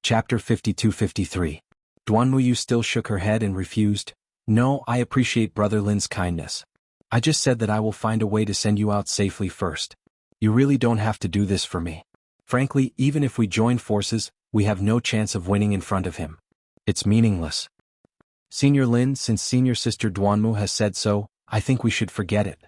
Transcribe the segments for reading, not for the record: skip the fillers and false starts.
Chapter 52-53. Duanmuyu still shook her head and refused. No, I appreciate Brother Lin's kindness. I just said that I will find a way to send you out safely first. You really don't have to do this for me. Frankly, even if we join forces, we have no chance of winning in front of him. It's meaningless. Senior Lin, since Senior Sister Duanmu has said so, I think we should forget it.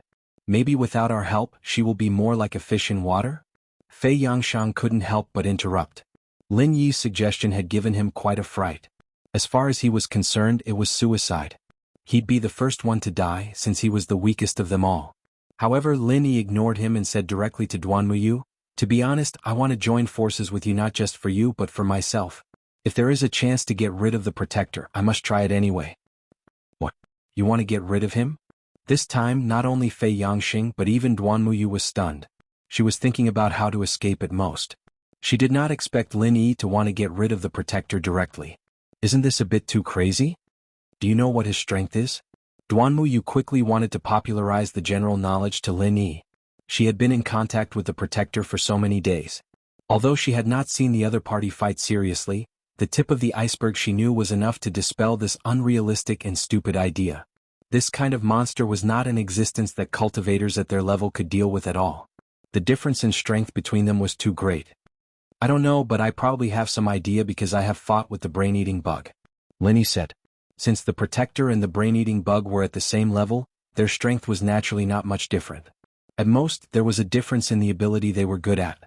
Maybe without our help, she will be more like a fish in water? Fei Yangshang couldn't help but interrupt. Lin Yi's suggestion had given him quite a fright. As far as he was concerned, it was suicide. He'd be the first one to die since he was the weakest of them all. However, Lin Yi ignored him and said directly to Duanmuyu, to be honest, I want to join forces with you not just for you but for myself. If there is a chance to get rid of the Protector, I must try it anyway. What? You want to get rid of him? This time, not only Fei Yangxing but even Duanmuyu was stunned. She was thinking about how to escape at most. She did not expect Lin Yi to want to get rid of the Protector directly. Isn't this a bit too crazy? Do you know what his strength is? Duanmuyu quickly wanted to popularize the general knowledge to Lin Yi. She had been in contact with the Protector for so many days. Although she had not seen the other party fight seriously, the tip of the iceberg she knew was enough to dispel this unrealistic and stupid idea. This kind of monster was not an existence that cultivators at their level could deal with at all. The difference in strength between them was too great. I don't know, but I probably have some idea because I have fought with the brain-eating bug. Lin Yi said. Since the Protector and the brain-eating bug were at the same level, their strength was naturally not much different. At most, there was a difference in the ability they were good at.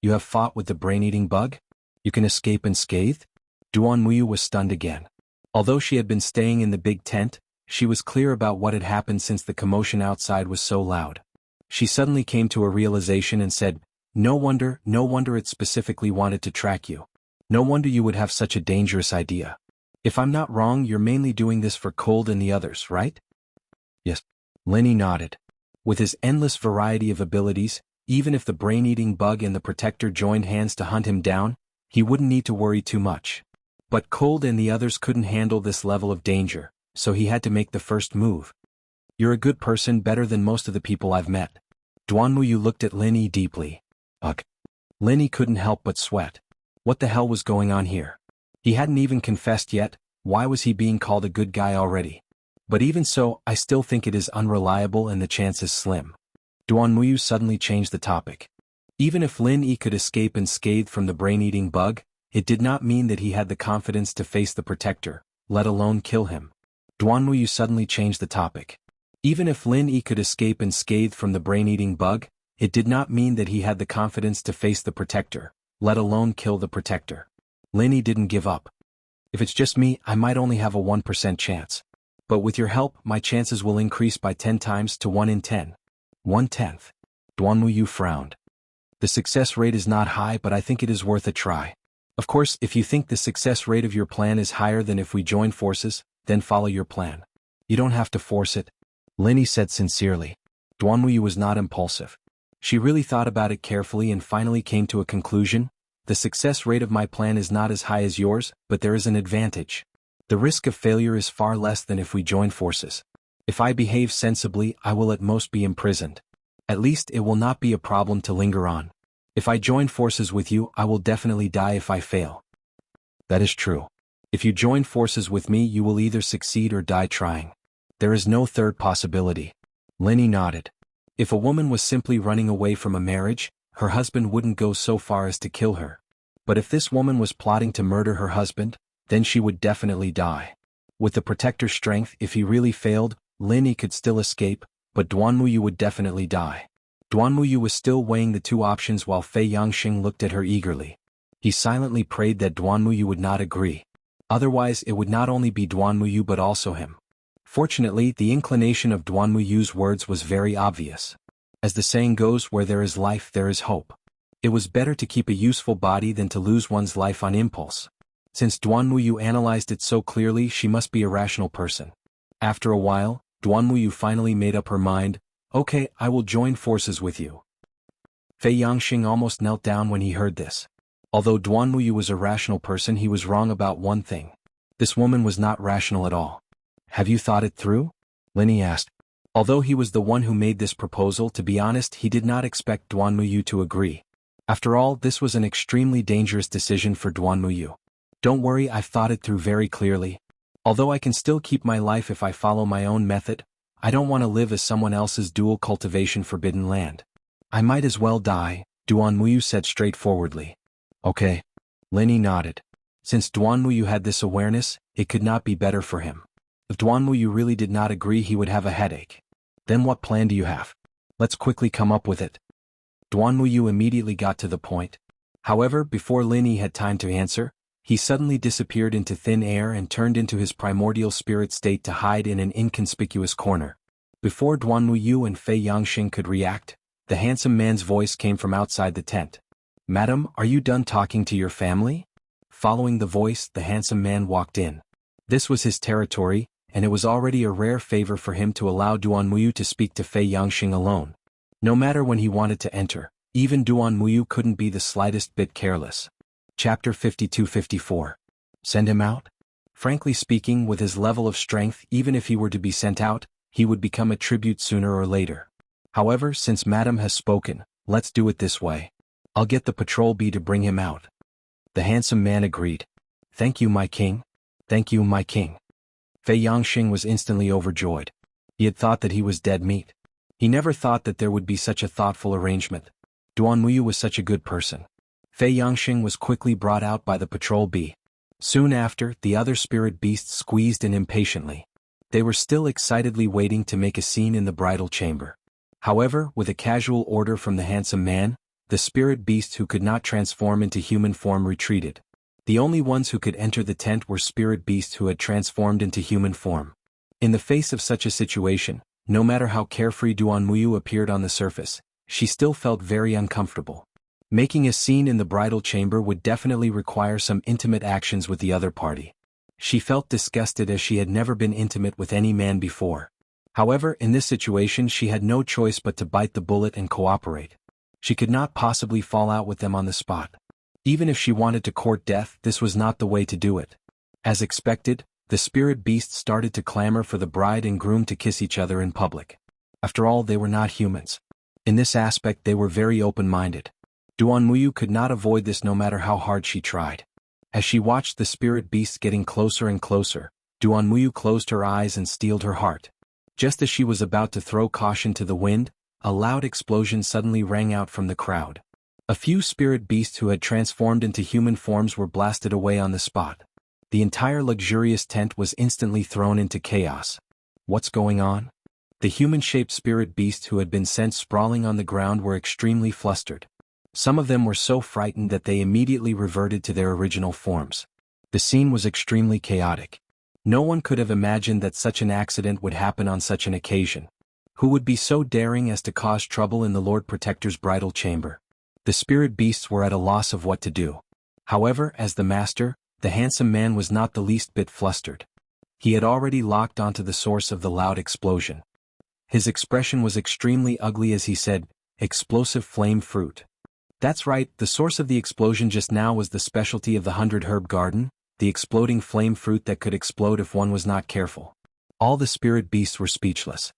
You have fought with the brain-eating bug? You can escape unscathed? Duanmuyu was stunned again. Although she had been staying in the big tent, she was clear about what had happened since the commotion outside was so loud. She suddenly came to a realization and said, no wonder it specifically wanted to track you. No wonder you would have such a dangerous idea. If I'm not wrong, you're mainly doing this for Cold and the others, right? Yes. Lin Yi nodded. With his endless variety of abilities, even if the brain-eating bug and the Protector joined hands to hunt him down, he wouldn't need to worry too much. But Cold and the others couldn't handle this level of danger, so he had to make the first move. You're a good person, better than most of the people I've met. Duanmuyu looked at Lin Yi deeply. Ugh. Lin Yi couldn't help but sweat. What the hell was going on here? He hadn't even confessed yet, why was he being called a good guy already? But even so, I still think it is unreliable and the chance is slim. Duanmuyu suddenly changed the topic. Even if Lin Yi could escape unscathed from the brain-eating bug, it did not mean that he had the confidence to face the Protector, let alone kill him. Duanmuyu suddenly changed the topic. Even if Lin Yi could escape unscathed from the brain-eating bug, it did not mean that he had the confidence to face the Protector, let alone kill the Protector. Lin Yi didn't give up. If it's just me, I might only have a 1% chance. But with your help, my chances will increase by 10 times to 1 in 10. 1/10. Duanmuyu frowned. The success rate is not high, but I think it is worth a try. Of course, if you think the success rate of your plan is higher than if we join forces, then follow your plan. You don't have to force it. Lin Yi said sincerely. Duanmuyu was not impulsive. She really thought about it carefully and finally came to a conclusion. The success rate of my plan is not as high as yours, but there is an advantage. The risk of failure is far less than if we join forces. If I behave sensibly, I will at most be imprisoned. At least it will not be a problem to linger on. If I join forces with you, I will definitely die if I fail. That is true. If you join forces with me, you will either succeed or die trying. There is no third possibility. Lin Yi nodded. If a woman was simply running away from a marriage, her husband wouldn't go so far as to kill her. But if this woman was plotting to murder her husband, then she would definitely die. With the Protector's strength, if he really failed, Lin Yi could still escape, but Duanmuyu would definitely die. Duanmuyu was still weighing the two options while Fei Yangxing looked at her eagerly. He silently prayed that Duanmuyu would not agree. Otherwise, it would not only be Duanmuyu but also him. Fortunately, the inclination of Duanmuyu's words was very obvious. As the saying goes, where there is life, there is hope. It was better to keep a useful body than to lose one's life on impulse. Since Duanmuyu analyzed it so clearly, she must be a rational person. After a while, Duanmuyu finally made up her mind. Okay, I will join forces with you. Fei Yangxing almost knelt down when he heard this. Although Duanmuyu was a rational person, he was wrong about one thing. This woman was not rational at all. Have you thought it through? Lin Yi asked. Although he was the one who made this proposal, to be honest, he did not expect Duanmuyu to agree. After all, this was an extremely dangerous decision for Duan Muyu. Don't worry, I've thought it through very clearly. Although I can still keep my life if I follow my own method, I don't want to live as someone else's dual cultivation forbidden land. I might as well die, Duan Muyu said straightforwardly. Okay. Lin nodded. Since Duan Muyu had this awareness, it could not be better for him. If Duan Muyu really did not agree, he would have a headache. Then what plan do you have? Let's quickly come up with it. Duan Muyu immediately got to the point. However, before Lin Yi had time to answer, he suddenly disappeared into thin air and turned into his primordial spirit state to hide in an inconspicuous corner. Before Duan Muyu and Fei Yangxing could react, the handsome man's voice came from outside the tent. Madam, are you done talking to your family? Following the voice, the handsome man walked in. This was his territory, and it was already a rare favor for him to allow Duan Muyu to speak to Fei Yangxing alone. No matter when he wanted to enter, even Duan Muyu couldn't be the slightest bit careless. Chapter 52-54. Send him out? Frankly speaking, with his level of strength, even if he were to be sent out, he would become a tribute sooner or later. However, since Madam has spoken, let's do it this way. I'll get the patrol bee to bring him out. The handsome man agreed. Thank you, my king. Thank you, my king. Fei Yangxing was instantly overjoyed. He had thought that he was dead meat. He never thought that there would be such a thoughtful arrangement. Duan Muyu was such a good person. Fei Yangxing was quickly brought out by the patrol bee. Soon after, the other spirit beasts squeezed in impatiently. They were still excitedly waiting to make a scene in the bridal chamber. However, with a casual order from the handsome man, the spirit beasts who could not transform into human form retreated. The only ones who could enter the tent were spirit beasts who had transformed into human form. In the face of such a situation, no matter how carefree Duan Muyu appeared on the surface, she still felt very uncomfortable. Making a scene in the bridal chamber would definitely require some intimate actions with the other party. She felt disgusted as she had never been intimate with any man before. However, in this situation she had no choice but to bite the bullet and cooperate. She could not possibly fall out with them on the spot. Even if she wanted to court death, this was not the way to do it. As expected, the spirit beasts started to clamor for the bride and groom to kiss each other in public. After all, they were not humans. In this aspect they were very open-minded. Duan Muyu could not avoid this no matter how hard she tried. As she watched the spirit beasts getting closer and closer, Duan Muyu closed her eyes and steeled her heart. Just as she was about to throw caution to the wind, a loud explosion suddenly rang out from the crowd. A few spirit beasts who had transformed into human forms were blasted away on the spot. The entire luxurious tent was instantly thrown into chaos. What's going on? The human-shaped spirit beasts who had been sent sprawling on the ground were extremely flustered. Some of them were so frightened that they immediately reverted to their original forms. The scene was extremely chaotic. No one could have imagined that such an accident would happen on such an occasion. Who would be so daring as to cause trouble in the Lord Protector's bridal chamber? The spirit beasts were at a loss of what to do. However, as the master, the handsome man was not the least bit flustered. He had already locked onto the source of the loud explosion. His expression was extremely ugly as he said, "Explosive flame fruit." That's right, the source of the explosion just now was the specialty of the 100-herb garden, the exploding flame fruit that could explode if one was not careful. All the spirit beasts were speechless.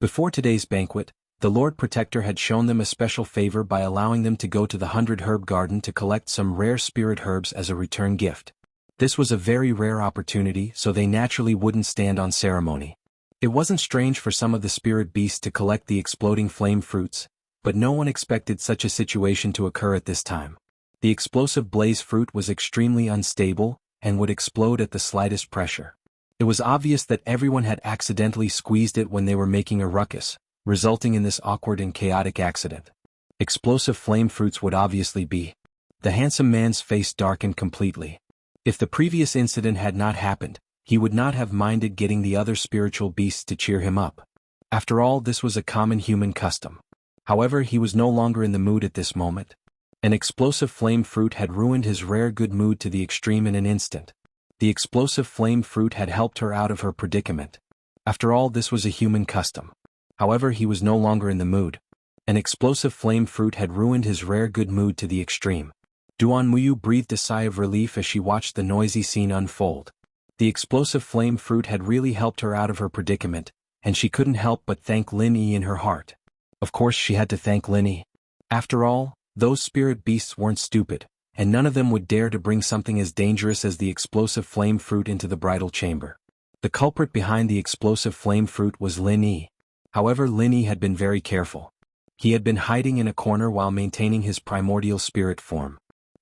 Before today's banquet, the Lord Protector had shown them a special favor by allowing them to go to the 100-herb garden to collect some rare spirit herbs as a return gift. This was a very rare opportunity, so they naturally wouldn't stand on ceremony. It wasn't strange for some of the spirit beasts to collect the exploding flame fruits, but no one expected such a situation to occur at this time. The explosive blaze fruit was extremely unstable and would explode at the slightest pressure. It was obvious that everyone had accidentally squeezed it when they were making a ruckus, resulting in this awkward and chaotic accident. Explosive flame fruits would obviously be. The handsome man's face darkened completely. If the previous incident had not happened, he would not have minded getting the other spiritual beasts to cheer him up. After all, this was a common human custom. However, he was no longer in the mood at this moment. An explosive flame fruit had ruined his rare good mood to the extreme in an instant. The explosive flame fruit had helped her out of her predicament. After all, this was a human custom. However, he was no longer in the mood. An explosive flame fruit had ruined his rare good mood to the extreme. Duan Muyu breathed a sigh of relief as she watched the noisy scene unfold. The explosive flame fruit had really helped her out of her predicament, and she couldn't help but thank Lin Yi in her heart. Of course she had to thank Lin Yi. After all, Those spirit beasts weren't stupid, and none of them would dare to bring something as dangerous as the explosive flame fruit into the bridal chamber. The culprit behind the explosive flame fruit was Lin Yi. However, Lin Yi had been very careful. He had been hiding in a corner while maintaining his primordial spirit form.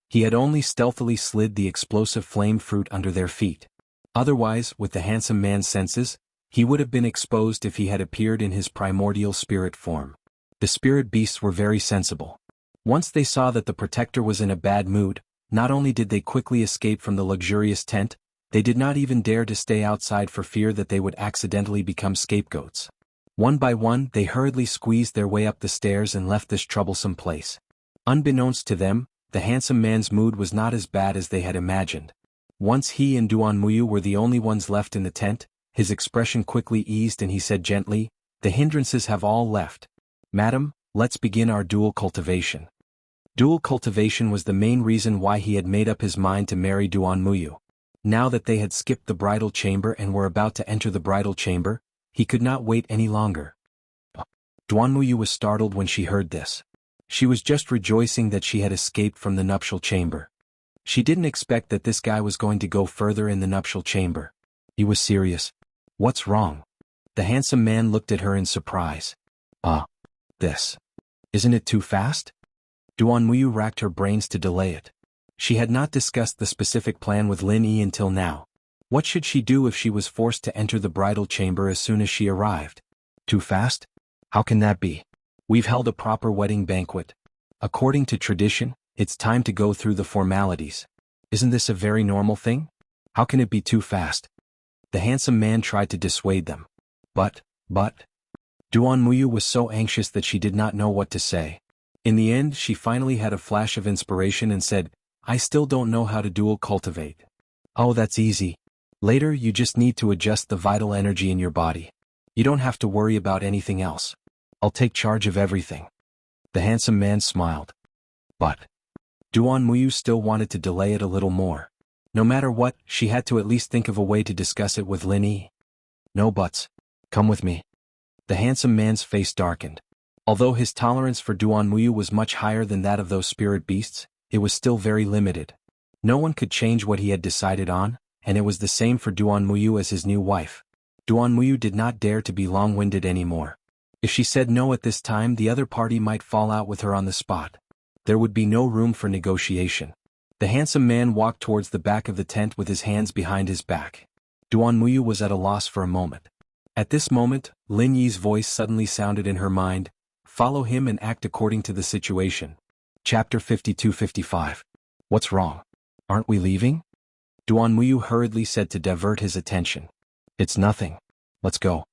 He had only stealthily slid the explosive flame fruit under their feet. Otherwise, with the handsome man's senses, he would have been exposed if he had appeared in his primordial spirit form. The spirit beasts were very sensible. Once they saw that the protector was in a bad mood, not only did they quickly escape from the luxurious tent, they did not even dare to stay outside for fear that they would accidentally become scapegoats. One by one, they hurriedly squeezed their way up the stairs and left this troublesome place. Unbeknownst to them, the handsome man's mood was not as bad as they had imagined. Once he and Duan Muyu were the only ones left in the tent, his expression quickly eased and he said gently, "The hindrances have all left. Madam, let's begin our dual cultivation." Dual cultivation was the main reason why he had made up his mind to marry Duan Muyu. Now that they had skipped the bridal chamber and were about to enter the bridal chamber, he could not wait any longer. Duan Muyu was startled when she heard this. She was just rejoicing that she had escaped from the nuptial chamber. She didn't expect that this guy was going to go further in the nuptial chamber. He was serious. "What's wrong?" The handsome man looked at her in surprise. This. Isn't it too fast?" Duan Muyu racked her brains to delay it. She had not discussed the specific plan with Lin Yi until now. What should she do if she was forced to enter the bridal chamber as soon as she arrived? Too fast? How can that be? We've held a proper wedding banquet. According to tradition, it's time to go through the formalities. Isn't this a very normal thing? How can it be too fast? The handsome man tried to dissuade them. But, Duan Muyu was so anxious that she did not know what to say. In the end, she finally had a flash of inspiration and said, "I still don't know how to dual cultivate." "Oh, that's easy. Later you just need to adjust the vital energy in your body. You don't have to worry about anything else. I'll take charge of everything." The handsome man smiled. But Duan Muyu still wanted to delay it a little more. No matter what, she had to at least think of a way to discuss it with Lin Yi. "No buts. Come with me." The handsome man's face darkened. Although his tolerance for Duan Muyu was much higher than that of those spirit beasts, it was still very limited. No one could change what he had decided on, and it was the same for Duan Muyu as his new wife. Duan Muyu did not dare to be long-winded anymore. If she said no at this time, the other party might fall out with her on the spot. There would be no room for negotiation. The handsome man walked towards the back of the tent with his hands behind his back. Duan Muyu was at a loss for a moment. At this moment, Lin Yi's voice suddenly sounded in her mind, "Follow him and act according to the situation." Chapter 52-55. What's wrong? Aren't we leaving? Duan Muyu hurriedly said to divert his attention. "It's nothing. Let's go."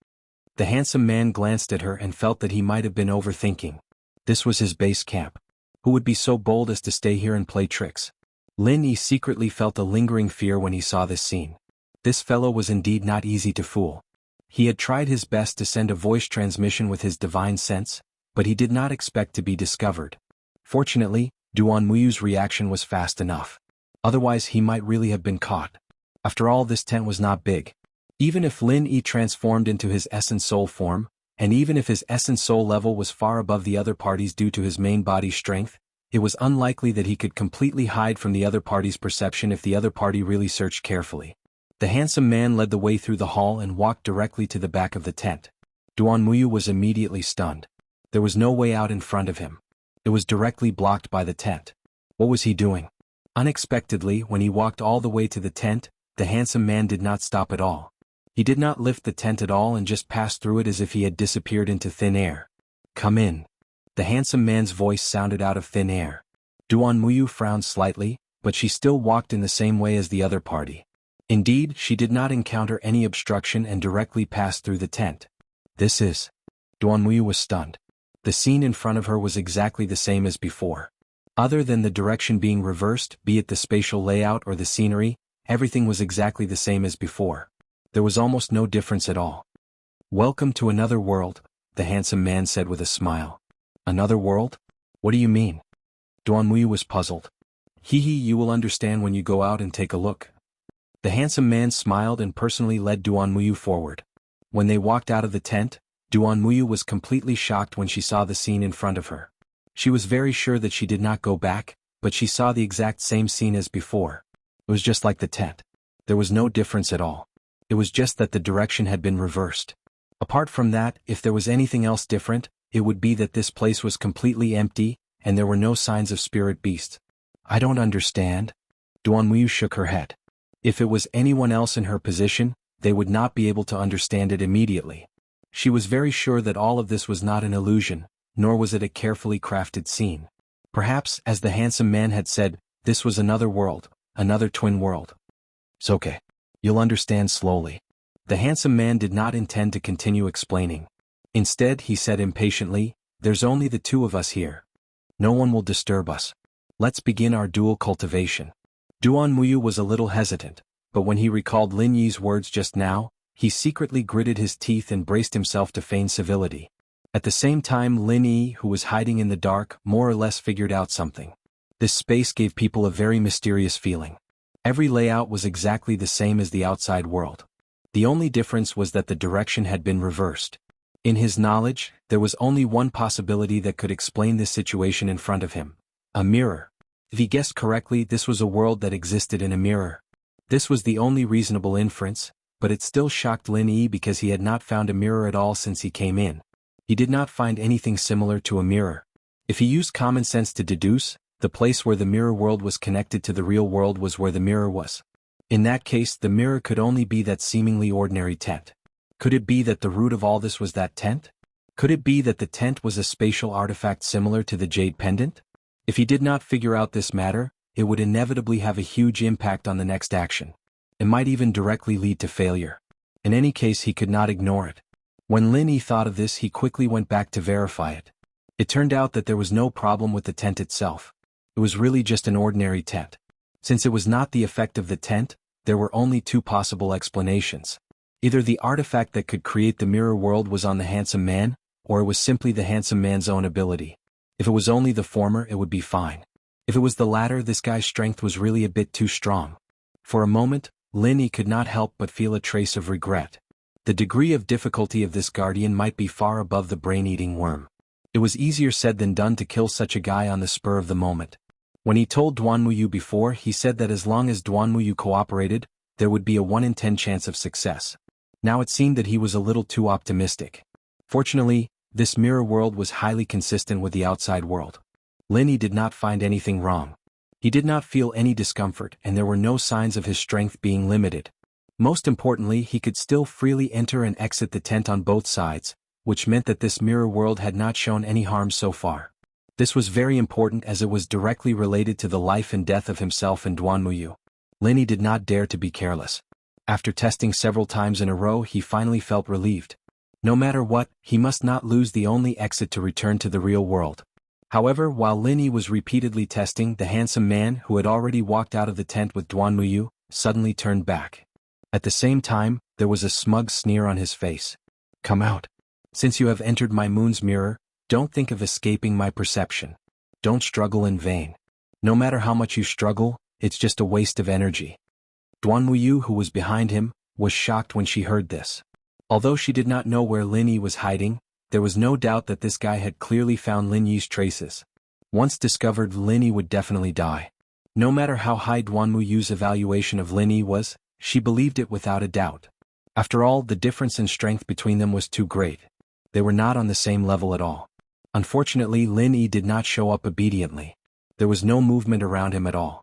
The handsome man glanced at her and felt that he might have been overthinking. This was his base camp. Who would be so bold as to stay here and play tricks? Lin Yi secretly felt a lingering fear when he saw this scene. This fellow was indeed not easy to fool. He had tried his best to send a voice transmission with his divine sense, but he did not expect to be discovered. Fortunately, Duan Muyu's reaction was fast enough. Otherwise he might really have been caught. After all, this tent was not big. Even if Lin Yi transformed into his essence soul form, and even if his essence soul level was far above the other party's due to his main body's strength, it was unlikely that he could completely hide from the other party's perception if the other party really searched carefully. The handsome man led the way through the hall and walked directly to the back of the tent. Duan Muyu was immediately stunned. There was no way out in front of him. It was directly blocked by the tent. What was he doing? Unexpectedly, when he walked all the way to the tent, the handsome man did not stop at all. He did not lift the tent at all and just passed through it as if he had disappeared into thin air. "Come in." The handsome man's voice sounded out of thin air. Duan Muyu frowned slightly, but she still walked in the same way as the other party. Indeed, she did not encounter any obstruction and directly passed through the tent. This is... Duan Muyu was stunned. The scene in front of her was exactly the same as before. Other than the direction being reversed, be it the spatial layout or the scenery, everything was exactly the same as before. There was almost no difference at all. "Welcome to another world," the handsome man said with a smile. "Another world? What do you mean?" Duan Muyu was puzzled. You will understand when you go out and take a look." The handsome man smiled and personally led Duan Muyu forward. When they walked out of the tent, Duan Muyu was completely shocked when she saw the scene in front of her. She was very sure that she did not go back, but she saw the exact same scene as before. It was just like the tent. There was no difference at all. It was just that the direction had been reversed. Apart from that, if there was anything else different, it would be that this place was completely empty, and there were no signs of spirit beasts. I don't understand. Duanmuyu shook her head. If it was anyone else in her position, they would not be able to understand it immediately. She was very sure that all of this was not an illusion, nor was it a carefully crafted scene. Perhaps, as the handsome man had said, this was another world, another twin world. It's okay. You'll understand slowly. The handsome man did not intend to continue explaining. Instead, he said impatiently, there's only the two of us here. No one will disturb us. Let's begin our dual cultivation. Duanmuyu was a little hesitant, but when he recalled Lin Yi's words just now, he secretly gritted his teeth and braced himself to feign civility. At the same time, Lin Yi, who was hiding in the dark, more or less figured out something. This space gave people a very mysterious feeling. Every layout was exactly the same as the outside world. The only difference was that the direction had been reversed. In his knowledge, there was only one possibility that could explain this situation in front of him. A mirror. If he guessed correctly, this was a world that existed in a mirror. This was the only reasonable inference, but it still shocked Lin Yi because he had not found a mirror at all since he came in. He did not find anything similar to a mirror. If he used common sense to deduce, the place where the mirror world was connected to the real world was where the mirror was. In that case, the mirror could only be that seemingly ordinary tent. Could it be that the root of all this was that tent? Could it be that the tent was a spatial artifact similar to the jade pendant? If he did not figure out this matter, it would inevitably have a huge impact on the next action. It might even directly lead to failure. In any case, he could not ignore it. When Lin Yi thought of this, he quickly went back to verify it. It turned out that there was no problem with the tent itself. It was really just an ordinary tent. Since it was not the effect of the tent, there were only two possible explanations. Either the artifact that could create the mirror world was on the handsome man, or it was simply the handsome man's own ability. If it was only the former, it would be fine. If it was the latter, this guy's strength was really a bit too strong. For a moment, Lin Yi could not help but feel a trace of regret. The degree of difficulty of this guardian might be far above the brain-eating worm. It was easier said than done to kill such a guy on the spur of the moment. When he told Duanmuyu before, he said that as long as Duanmuyu cooperated, there would be a 1 in 10 chance of success. Now it seemed that he was a little too optimistic. Fortunately, this mirror world was highly consistent with the outside world. Lin Yi did not find anything wrong. He did not feel any discomfort, and there were no signs of his strength being limited. Most importantly, he could still freely enter and exit the tent on both sides, which meant that this mirror world had not shown any harm so far. This was very important as it was directly related to the life and death of himself and Duanmuyu. Lin Yi did not dare to be careless. After testing several times in a row, he finally felt relieved. No matter what, he must not lose the only exit to return to the real world. However, while Lin Yi was repeatedly testing, the handsome man, who had already walked out of the tent with Duanmuyu, suddenly turned back. At the same time, there was a smug sneer on his face. Come out. Since you have entered my moon's mirror, don't think of escaping my perception. Don't struggle in vain. No matter how much you struggle, it's just a waste of energy. Duanmuyu, who was behind him, was shocked when she heard this. Although she did not know where Lin Yi was hiding, there was no doubt that this guy had clearly found Lin Yi's traces. Once discovered, Lin Yi would definitely die. No matter how high Duanmuyu's evaluation of Lin Yi was, she believed it without a doubt. After all, the difference in strength between them was too great. They were not on the same level at all. Unfortunately, Lin Yi did not show up obediently. There was no movement around him at all.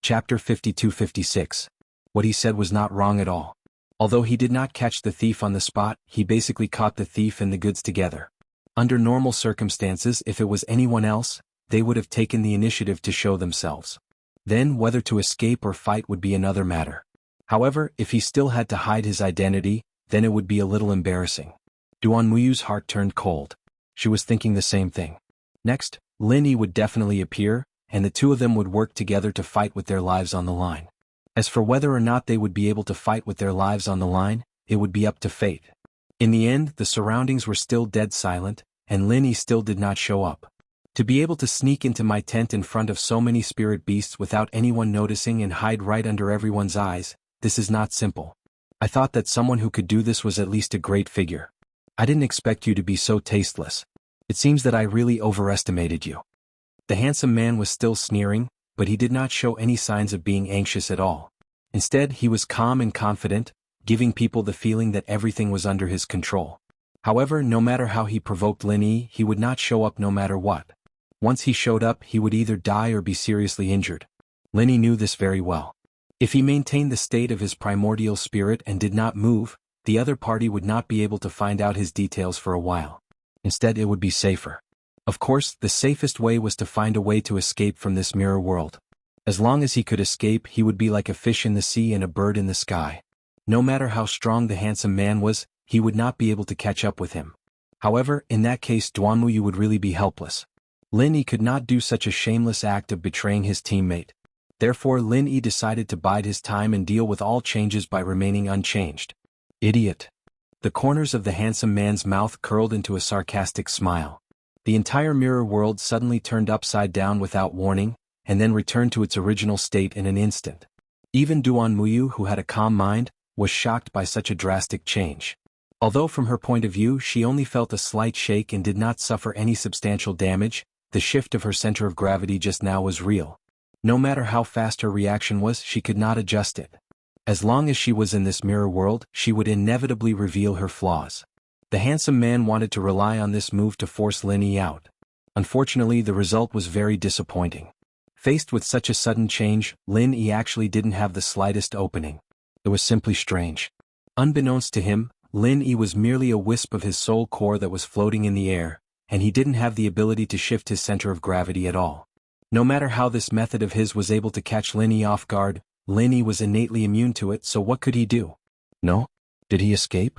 Chapter 52-56. What he said was not wrong at all. Although he did not catch the thief on the spot, he basically caught the thief and the goods together. Under normal circumstances, if it was anyone else, they would have taken the initiative to show themselves. Then, whether to escape or fight would be another matter. However, if he still had to hide his identity, then it would be a little embarrassing. Duanmuyu's heart turned cold. She was thinking the same thing. Next, Lin Yi would definitely appear, and the two of them would work together to fight with their lives on the line. As for whether or not they would be able to fight with their lives on the line, it would be up to fate. In the end, the surroundings were still dead silent, and Lin Yi still did not show up. To be able to sneak into my tent in front of so many spirit beasts without anyone noticing and hide right under everyone's eyes, this is not simple. I thought that someone who could do this was at least a great figure. I didn't expect you to be so tasteless. It seems that I really overestimated you. The handsome man was still sneering, but he did not show any signs of being anxious at all. Instead, he was calm and confident, giving people the feeling that everything was under his control. However, no matter how he provoked Lin Yi, he would not show up no matter what. Once he showed up, he would either die or be seriously injured. Lin Yi knew this very well. If he maintained the state of his primordial spirit and did not move, the other party would not be able to find out his details for a while. Instead, it would be safer. Of course, the safest way was to find a way to escape from this mirror world. As long as he could escape, he would be like a fish in the sea and a bird in the sky. No matter how strong the handsome man was, he would not be able to catch up with him. However, in that case, Duanmuyu would really be helpless. Lin Yi could not do such a shameless act of betraying his teammate. Therefore, Lin Yi decided to bide his time and deal with all changes by remaining unchanged. Idiot. The corners of the handsome man's mouth curled into a sarcastic smile. The entire mirror world suddenly turned upside down without warning, and then returned to its original state in an instant. Even Duanmuyu, who had a calm mind, was shocked by such a drastic change. Although from her point of view she only felt a slight shake and did not suffer any substantial damage, the shift of her center of gravity just now was real. No matter how fast her reaction was, she could not adjust it. As long as she was in this mirror world, she would inevitably reveal her flaws. The handsome man wanted to rely on this move to force Lin Yi out. Unfortunately, the result was very disappointing. Faced with such a sudden change, Lin Yi actually didn't have the slightest opening. It was simply strange. Unbeknownst to him, Lin Yi was merely a wisp of his soul core that was floating in the air, and he didn't have the ability to shift his center of gravity at all. No matter how this method of his was able to catch Lin Yi off guard, Lin Yi was innately immune to it, so what could he do? No? Did he escape?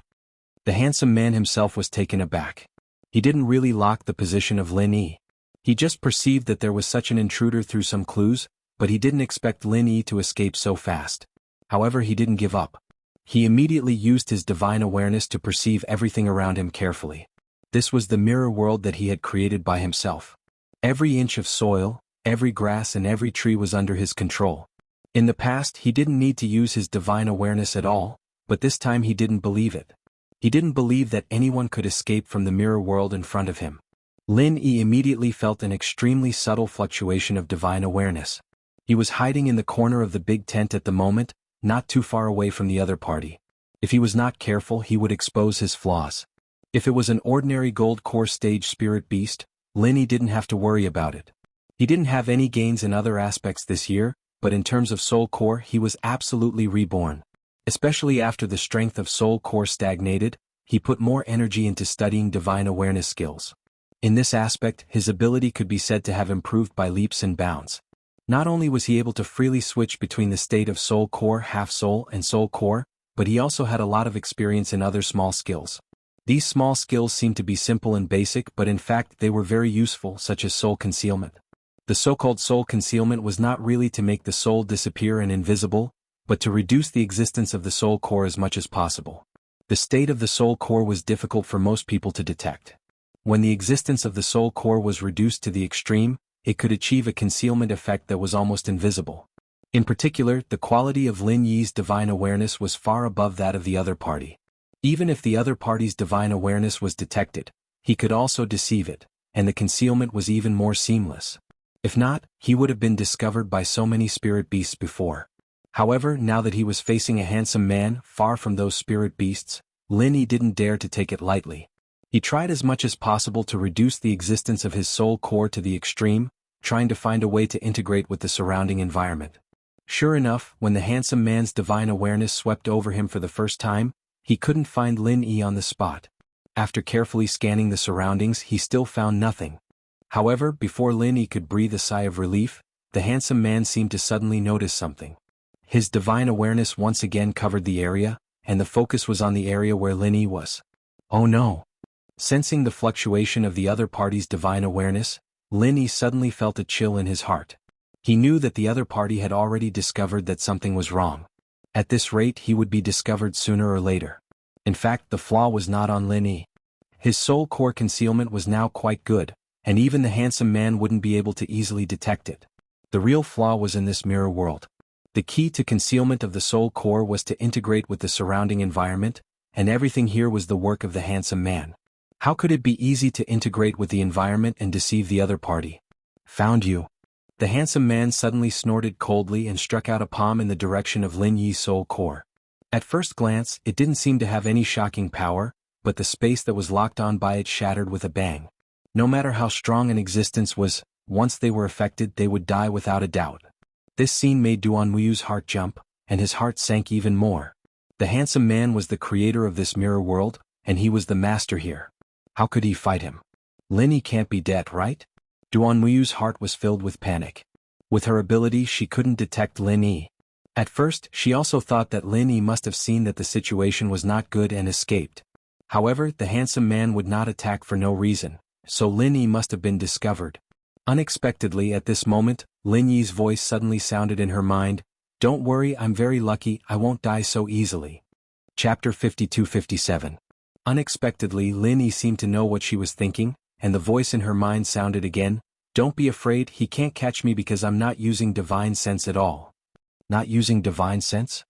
The handsome man himself was taken aback. He didn't really lock the position of Lin Yi. He just perceived that there was such an intruder through some clues, but he didn't expect Lin Yi to escape so fast. However, he didn't give up. He immediately used his divine awareness to perceive everything around him carefully. This was the mirror world that he had created by himself. Every inch of soil, every grass and every tree was under his control. In the past, he didn't need to use his divine awareness at all, but this time he didn't believe it. He didn't believe that anyone could escape from the mirror world in front of him. Lin Yi immediately felt an extremely subtle fluctuation of divine awareness. He was hiding in the corner of the big tent at the moment, not too far away from the other party. If he was not careful, he would expose his flaws. If it was an ordinary gold core stage spirit beast, Lin Yi didn't have to worry about it. He didn't have any gains in other aspects this year, but in terms of soul core he was absolutely reborn. Especially after the strength of soul core stagnated, he put more energy into studying divine awareness skills. In this aspect, his ability could be said to have improved by leaps and bounds. Not only was he able to freely switch between the state of soul core, half soul, and soul core, but he also had a lot of experience in other small skills. These small skills seemed to be simple and basic, but in fact they were very useful, such as soul concealment. The so-called soul concealment was not really to make the soul disappear and invisible, but to reduce the existence of the soul core as much as possible. The state of the soul core was difficult for most people to detect. When the existence of the soul core was reduced to the extreme, it could achieve a concealment effect that was almost invisible. In particular, the quality of Lin Yi's divine awareness was far above that of the other party. Even if the other party's divine awareness was detected, he could also deceive it, and the concealment was even more seamless. If not, he would have been discovered by so many spirit beasts before. However, now that he was facing a handsome man, far from those spirit beasts, Lin Yi didn't dare to take it lightly. He tried as much as possible to reduce the existence of his soul core to the extreme, trying to find a way to integrate with the surrounding environment. Sure enough, when the handsome man's divine awareness swept over him for the first time, he couldn't find Lin Yi on the spot. After carefully scanning the surroundings, he still found nothing. However, before Lin Yi could breathe a sigh of relief, the handsome man seemed to suddenly notice something. His divine awareness once again covered the area, and the focus was on the area where Lin Yi was. Oh no! Sensing the fluctuation of the other party's divine awareness, Lin Yi suddenly felt a chill in his heart. He knew that the other party had already discovered that something was wrong. At this rate, he would be discovered sooner or later. In fact, the flaw was not on Lin Yi. His soul core concealment was now quite good, and even the handsome man wouldn't be able to easily detect it. The real flaw was in this mirror world. The key to concealment of the soul core was to integrate with the surrounding environment, and everything here was the work of the handsome man. How could it be easy to integrate with the environment and deceive the other party? Found you. The handsome man suddenly snorted coldly and struck out a palm in the direction of Lin Yi's soul core. At first glance, it didn't seem to have any shocking power, but the space that was locked on by it shattered with a bang. No matter how strong an existence was, once they were affected they would die without a doubt. This scene made Duan Muyu's heart jump, and his heart sank even more. The handsome man was the creator of this mirror world, and he was the master here. How could he fight him? Lin Yi can't be dead, right? Duan Muyu's heart was filled with panic. With her ability she couldn't detect Lin Yi. At first, she also thought that Lin Yi must have seen that the situation was not good and escaped. However, the handsome man would not attack for no reason, so Lin Yi must have been discovered. Unexpectedly at this moment, Lin Yi's voice suddenly sounded in her mind, "Don't worry, I'm very lucky, I won't die so easily." Chapter 52-57. Unexpectedly Lin Yi seemed to know what she was thinking, and the voice in her mind sounded again, "Don't be afraid, he can't catch me because I'm not using divine sense at all." Not using divine sense?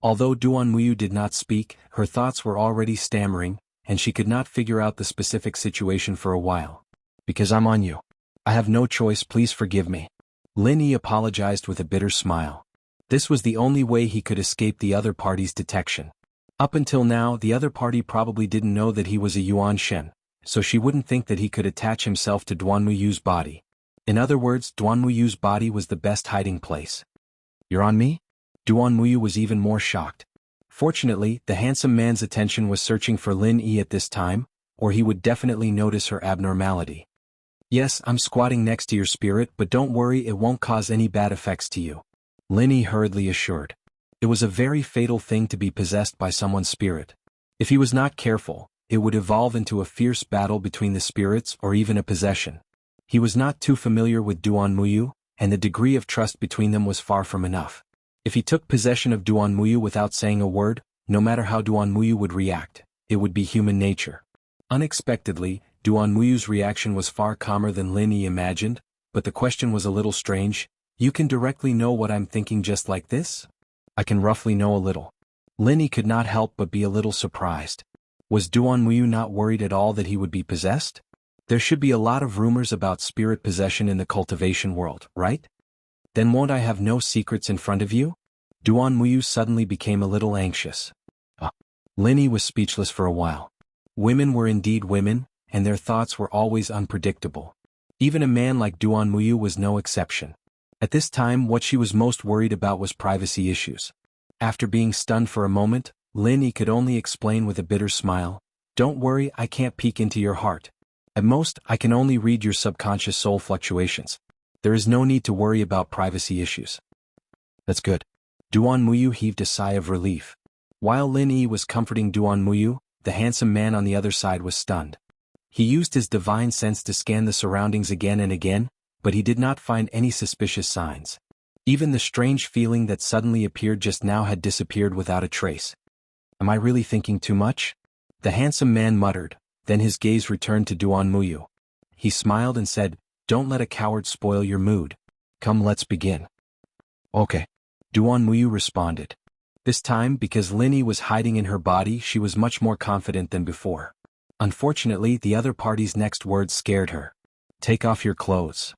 Although Duan Muyu did not speak, her thoughts were already stammering, and she could not figure out the specific situation for a while. "Because I'm on you. I have no choice, please forgive me." Lin Yi apologized with a bitter smile. This was the only way he could escape the other party's detection. Up until now the other party probably didn't know that he was a Yuan Shen, so she wouldn't think that he could attach himself to Duan Muyu's body. In other words, Duan Muyu's body was the best hiding place. "You're on me?" Duan Muyu was even more shocked. Fortunately, the handsome man's attention was searching for Lin Yi at this time, or he would definitely notice her abnormality. "Yes, I'm squatting next to your spirit, but don't worry, it won't cause any bad effects to you," Lin Yi hurriedly assured. It was a very fatal thing to be possessed by someone's spirit. If he was not careful, it would evolve into a fierce battle between the spirits or even a possession. He was not too familiar with Duan Muyu, and the degree of trust between them was far from enough. If he took possession of Duan Muyu without saying a word, no matter how Duan Muyu would react, it would be human nature. Unexpectedly, Duan Muyu's reaction was far calmer than Lin Yi imagined, but the question was a little strange. "You can directly know what I'm thinking just like this?" "I can roughly know a little." Lin Yi could not help but be a little surprised. Was Duan Muyu not worried at all that he would be possessed? There should be a lot of rumors about spirit possession in the cultivation world, right? Then won't I have no secrets in front of you? Duan Muyu suddenly became a little anxious. Lin Yi was speechless for a while. Women were indeed women, and their thoughts were always unpredictable. Even a man like Duan Muyu was no exception. At this time what she was most worried about was privacy issues. After being stunned for a moment, Lin Yi could only explain with a bitter smile, "Don't worry, I can't peek into your heart. At most, I can only read your subconscious soul fluctuations. There is no need to worry about privacy issues." "That's good." Duan Muyu heaved a sigh of relief. While Lin Yi was comforting Duan Muyu, the handsome man on the other side was stunned. He used his divine sense to scan the surroundings again and again, but he did not find any suspicious signs. Even the strange feeling that suddenly appeared just now had disappeared without a trace. "Am I really thinking too much?" The handsome man muttered, then his gaze returned to Duan Muyu. He smiled and said, "Don't let a coward spoil your mood. Come, let's begin." "Okay." Duan Muyu responded. This time, because Lin Yi was hiding in her body, she was much more confident than before. Unfortunately, the other party's next words scared her. "Take off your clothes."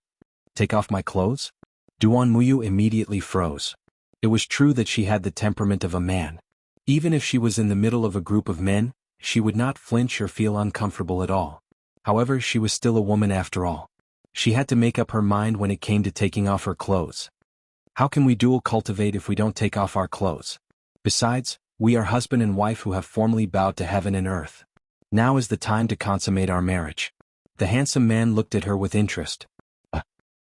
"Take off my clothes?" Duan Muyu immediately froze. It was true that she had the temperament of a man. Even if she was in the middle of a group of men, she would not flinch or feel uncomfortable at all. However, she was still a woman after all. She had to make up her mind when it came to taking off her clothes. How can we dual cultivate if we don't take off our clothes? Besides, we are husband and wife who have formally bowed to heaven and earth. Now is the time to consummate our marriage. The handsome man looked at her with interest.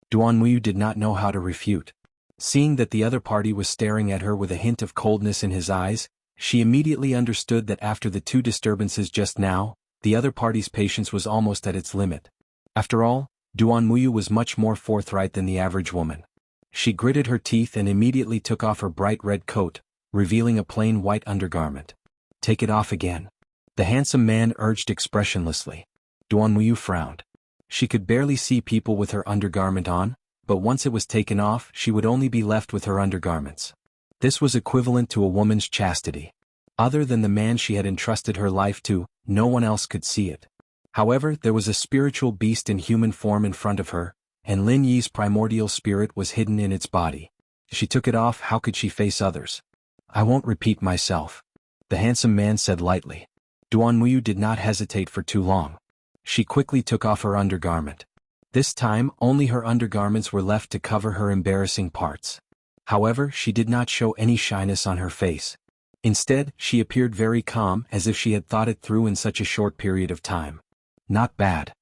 Duan Muyu did not know how to refute. Seeing that the other party was staring at her with a hint of coldness in his eyes, she immediately understood that after the two disturbances just now, the other party's patience was almost at its limit. After all, Duan Muyu was much more forthright than the average woman. She gritted her teeth and immediately took off her bright red coat, revealing a plain white undergarment. "Take it off again." The handsome man urged expressionlessly. Duan Muyu frowned. She could barely see people with her undergarment on, but once it was taken off she would only be left with her undergarments. This was equivalent to a woman's chastity. Other than the man she had entrusted her life to, no one else could see it. However, there was a spiritual beast in human form in front of her, and Lin Yi's primordial spirit was hidden in its body. If she took it off, how could she face others? I won't repeat myself, the handsome man said lightly. Duan Muyu did not hesitate for too long. She quickly took off her undergarment. This time, only her undergarments were left to cover her embarrassing parts. However, she did not show any shyness on her face. Instead, she appeared very calm, as if she had thought it through in such a short period of time. Not bad.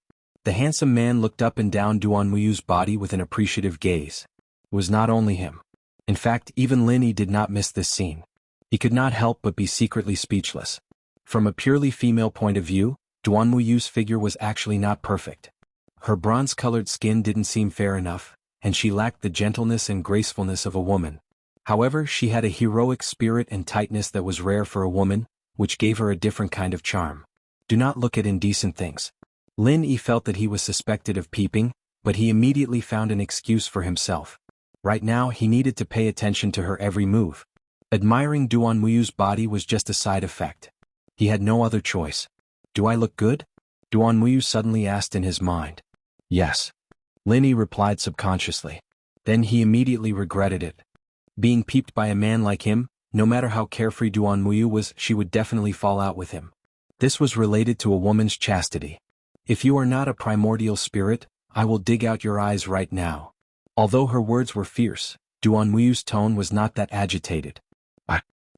The handsome man looked up and down Duan Muyu's body with an appreciative gaze. It was not only him. In fact, even Lin Yi did not miss this scene. He could not help but be secretly speechless. From a purely female point of view, Duan Muyu's figure was actually not perfect. Her bronze-colored skin didn't seem fair enough, and she lacked the gentleness and gracefulness of a woman. However, she had a heroic spirit and tightness that was rare for a woman, which gave her a different kind of charm. Do not look at indecent things. Lin Yi felt that he was suspected of peeping, but he immediately found an excuse for himself. Right now he needed to pay attention to her every move. Admiring Duan Muyu's body was just a side effect. He had no other choice. Do I look good? Duan Muyu suddenly asked in his mind. Yes. Lin Yi replied subconsciously. Then he immediately regretted it. Being peeped by a man like him, no matter how carefree Duan Muyu was, she would definitely fall out with him. This was related to a woman's chastity. If you are not a primordial spirit, I will dig out your eyes right now. Although her words were fierce, Duan Muyu's tone was not that agitated.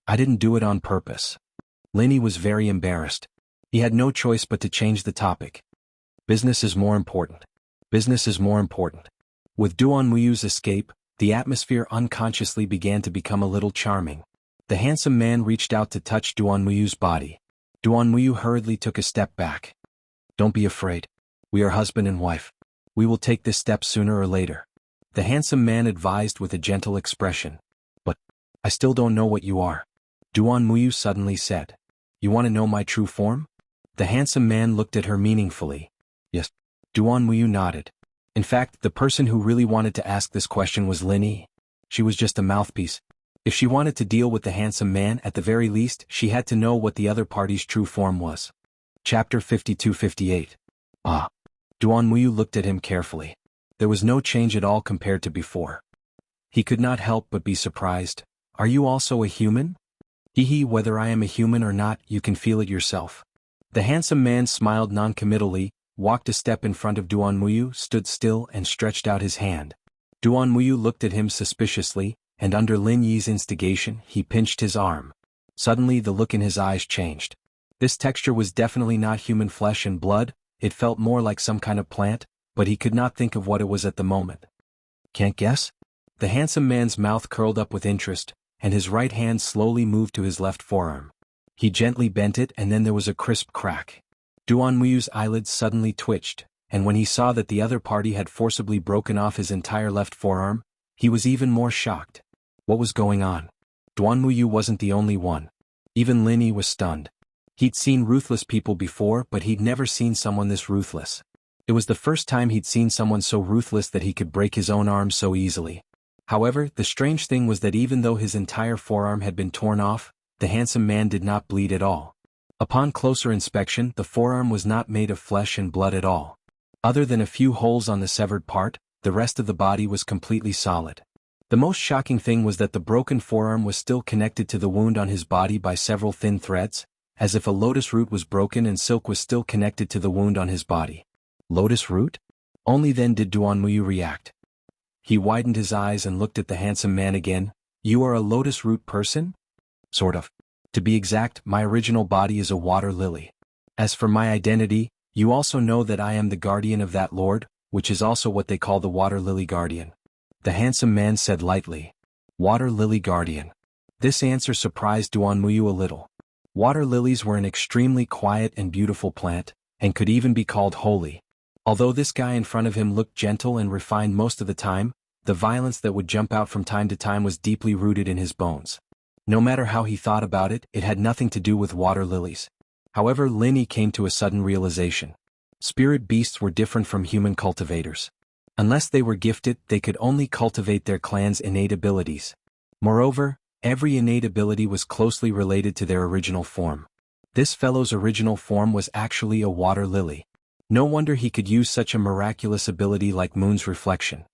I didn't do it on purpose. Lin Yi was very embarrassed. He had no choice but to change the topic. Business is more important. Business is more important. With Duan Muyu's escape, the atmosphere unconsciously began to become a little charming. The handsome man reached out to touch Duan Muyu's body. Duan Muyu hurriedly took a step back. Don't be afraid. We are husband and wife. We will take this step sooner or later. The handsome man advised with a gentle expression. But I still don't know what you are. Duan Muyu suddenly said. You want to know my true form? The handsome man looked at her meaningfully. Yes. Duan Muyu nodded. In fact, the person who really wanted to ask this question was Lin Yi. She was just a mouthpiece. If she wanted to deal with the handsome man, at the very least, she had to know what the other party's true form was. Chapter 52-58. Ah. Duan Muyu looked at him carefully. There was no change at all compared to before. He could not help but be surprised. Are you also a human? Whether I am a human or not, you can feel it yourself. The handsome man smiled non-committally, walked a step in front of Duan Muyu, stood still and stretched out his hand. Duan Muyu looked at him suspiciously, and under Lin Yi's instigation, he pinched his arm. Suddenly the look in his eyes changed. This texture was definitely not human flesh and blood, it felt more like some kind of plant, but he could not think of what it was at the moment. Can't guess? The handsome man's mouth curled up with interest, and his right hand slowly moved to his left forearm. He gently bent it and then there was a crisp crack. Duan Muyu's eyelids suddenly twitched, and when he saw that the other party had forcibly broken off his entire left forearm, he was even more shocked. What was going on? Duan Muyu wasn't the only one. Even Lin Yi was stunned. He'd seen ruthless people before, but he'd never seen someone this ruthless. It was the first time he'd seen someone so ruthless that he could break his own arm so easily. However, the strange thing was that even though his entire forearm had been torn off, the handsome man did not bleed at all. Upon closer inspection, the forearm was not made of flesh and blood at all. Other than a few holes on the severed part, the rest of the body was completely solid. The most shocking thing was that the broken forearm was still connected to the wound on his body by several thin threads, as if a lotus root was broken and silk was still connected to the wound on his body. Lotus root? Only then did Duan Muyu react. He widened his eyes and looked at the handsome man again. You are a lotus root person? Sort of. To be exact, my original body is a water lily. As for my identity, you also know that I am the guardian of that lord, which is also what they call the water lily guardian. The handsome man said lightly. Water lily guardian. This answer surprised Duan Muyu a little. Water lilies were an extremely quiet and beautiful plant, and could even be called holy. Although this guy in front of him looked gentle and refined most of the time, the violence that would jump out from time to time was deeply rooted in his bones. No matter how he thought about it, it had nothing to do with water lilies. However, Lin Yi came to a sudden realization. Spirit beasts were different from human cultivators. Unless they were gifted, they could only cultivate their clan's innate abilities. Moreover, every innate ability was closely related to their original form. This fellow's original form was actually a water lily. No wonder he could use such a miraculous ability like Moon's reflection.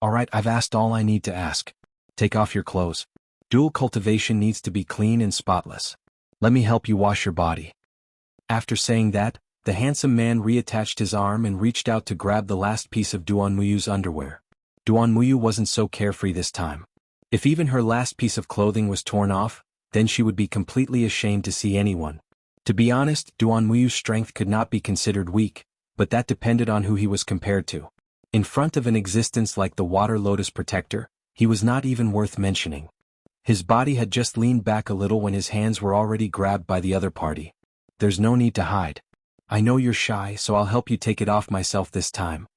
Alright, I've asked all I need to ask. Take off your clothes. Dual cultivation needs to be clean and spotless. Let me help you wash your body. After saying that, the handsome man reattached his arm and reached out to grab the last piece of Duan Muyu's underwear. Duan Muyu wasn't so carefree this time. If even her last piece of clothing was torn off, then she would be completely ashamed to see anyone. To be honest, Duan Muyu's strength could not be considered weak, but that depended on who he was compared to. In front of an existence like the Water Lotus Protector, he was not even worth mentioning. His body had just leaned back a little when his hands were already grabbed by the other party. There's no need to hide. I know you're shy, so I'll help you take it off myself this time.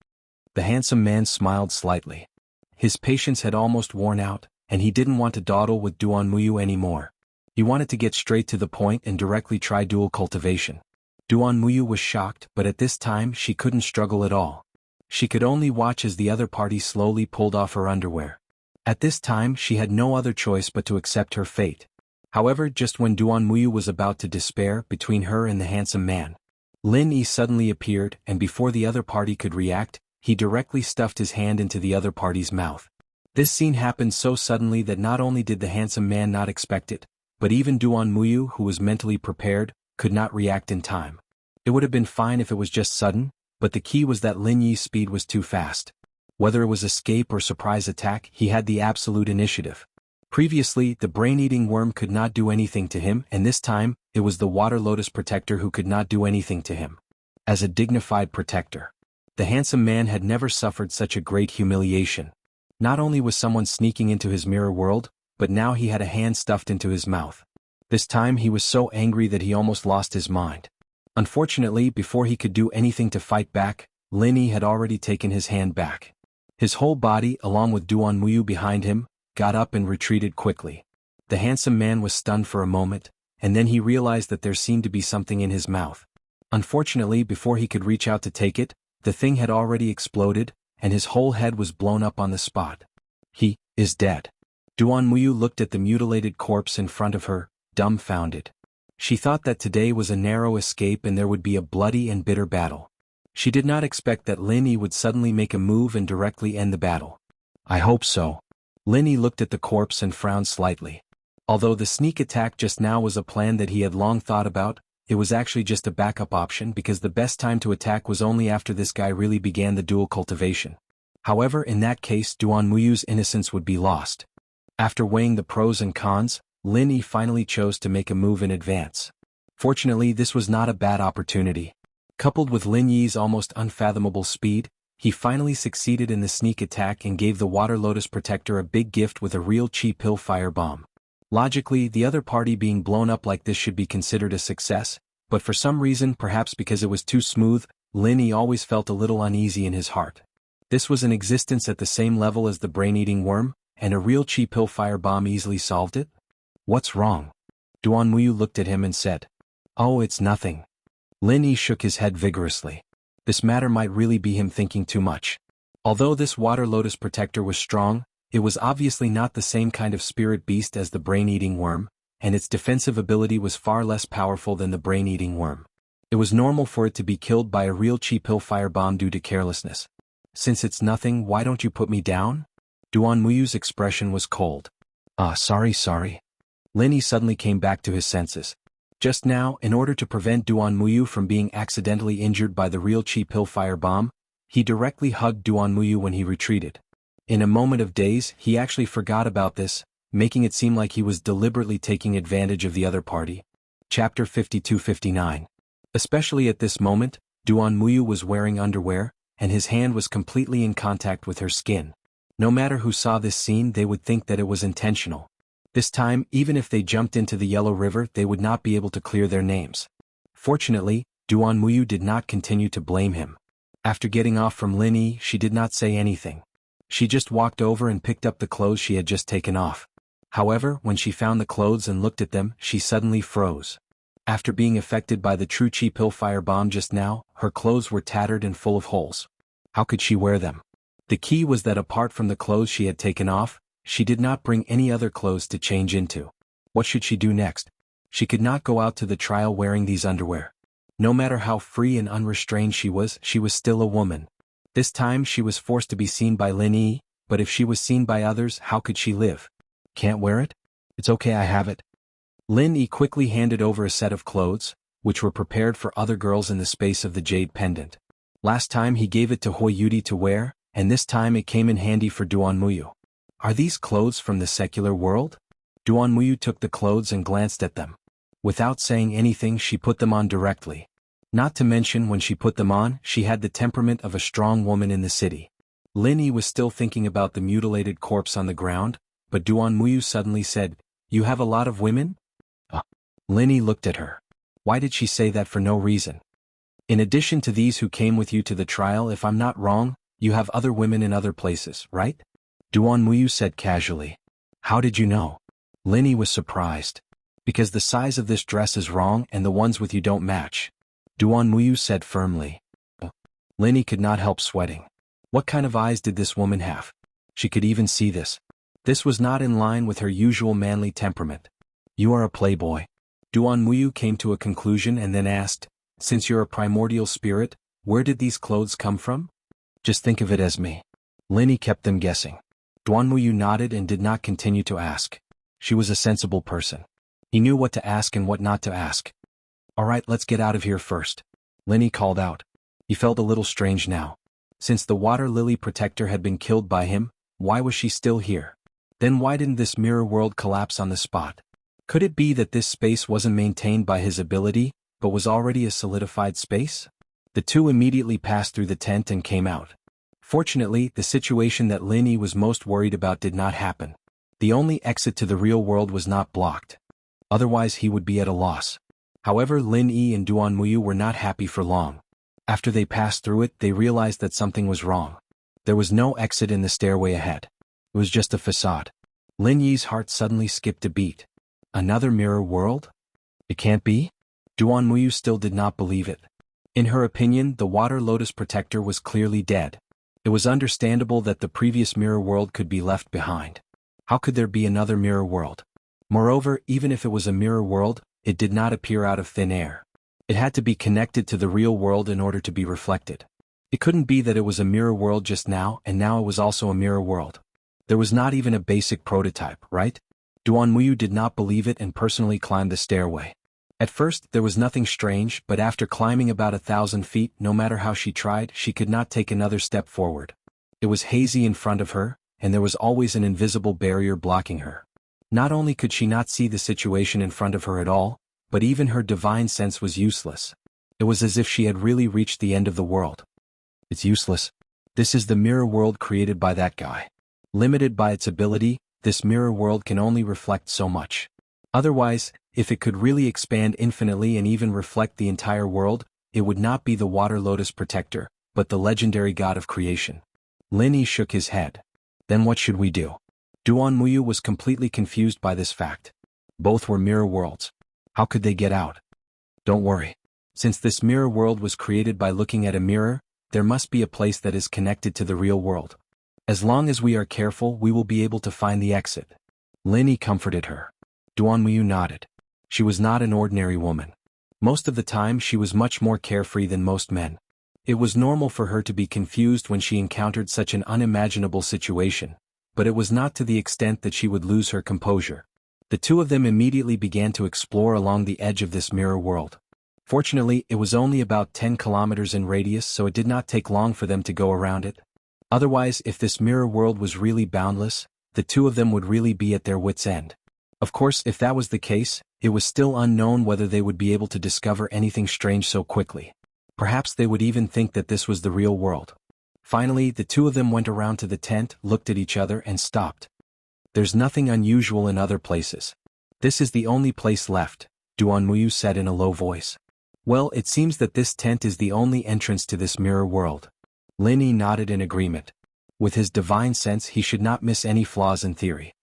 The handsome man smiled slightly. His patience had almost worn out, and he didn't want to dawdle with Duan Muyu anymore. He wanted to get straight to the point and directly try dual cultivation. Duan Muyu was shocked, but at this time she couldn't struggle at all. She could only watch as the other party slowly pulled off her underwear. At this time she had no other choice but to accept her fate. However, just when Duan Muyu was about to despair between her and the handsome man, Lin Yi suddenly appeared, and before the other party could react, he directly stuffed his hand into the other party's mouth. This scene happened so suddenly that not only did the handsome man not expect it, but even Duan Muyu, who was mentally prepared, could not react in time. It would have been fine if it was just sudden, but the key was that Lin Yi's speed was too fast. Whether it was escape or surprise attack, he had the absolute initiative. Previously, the brain-eating worm could not do anything to him, and this time, it was the Water Lotus Protector who could not do anything to him. As a dignified protector, the handsome man had never suffered such a great humiliation. Not only was someone sneaking into his mirror world, but now he had a hand stuffed into his mouth. This time he was so angry that he almost lost his mind. Unfortunately, before he could do anything to fight back, Lin Yi had already taken his hand back. His whole body, along with Duan Muyu behind him, got up and retreated quickly. The handsome man was stunned for a moment, and then he realized that there seemed to be something in his mouth. Unfortunately, before he could reach out to take it, the thing had already exploded, and his whole head was blown up on the spot. He is dead. Duan Muyu looked at the mutilated corpse in front of her, dumbfounded. She thought that today was a narrow escape and there would be a bloody and bitter battle. She did not expect that Lin Yi would suddenly make a move and directly end the battle. I hope so. Lin Yi looked at the corpse and frowned slightly. Although the sneak attack just now was a plan that he had long thought about, it was actually just a backup option because the best time to attack was only after this guy really began the dual cultivation. However, in that case, Duan Muyu's innocence would be lost. After weighing the pros and cons, Lin Yi finally chose to make a move in advance. Fortunately, this was not a bad opportunity. Coupled with Lin Yi's almost unfathomable speed, he finally succeeded in the sneak attack and gave the Water Lotus Protector a big gift with a real cheap pill firebomb. Logically, the other party being blown up like this should be considered a success, but for some reason, perhaps because it was too smooth, Lin Yi always felt a little uneasy in his heart. This was an existence at the same level as the brain-eating worm, and a real cheap pill firebomb easily solved it? What's wrong? Duan Muyu looked at him and said, Oh, it's nothing. Lin Yi shook his head vigorously. This matter might really be him thinking too much. Although this Water Lotus Protector was strong, it was obviously not the same kind of spirit beast as the brain-eating worm, and its defensive ability was far less powerful than the brain-eating worm. It was normal for it to be killed by a real cheap pill firebomb due to carelessness. Since it's nothing, why don't you put me down? Duan Muyu's expression was cold. Sorry. Lin Yi suddenly came back to his senses. Just now, in order to prevent Duan Muyu from being accidentally injured by the real cheap pill firebomb, he directly hugged Duan Muyu when he retreated. In a moment of daze, he actually forgot about this, making it seem like he was deliberately taking advantage of the other party. Chapter 52-59. Especially at this moment, Duan Muyu was wearing underwear, and his hand was completely in contact with her skin. No matter who saw this scene, they would think that it was intentional. This time, even if they jumped into the Yellow River, they would not be able to clear their names. Fortunately, Duan Muyu did not continue to blame him. After getting off from Lin Yi, she did not say anything. She just walked over and picked up the clothes she had just taken off. However, when she found the clothes and looked at them, she suddenly froze. After being affected by the true chi pill firebomb just now, her clothes were tattered and full of holes. How could she wear them? The key was that apart from the clothes she had taken off, she did not bring any other clothes to change into. What should she do next? She could not go out to the trial wearing these underwear. No matter how free and unrestrained she was still a woman. This time she was forced to be seen by Lin Yi, but if she was seen by others, how could she live? Can't wear it? It's okay, I have it. Lin Yi quickly handed over a set of clothes, which were prepared for other girls in the space of the jade pendant. Last time he gave it to Hui Yudi to wear, and this time it came in handy for Duan Muyu. Are these clothes from the secular world? Duan Muyu took the clothes and glanced at them. Without saying anything, she put them on directly. Not to mention, when she put them on, she had the temperament of a strong woman in the city. Lin Yi was still thinking about the mutilated corpse on the ground, but Duan Muyu suddenly said, "You have a lot of women?" Lin Yi looked at her. Why did she say that for no reason? In addition to these who came with you to the trial, if I'm not wrong, you have other women in other places, right? Duan Muyu said casually. How did you know? Lin Yi was surprised. Because the size of this dress is wrong and the ones with you don't match. Duan Muyu said firmly. Lin Yi could not help sweating. What kind of eyes did this woman have? She could even see this. This was not in line with her usual manly temperament. You are a playboy. Duan Muyu came to a conclusion and then asked, since you're a primordial spirit, where did these clothes come from? Just think of it as me. Lin Yi kept them guessing. Duan Muyu nodded and did not continue to ask. She was a sensible person. He knew what to ask and what not to ask. Alright, let's get out of here first. Lin Yi called out. He felt a little strange now. Since the water lily protector had been killed by him, why was she still here? Then why didn't this mirror world collapse on the spot? Could it be that this space wasn't maintained by his ability, but was already a solidified space? The two immediately passed through the tent and came out. Fortunately, the situation that Lin Yi was most worried about did not happen. The only exit to the real world was not blocked. Otherwise he would be at a loss. However, Lin Yi and Duan Muyu were not happy for long. After they passed through it, they realized that something was wrong. There was no exit in the stairway ahead. It was just a facade. Lin Yi's heart suddenly skipped a beat. Another mirror world? It can't be? Duan Muyu still did not believe it. In her opinion, the water lotus protector was clearly dead. It was understandable that the previous mirror world could be left behind. How could there be another mirror world? Moreover, even if it was a mirror world, it did not appear out of thin air. It had to be connected to the real world in order to be reflected. It couldn't be that it was a mirror world just now and now it was also a mirror world. There was not even a basic prototype, right? Duan Muyu did not believe it and personally climbed the stairway. At first, there was nothing strange, but after climbing about 1,000 feet, no matter how she tried, she could not take another step forward. It was hazy in front of her, and there was always an invisible barrier blocking her. Not only could she not see the situation in front of her at all, but even her divine sense was useless. It was as if she had really reached the end of the world. It's useless. This is the mirror world created by that guy. Limited by its ability, this mirror world can only reflect so much. Otherwise, if it could really expand infinitely and even reflect the entire world, it would not be the water lotus protector, but the legendary god of creation. Lin Yi shook his head. Then what should we do? Duan Muyu was completely confused by this fact. Both were mirror worlds. How could they get out? Don't worry. Since this mirror world was created by looking at a mirror, there must be a place that is connected to the real world. As long as we are careful, we will be able to find the exit. Lin Yi comforted her. Duan Muyu nodded. She was not an ordinary woman. Most of the time she was much more carefree than most men. It was normal for her to be confused when she encountered such an unimaginable situation, but it was not to the extent that she would lose her composure. The two of them immediately began to explore along the edge of this mirror world. Fortunately, it was only about 10 kilometers in radius, so it did not take long for them to go around it. Otherwise, if this mirror world was really boundless, the two of them would really be at their wits' end. Of course, if that was the case, it was still unknown whether they would be able to discover anything strange so quickly. Perhaps they would even think that this was the real world. Finally, the two of them went around to the tent, looked at each other, and stopped. There's nothing unusual in other places. This is the only place left, Duan Muyu said in a low voice. Well, it seems that this tent is the only entrance to this mirror world. Lin Yi nodded in agreement. With his divine sense, he should not miss any flaws in theory.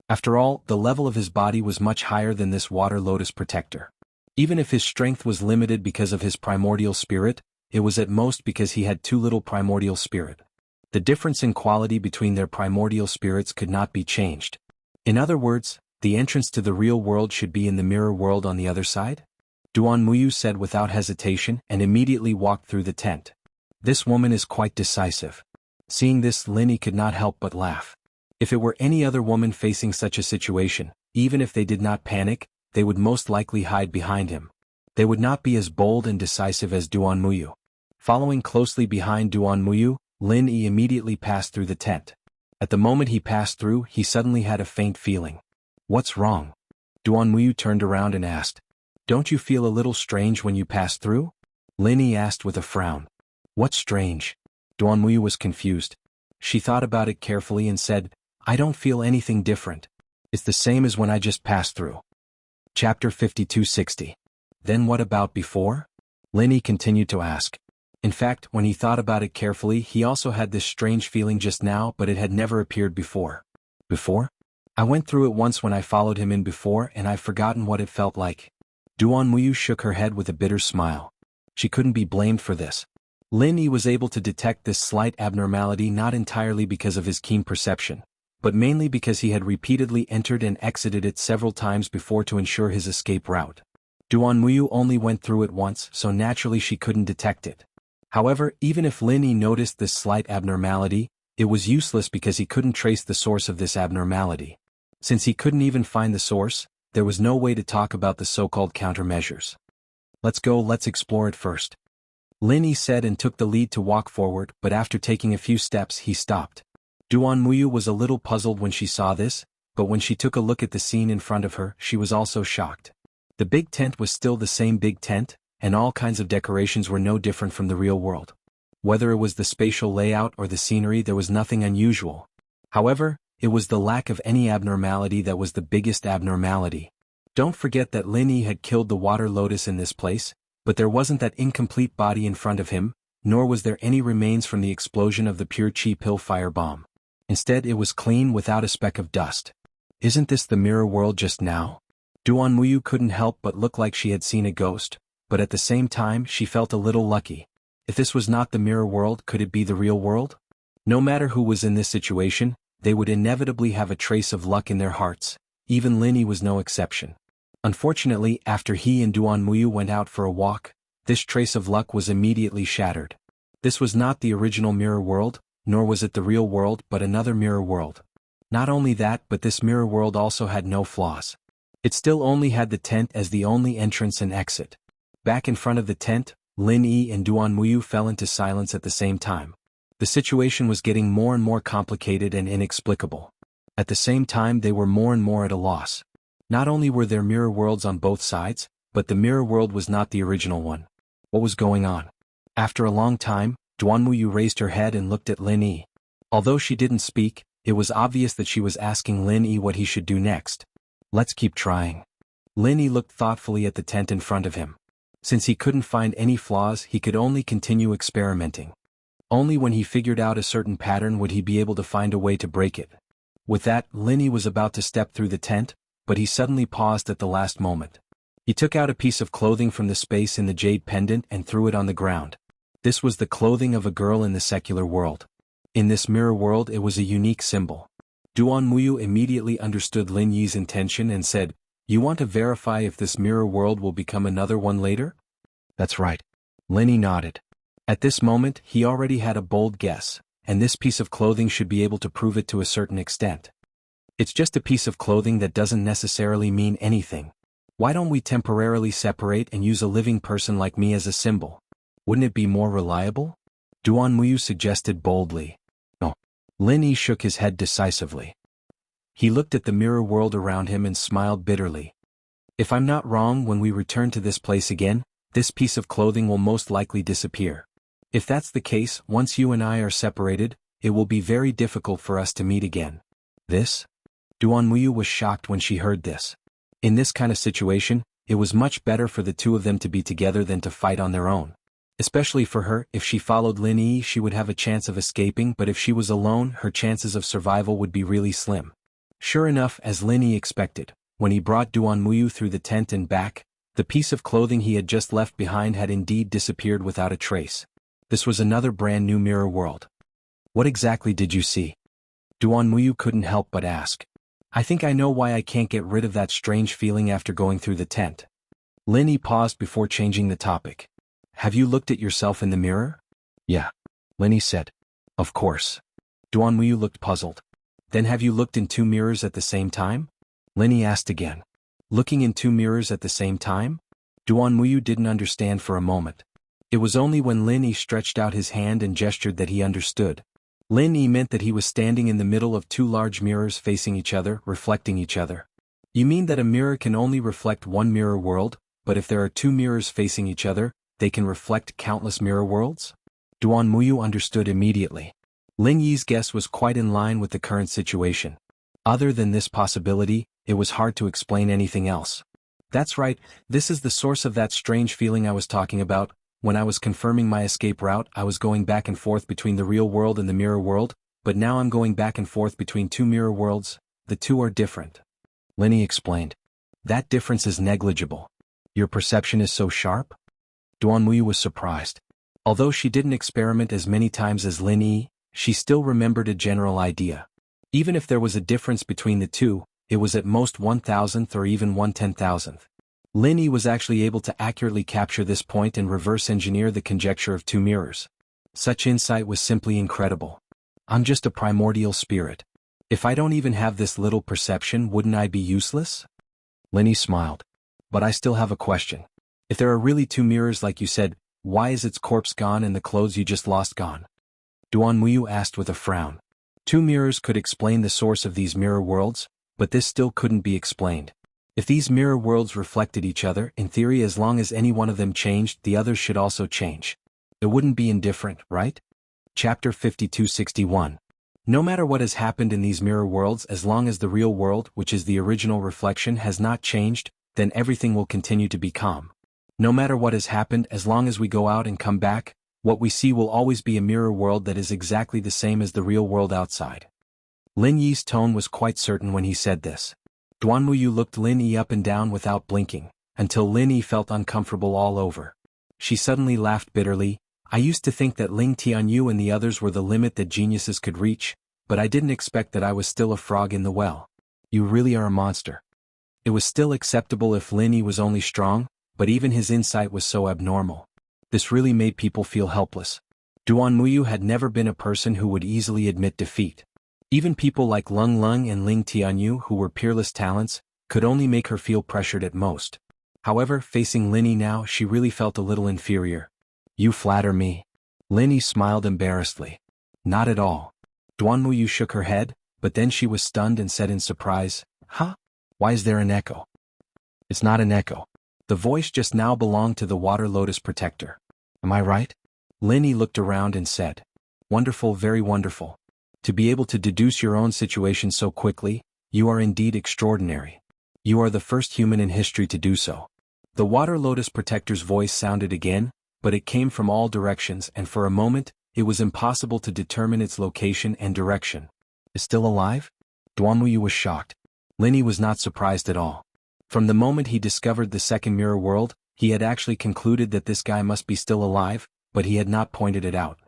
After all, the level of his body was much higher than this water lotus protector. Even if his strength was limited because of his primordial spirit, it was at most because he had too little primordial spirit. The difference in quality between their primordial spirits could not be changed. In other words, the entrance to the real world should be in the mirror world on the other side? Duan Muyu said without hesitation and immediately walked through the tent. This woman is quite decisive. Seeing this, Lin could not help but laugh. If it were any other woman facing such a situation, even if they did not panic, they would most likely hide behind him. They would not be as bold and decisive as Duan Muyu. Following closely behind Duan Muyu, Lin Yi immediately passed through the tent. At the moment he passed through, he suddenly had a faint feeling. What's wrong? Duan Muyu turned around and asked. Don't you feel a little strange when you pass through? Lin Yi asked with a frown. What's strange? Duan Muyu was confused. She thought about it carefully and said, I don't feel anything different. It's the same as when I just passed through. Chapter 5260. Then what about before? Lin Yi continued to ask. In fact, when he thought about it carefully, he also had this strange feeling just now, but it had never appeared before. Before? I went through it once when I followed him in before, and I've forgotten what it felt like. Duan Muyu shook her head with a bitter smile. She couldn't be blamed for this. Lin Yi was able to detect this slight abnormality not entirely because of his keen perception, but mainly because he had repeatedly entered and exited it several times before to ensure his escape route. Duan Muyu only went through it once, so naturally she couldn't detect it. However, even if Lin Yi noticed this slight abnormality, it was useless because he couldn't trace the source of this abnormality. Since he couldn't even find the source, there was no way to talk about the so-called countermeasures. Let's explore it first. Lin Yi said and took the lead to walk forward, but after taking a few steps he stopped. Duan Muyu was a little puzzled when she saw this, but when she took a look at the scene in front of her, she was also shocked. The big tent was still the same big tent, and all kinds of decorations were no different from the real world. Whether it was the spatial layout or the scenery, there was nothing unusual. However, it was the lack of any abnormality that was the biggest abnormality. Don't forget that Lin Yi had killed the water lotus in this place, but there wasn't that incomplete body in front of him, nor was there any remains from the explosion of the pure chi pill firebomb. Instead, it was clean without a speck of dust. Isn't this the mirror world just now? Duan Muyu couldn't help but look like she had seen a ghost, but at the same time she felt a little lucky. If this was not the mirror world, could it be the real world? No matter who was in this situation, they would inevitably have a trace of luck in their hearts. Even Lin Yi was no exception. Unfortunately, after he and Duan Muyu went out for a walk, this trace of luck was immediately shattered. This was not the original mirror world, nor was it the real world, but another mirror world. Not only that, but this mirror world also had no flaws. It still only had the tent as the only entrance and exit. Back in front of the tent, Lin Yi and Duan Muyu fell into silence at the same time. The situation was getting more and more complicated and inexplicable. At the same time, they were more and more at a loss. Not only were there mirror worlds on both sides, but the mirror world was not the original one. What was going on? After a long time, Duan Muyu raised her head and looked at Lin Yi. Although she didn't speak, it was obvious that she was asking Lin Yi what he should do next. Let's keep trying. Lin Yi looked thoughtfully at the tent in front of him. Since he couldn't find any flaws, he could only continue experimenting. Only when he figured out a certain pattern would he be able to find a way to break it. With that, Lin Yi was about to step through the tent, but he suddenly paused at the last moment. He took out a piece of clothing from the space in the jade pendant and threw it on the ground. This was the clothing of a girl in the secular world. In this mirror world, it was a unique symbol. Duan Muyu immediately understood Lin Yi's intention and said, "You want to verify if this mirror world will become another one later?" "That's right." Lin Yi nodded. At this moment, he already had a bold guess, and this piece of clothing should be able to prove it to a certain extent. It's just a piece of clothing that doesn't necessarily mean anything. Why don't we temporarily separate and use a living person like me as a symbol? Wouldn't it be more reliable? Duan Muyu suggested boldly. No. Lin Yi shook his head decisively. He looked at the mirror world around him and smiled bitterly. If I'm not wrong, when we return to this place again, this piece of clothing will most likely disappear. If that's the case, once you and I are separated, it will be very difficult for us to meet again. This? Duan Muyu was shocked when she heard this. In this kind of situation, it was much better for the two of them to be together than to fight on their own. Especially for her, if she followed Lin Yi, she would have a chance of escaping, but if she was alone, her chances of survival would be really slim. Sure enough, as Lin Yi expected, when he brought Duan Muyu through the tent and back, the piece of clothing he had just left behind had indeed disappeared without a trace. This was another brand new mirror world. What exactly did you see? Duan Muyu couldn't help but ask. I think I know why I can't get rid of that strange feeling after going through the tent. Lin Yi paused before changing the topic. Have you looked at yourself in the mirror? Yeah. Lin Yi said. Of course. Duan Muyu looked puzzled. Then have you looked in 2 mirrors at the same time? Lin Yi asked again. Looking in 2 mirrors at the same time? Duan Muyu didn't understand for a moment. It was only when Lin Yi stretched out his hand and gestured that he understood. Lin Yi meant that he was standing in the middle of 2 large mirrors facing each other, reflecting each other. You mean that a mirror can only reflect one mirror world, but if there are 2 mirrors facing each other, they can reflect countless mirror worlds? Duan Muyu understood immediately. Lin Yi's guess was quite in line with the current situation. Other than this possibility, it was hard to explain anything else. That's right, this is the source of that strange feeling I was talking about. When I was confirming my escape route, I was going back and forth between the real world and the mirror world, but now I'm going back and forth between 2 mirror worlds. The 2 are different. Lin Yi explained. That difference is negligible. Your perception is so sharp? Duan Muyu was surprised. Although she didn't experiment as many times as Lin Yi, she still remembered a general idea. Even if there was a difference between the 2, it was at most 1,000th or even 1/10,000th. Lin Yi was actually able to accurately capture this point and reverse engineer the conjecture of 2 mirrors. Such insight was simply incredible. I'm just a primordial spirit. If I don't even have this little perception, wouldn't I be useless? Lin Yi smiled. But I still have a question. If there are really 2 mirrors like you said, why is its corpse gone and the clothes you just lost gone? Duan Muyu asked with a frown. 2 mirrors could explain the source of these mirror worlds, but this still couldn't be explained. If these mirror worlds reflected each other, in theory as long as any one of them changed, the others should also change. It wouldn't be indifferent, right? Chapter 5261. No matter what has happened in these mirror worlds, as long as the real world, which is the original reflection, has not changed, then everything will continue to be calm. No matter what has happened, as long as we go out and come back, what we see will always be a mirror world that is exactly the same as the real world outside. Lin Yi's tone was quite certain when he said this. Duan Muyu looked Lin Yi up and down without blinking, until Lin Yi felt uncomfortable all over. She suddenly laughed bitterly. I used to think that Ling Tianyu and the others were the limit that geniuses could reach, but I didn't expect that I was still a frog in the well. You really are a monster. It was still acceptable if Lin Yi was only strong, but even his insight was so abnormal. This really made people feel helpless. Duan Muyu had never been a person who would easily admit defeat. Even people like Lung Lung and Ling Tianyu, who were peerless talents, could only make her feel pressured at most. However, facing Lin Yi now, she really felt a little inferior. You flatter me. Lin Yi smiled embarrassedly. Not at all. Duan Muyu shook her head, but then she was stunned and said in surprise, Huh? Why is there an echo? It's not an echo. The voice just now belonged to the Water Lotus Protector. Am I right? Lin Yi looked around and said, Wonderful, very wonderful. To be able to deduce your own situation so quickly, you are indeed extraordinary. You are the first human in history to do so. The Water Lotus Protector's voice sounded again, but it came from all directions and for a moment, it was impossible to determine its location and direction. Is still alive? Duan Muyu was shocked. Lin Yi was not surprised at all. From the moment he discovered the second mirror world, he had actually concluded that this guy must be still alive, but he had not pointed it out.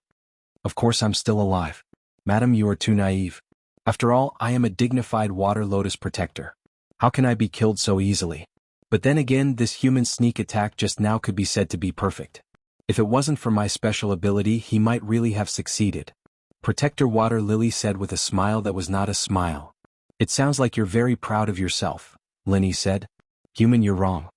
Of course I'm still alive. Madam, you are too naive. After all, I am a dignified Water Lotus Protector. How can I be killed so easily? But then again, this human sneak attack just now could be said to be perfect. If it wasn't for my special ability, he might really have succeeded. Protector Water Lily said with a smile that was not a smile. It sounds like you're very proud of yourself, Lin Yi said. Human, you're wrong.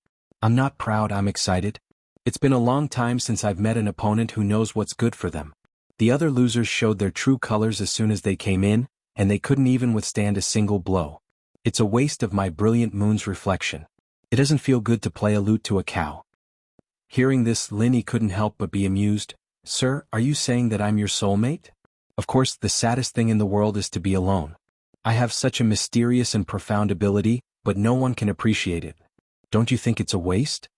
I'm not proud, I'm excited. It's been a long time since I've met an opponent who knows what's good for them. The other losers showed their true colors as soon as they came in, and they couldn't even withstand a single blow. It's a waste of my brilliant moon's reflection. It doesn't feel good to play a lute to a cow. Hearing this, Lin Yi couldn't help but be amused. Sir, are you saying that I'm your soulmate? Of course, the saddest thing in the world is to be alone. I have such a mysterious and profound ability, but no one can appreciate it. Don't you think it's a waste?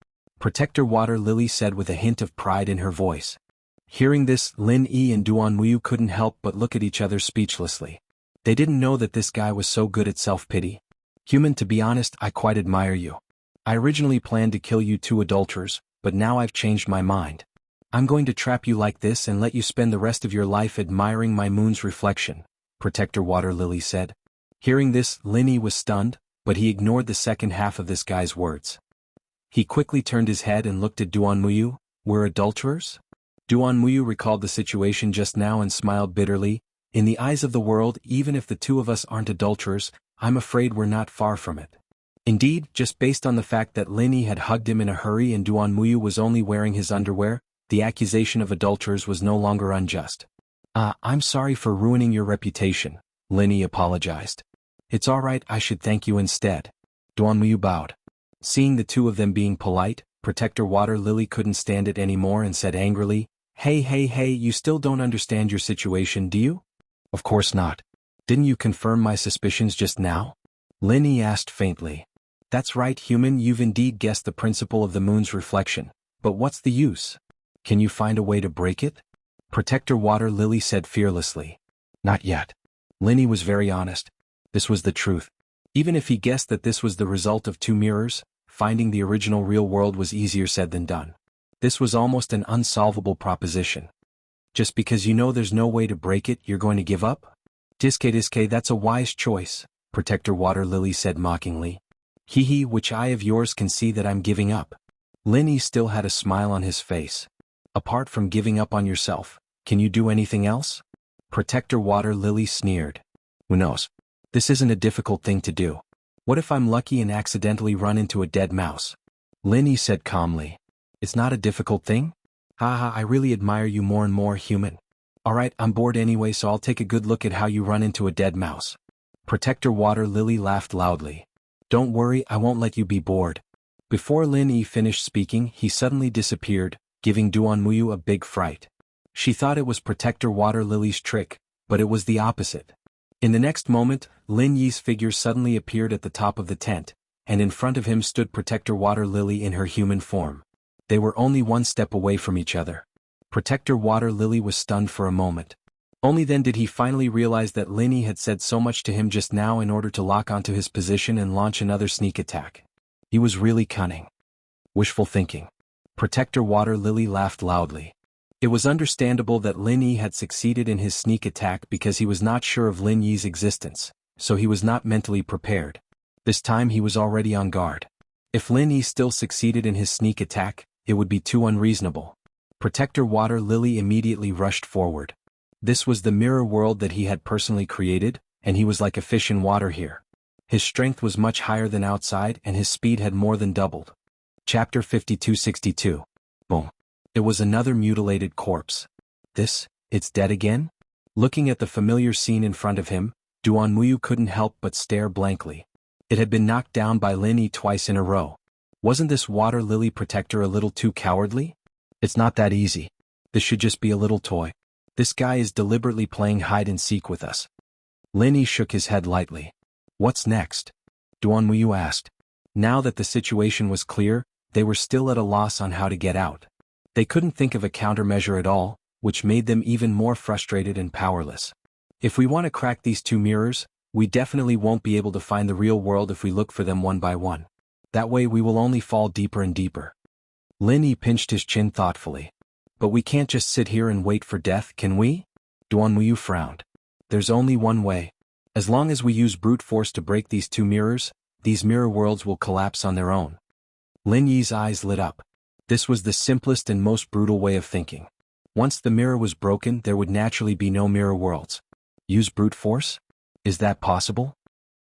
Protector Water Lily said with a hint of pride in her voice. Hearing this, Lin Yi and Duan Muyu couldn't help but look at each other speechlessly. They didn't know that this guy was so good at self-pity. Human, to be honest, I quite admire you. I originally planned to kill you 2 adulterers, but now I've changed my mind. I'm going to trap you like this and let you spend the rest of your life admiring my moon's reflection, Protector Water Lily said. Hearing this, Lin Yi was stunned, but he ignored the second half of this guy's words. He quickly turned his head and looked at Duan Muyu. We're adulterers? Duan Muyu recalled the situation just now and smiled bitterly. In the eyes of the world, even if the two of us aren't adulterers, I'm afraid we're not far from it. Indeed, just based on the fact that Lin Yi had hugged him in a hurry and Duan Muyu was only wearing his underwear, the accusation of adulterers was no longer unjust. I'm sorry for ruining your reputation, Lin Yi apologized. It's all right, I should thank you instead. Duan Muyu bowed. Seeing the two of them being polite, Protector Water Lily couldn't stand it anymore and said angrily, Hey, you still don't understand your situation, do you? Of course not. Didn't you confirm my suspicions just now? Lin Yi asked faintly. That's right, human, you've indeed guessed the principle of the moon's reflection, but what's the use? Can you find a way to break it? Protector Water Lily said fearlessly. Not yet. Lin Yi was very honest. This was the truth. Even if he guessed that this was the result of two mirrors, finding the original real world was easier said than done. This was almost an unsolvable proposition. Just because you know there's no way to break it, you're going to give up? Diske, that's a wise choice, Protector Water Lily said mockingly. Hee, which eye of yours can see that I'm giving up? Lin Yi still had a smile on his face. Apart from giving up on yourself, can you do anything else? Protector Water Lily sneered. Who knows? This isn't a difficult thing to do. What if I'm lucky and accidentally run into a dead mouse? Lin Yi said calmly. It's not a difficult thing? Haha, I really admire you more and more, human. Alright, I'm bored anyway, so I'll take a good look at how you run into a dead mouse. Protector Water Lily laughed loudly. Don't worry, I won't let you be bored. Before Lin Yi finished speaking, he suddenly disappeared, giving Duan Muyu a big fright. She thought it was Protector Water Lily's trick, but it was the opposite. In the next moment, Lin Yi's figure suddenly appeared at the top of the tent, and in front of him stood Protector Water Lily in her human form. They were only one step away from each other. Protector Water Lily was stunned for a moment. Only then did he finally realize that Lin Yi had said so much to him just now in order to lock onto his position and launch another sneak attack. He was really cunning. Wishful thinking. Protector Water Lily laughed loudly. It was understandable that Lin Yi had succeeded in his sneak attack because he was not sure of Lin Yi's existence, so he was not mentally prepared. This time he was already on guard. If Lin Yi still succeeded in his sneak attack, it would be too unreasonable. Protector Water Lily immediately rushed forward. This was the mirror world that he had personally created, and he was like a fish in water here. His strength was much higher than outside and his speed had more than doubled. Chapter 5262. Boom. It was another mutilated corpse. It's dead again? Looking at the familiar scene in front of him, Duan Muyu couldn't help but stare blankly. It had been knocked down by Lin Yi twice in a row. Wasn't this Water Lily Protector a little too cowardly? It's not that easy. This should just be a little toy. This guy is deliberately playing hide-and-seek with us. Lin Yi shook his head lightly. What's next? Duan Muyu asked. Now that the situation was clear, they were still at a loss on how to get out. They couldn't think of a countermeasure at all, which made them even more frustrated and powerless. If we want to crack these two mirrors, we definitely won't be able to find the real world if we look for them one by one. That way we will only fall deeper and deeper. Lin Yi pinched his chin thoughtfully. But we can't just sit here and wait for death, can we? Duan Muyu frowned. There's only one way. As long as we use brute force to break these two mirrors, these mirror worlds will collapse on their own. Lin Yi's eyes lit up. This was the simplest and most brutal way of thinking. Once the mirror was broken, there would naturally be no mirror worlds. Use brute force? Is that possible?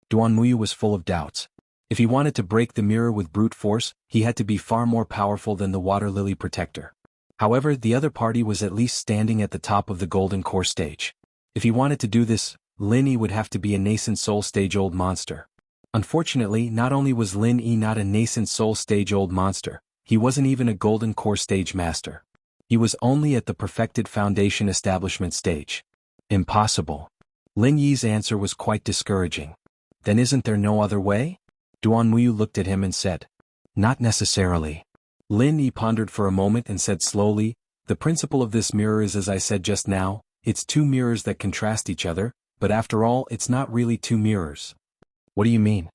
Duan Muyu was full of doubts. If he wanted to break the mirror with brute force, he had to be far more powerful than the Water Lily Protector. However, the other party was at least standing at the top of the Golden Core stage. If he wanted to do this, Lin Yi would have to be a nascent soul stage old monster. Unfortunately, not only was Lin Yi not a nascent soul stage old monster, he wasn't even a Golden Core stage master. He was only at the perfected foundation establishment stage. Impossible. Lin Yi's answer was quite discouraging. Then isn't there no other way? Duan Muyu looked at him and said. Not necessarily. Lin Yi pondered for a moment and said slowly, the principle of this mirror is as I said just now, it's two mirrors that contrast each other, but after all it's not really two mirrors. What do you mean?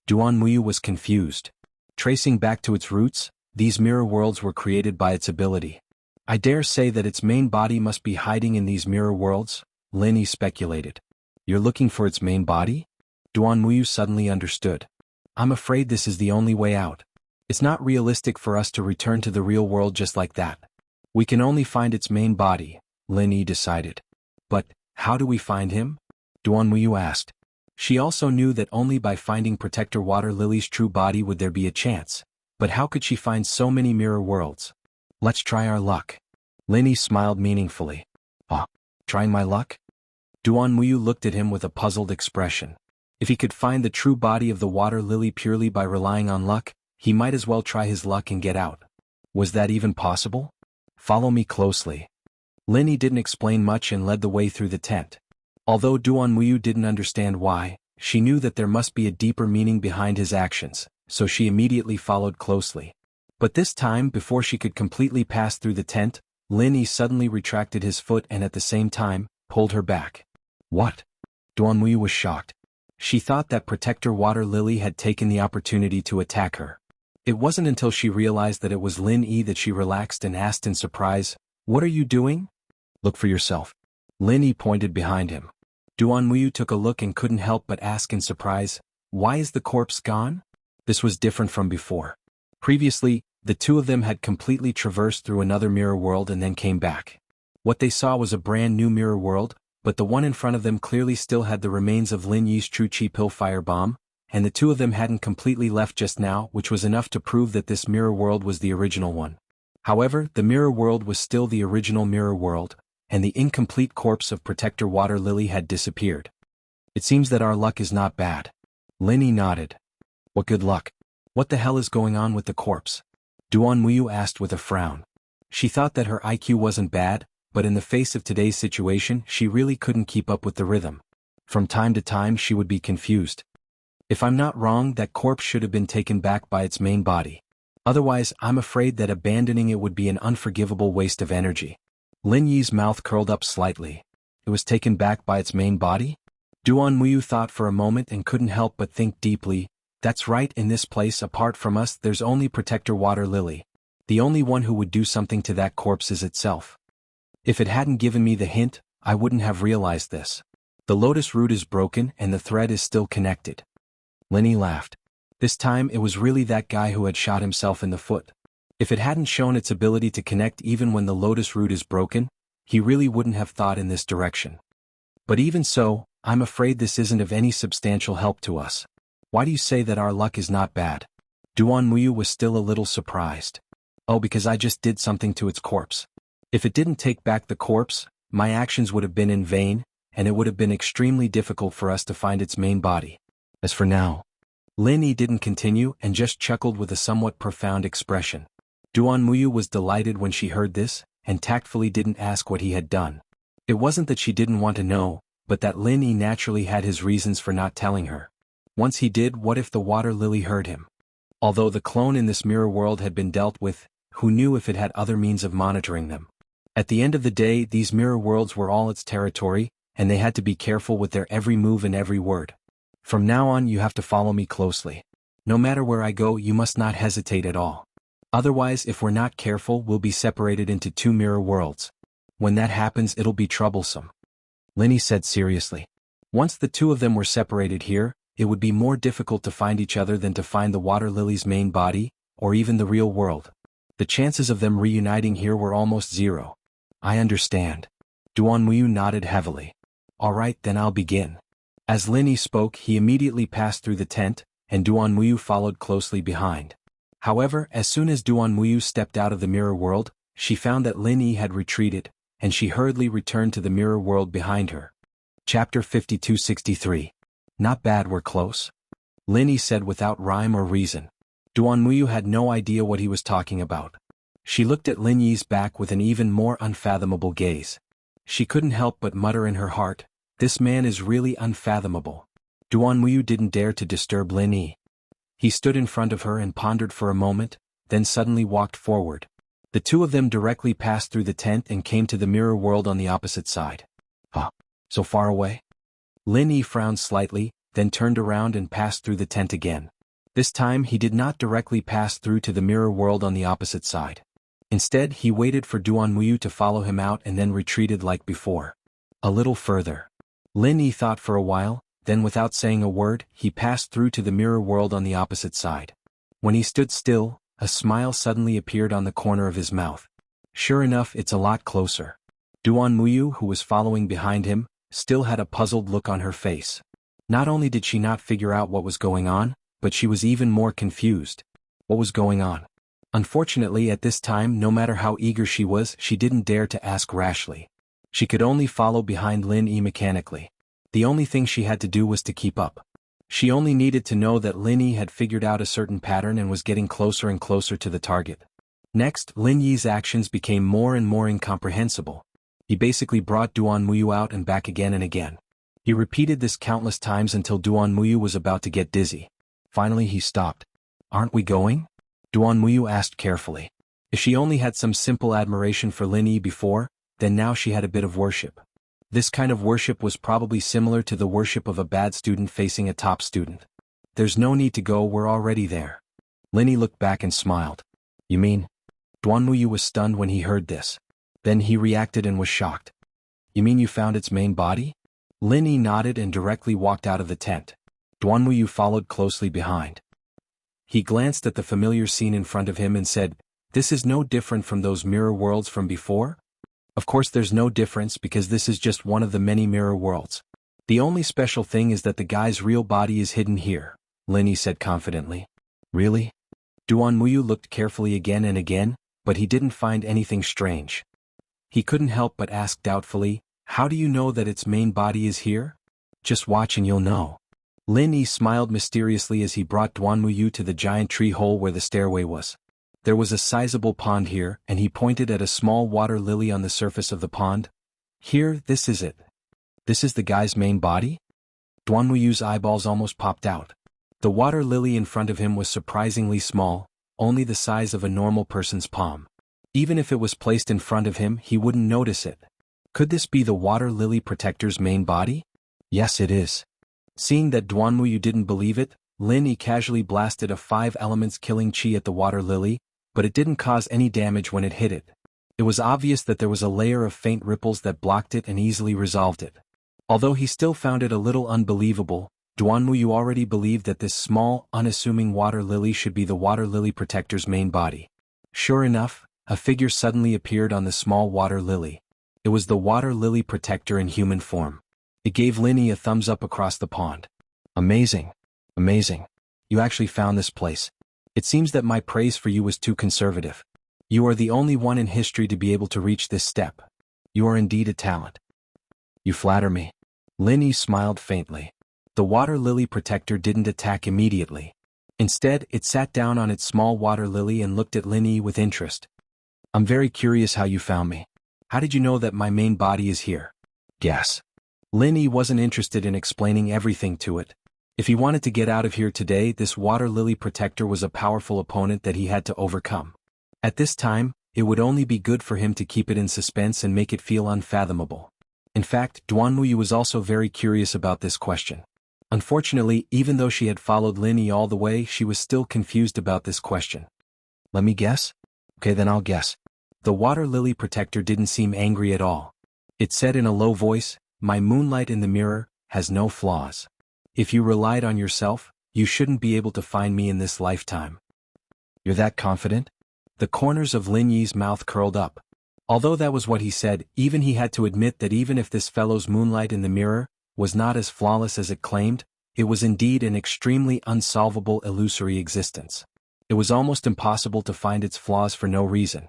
Duan Muyu was confused. Tracing back to its roots, these mirror worlds were created by its ability. I dare say that its main body must be hiding in these mirror worlds, Lin Yi speculated. You're looking for its main body? Duan Muyu suddenly understood. I'm afraid this is the only way out. It's not realistic for us to return to the real world just like that. We can only find its main body, Lin Yi decided. But, how do we find him? Duan Muyu asked. She also knew that only by finding Protector Water Lily's true body would there be a chance. But how could she find so many mirror worlds? Let's try our luck. Lin Yi smiled meaningfully. Ah, trying my luck? Duan Muyu looked at him with a puzzled expression. If he could find the true body of the water lily purely by relying on luck, he might as well try his luck and get out. Was that even possible? Follow me closely. Lin Yi didn't explain much and led the way through the tent. Although Duan Muyu didn't understand why, she knew that there must be a deeper meaning behind his actions, so she immediately followed closely. But this time, before she could completely pass through the tent, Lin Yi suddenly retracted his foot and at the same time, pulled her back. What? Duan Muyu was shocked. She thought that Protector Water Lily had taken the opportunity to attack her. It wasn't until she realized that it was Lin Yi that she relaxed and asked in surprise, "What are you doing?" "Look for yourself." Lin Yi pointed behind him. Duan Muyu took a look and couldn't help but ask in surprise, "Why is the corpse gone?" This was different from before. Previously, the two of them had completely traversed through another mirror world and then came back. What they saw was a brand new mirror world, but the one in front of them clearly still had the remains of Lin Yi's true Chi Pill fire bomb, and the two of them hadn't completely left just now, which was enough to prove that this mirror world was the original one. However, the mirror world was still the original mirror world, and the incomplete corpse of Protector Water Lily had disappeared. It seems that our luck is not bad. Lin Yi nodded. What good luck? What the hell is going on with the corpse? Duan Muyu asked with a frown. She thought that her IQ wasn't bad, but in the face of today's situation she really couldn't keep up with the rhythm. From time to time she would be confused. If I'm not wrong, that corpse should have been taken back by its main body. Otherwise, I'm afraid that abandoning it would be an unforgivable waste of energy. Lin Yi's mouth curled up slightly. It was taken back by its main body? Duan Muyu thought for a moment and couldn't help but think deeply. That's right, in this place apart from us there's only Protector Water Lily. The only one who would do something to that corpse is itself. If it hadn't given me the hint, I wouldn't have realized this. The lotus root is broken and the thread is still connected. Lin Yi laughed. This time it was really that guy who had shot himself in the foot. If it hadn't shown its ability to connect even when the lotus root is broken, he really wouldn't have thought in this direction. But even so, I'm afraid this isn't of any substantial help to us. Why do you say that our luck is not bad? Duan Muyu was still a little surprised. Oh, because I just did something to its corpse. If it didn't take back the corpse, my actions would have been in vain, and it would have been extremely difficult for us to find its main body. As for now, Lin Yi didn't continue and just chuckled with a somewhat profound expression. Duan Muyu was delighted when she heard this, and tactfully didn't ask what he had done. It wasn't that she didn't want to know, but that Lin Yi naturally had his reasons for not telling her. Once he did, what if the water lily heard him? Although the clone in this mirror world had been dealt with, who knew if it had other means of monitoring them? At the end of the day, these mirror worlds were all its territory, and they had to be careful with their every move and every word. From now on you have to follow me closely. No matter where I go, you must not hesitate at all. Otherwise, if we're not careful, we'll be separated into two mirror worlds. When that happens, it'll be troublesome. Lin Yi said seriously. Once the two of them were separated here, it would be more difficult to find each other than to find the water lily's main body, or even the real world. The chances of them reuniting here were almost zero. I understand. Duan Muyu nodded heavily. All right, then I'll begin. As Lin Yi spoke, he immediately passed through the tent, and Duan Muyu followed closely behind. However, as soon as Duan Muyu stepped out of the mirror world, she found that Lin Yi had retreated, and she hurriedly returned to the mirror world behind her. Chapter 5263. Not bad, we're close. Lin Yi said without rhyme or reason. Duan Muyu had no idea what he was talking about. She looked at Lin Yi's back with an even more unfathomable gaze. She couldn't help but mutter in her heart, this man is really unfathomable. Duan Muyu didn't dare to disturb Lin Yi. He stood in front of her and pondered for a moment, then suddenly walked forward. The two of them directly passed through the tent and came to the mirror world on the opposite side. Huh? So far away? Lin Yi frowned slightly, then turned around and passed through the tent again. This time he did not directly pass through to the mirror world on the opposite side. Instead, he waited for Duan Muyu to follow him out and then retreated like before. A little further. Lin Yi thought for a while, then without saying a word, he passed through to the mirror world on the opposite side. When he stood still, a smile suddenly appeared on the corner of his mouth. Sure enough, it's a lot closer. Duan Muyu, who was following behind him, still had a puzzled look on her face. Not only did she not figure out what was going on, but she was even more confused. What was going on? Unfortunately, at this time, no matter how eager she was, she didn't dare to ask rashly. She could only follow behind Lin Yi mechanically. The only thing she had to do was to keep up. She only needed to know that Lin Yi had figured out a certain pattern and was getting closer and closer to the target. Next, Lin Yi's actions became more and more incomprehensible. He basically brought Duan Muyu out and back again and again. He repeated this countless times until Duan Muyu was about to get dizzy. Finally he stopped. "Aren't we going?" Duan Muyu asked carefully. If she only had some simple admiration for Lin Yi before, then now she had a bit of worship. This kind of worship was probably similar to the worship of a bad student facing a top student. "There's no need to go, we're already there." Lin Yi looked back and smiled. "You mean?" Duan Muyu was stunned when he heard this. Then he reacted and was shocked. "You mean you found its main body?" Lin Yi nodded and directly walked out of the tent. Duan Muyu followed closely behind. He glanced at the familiar scene in front of him and said, "This is no different from those mirror worlds from before?" Of course there's no difference because this is just one of the many mirror worlds. The only special thing is that the guy's real body is hidden here, Lin Yi said confidently. "Really?" Duan Muyu looked carefully again and again, but he didn't find anything strange. He couldn't help but ask doubtfully, "How do you know that its main body is here?" "Just watch and you'll know." Lin Yi smiled mysteriously as he brought Duan Muyu to the giant tree hole where the stairway was. There was a sizable pond here, and he pointed at a small water lily on the surface of the pond. "Here, this is it." "This is the guy's main body?" Duan Muyu's eyeballs almost popped out. The water lily in front of him was surprisingly small, only the size of a normal person's palm. Even if it was placed in front of him, he wouldn't notice it. Could this be the water lily protector's main body? Yes, it is. Seeing that Duan Muyu didn't believe it, Lin Yi casually blasted a 5 elements killing chi at the water lily, but it didn't cause any damage when it hit it. It was obvious that there was a layer of faint ripples that blocked it and easily resolved it. Although he still found it a little unbelievable, Duan Muyu already believed that this small, unassuming water lily should be the water lily protector's main body. Sure enough, a figure suddenly appeared on the small water lily. It was the water lily protector in human form. It gave Lin Yi a thumbs up across the pond. "Amazing. Amazing. You actually found this place. It seems that my praise for you was too conservative. You are the only one in history to be able to reach this step. You are indeed a talent." "You flatter me." Lin Yi smiled faintly. The water lily protector didn't attack immediately. Instead, it sat down on its small water lily and looked at Lin Yi with interest. "I'm very curious how you found me. How did you know that my main body is here?" "Guess." Lin Yi wasn't interested in explaining everything to it. If he wanted to get out of here today, this water lily protector was a powerful opponent that he had to overcome. At this time, it would only be good for him to keep it in suspense and make it feel unfathomable. In fact, Duan Muyu was also very curious about this question. Unfortunately, even though she had followed Lin Yi all the way, she was still confused about this question. "Let me guess?" "Okay, then I'll guess." The water lily protector didn't seem angry at all. It said in a low voice, "My moonlight in the mirror has no flaws. If you relied on yourself, you shouldn't be able to find me in this lifetime." "You're that confident?" The corners of Lin Yi's mouth curled up. Although that was what he said, even he had to admit that even if this fellow's moonlight in the mirror was not as flawless as it claimed, it was indeed an extremely unsolvable illusory existence. It was almost impossible to find its flaws for no reason.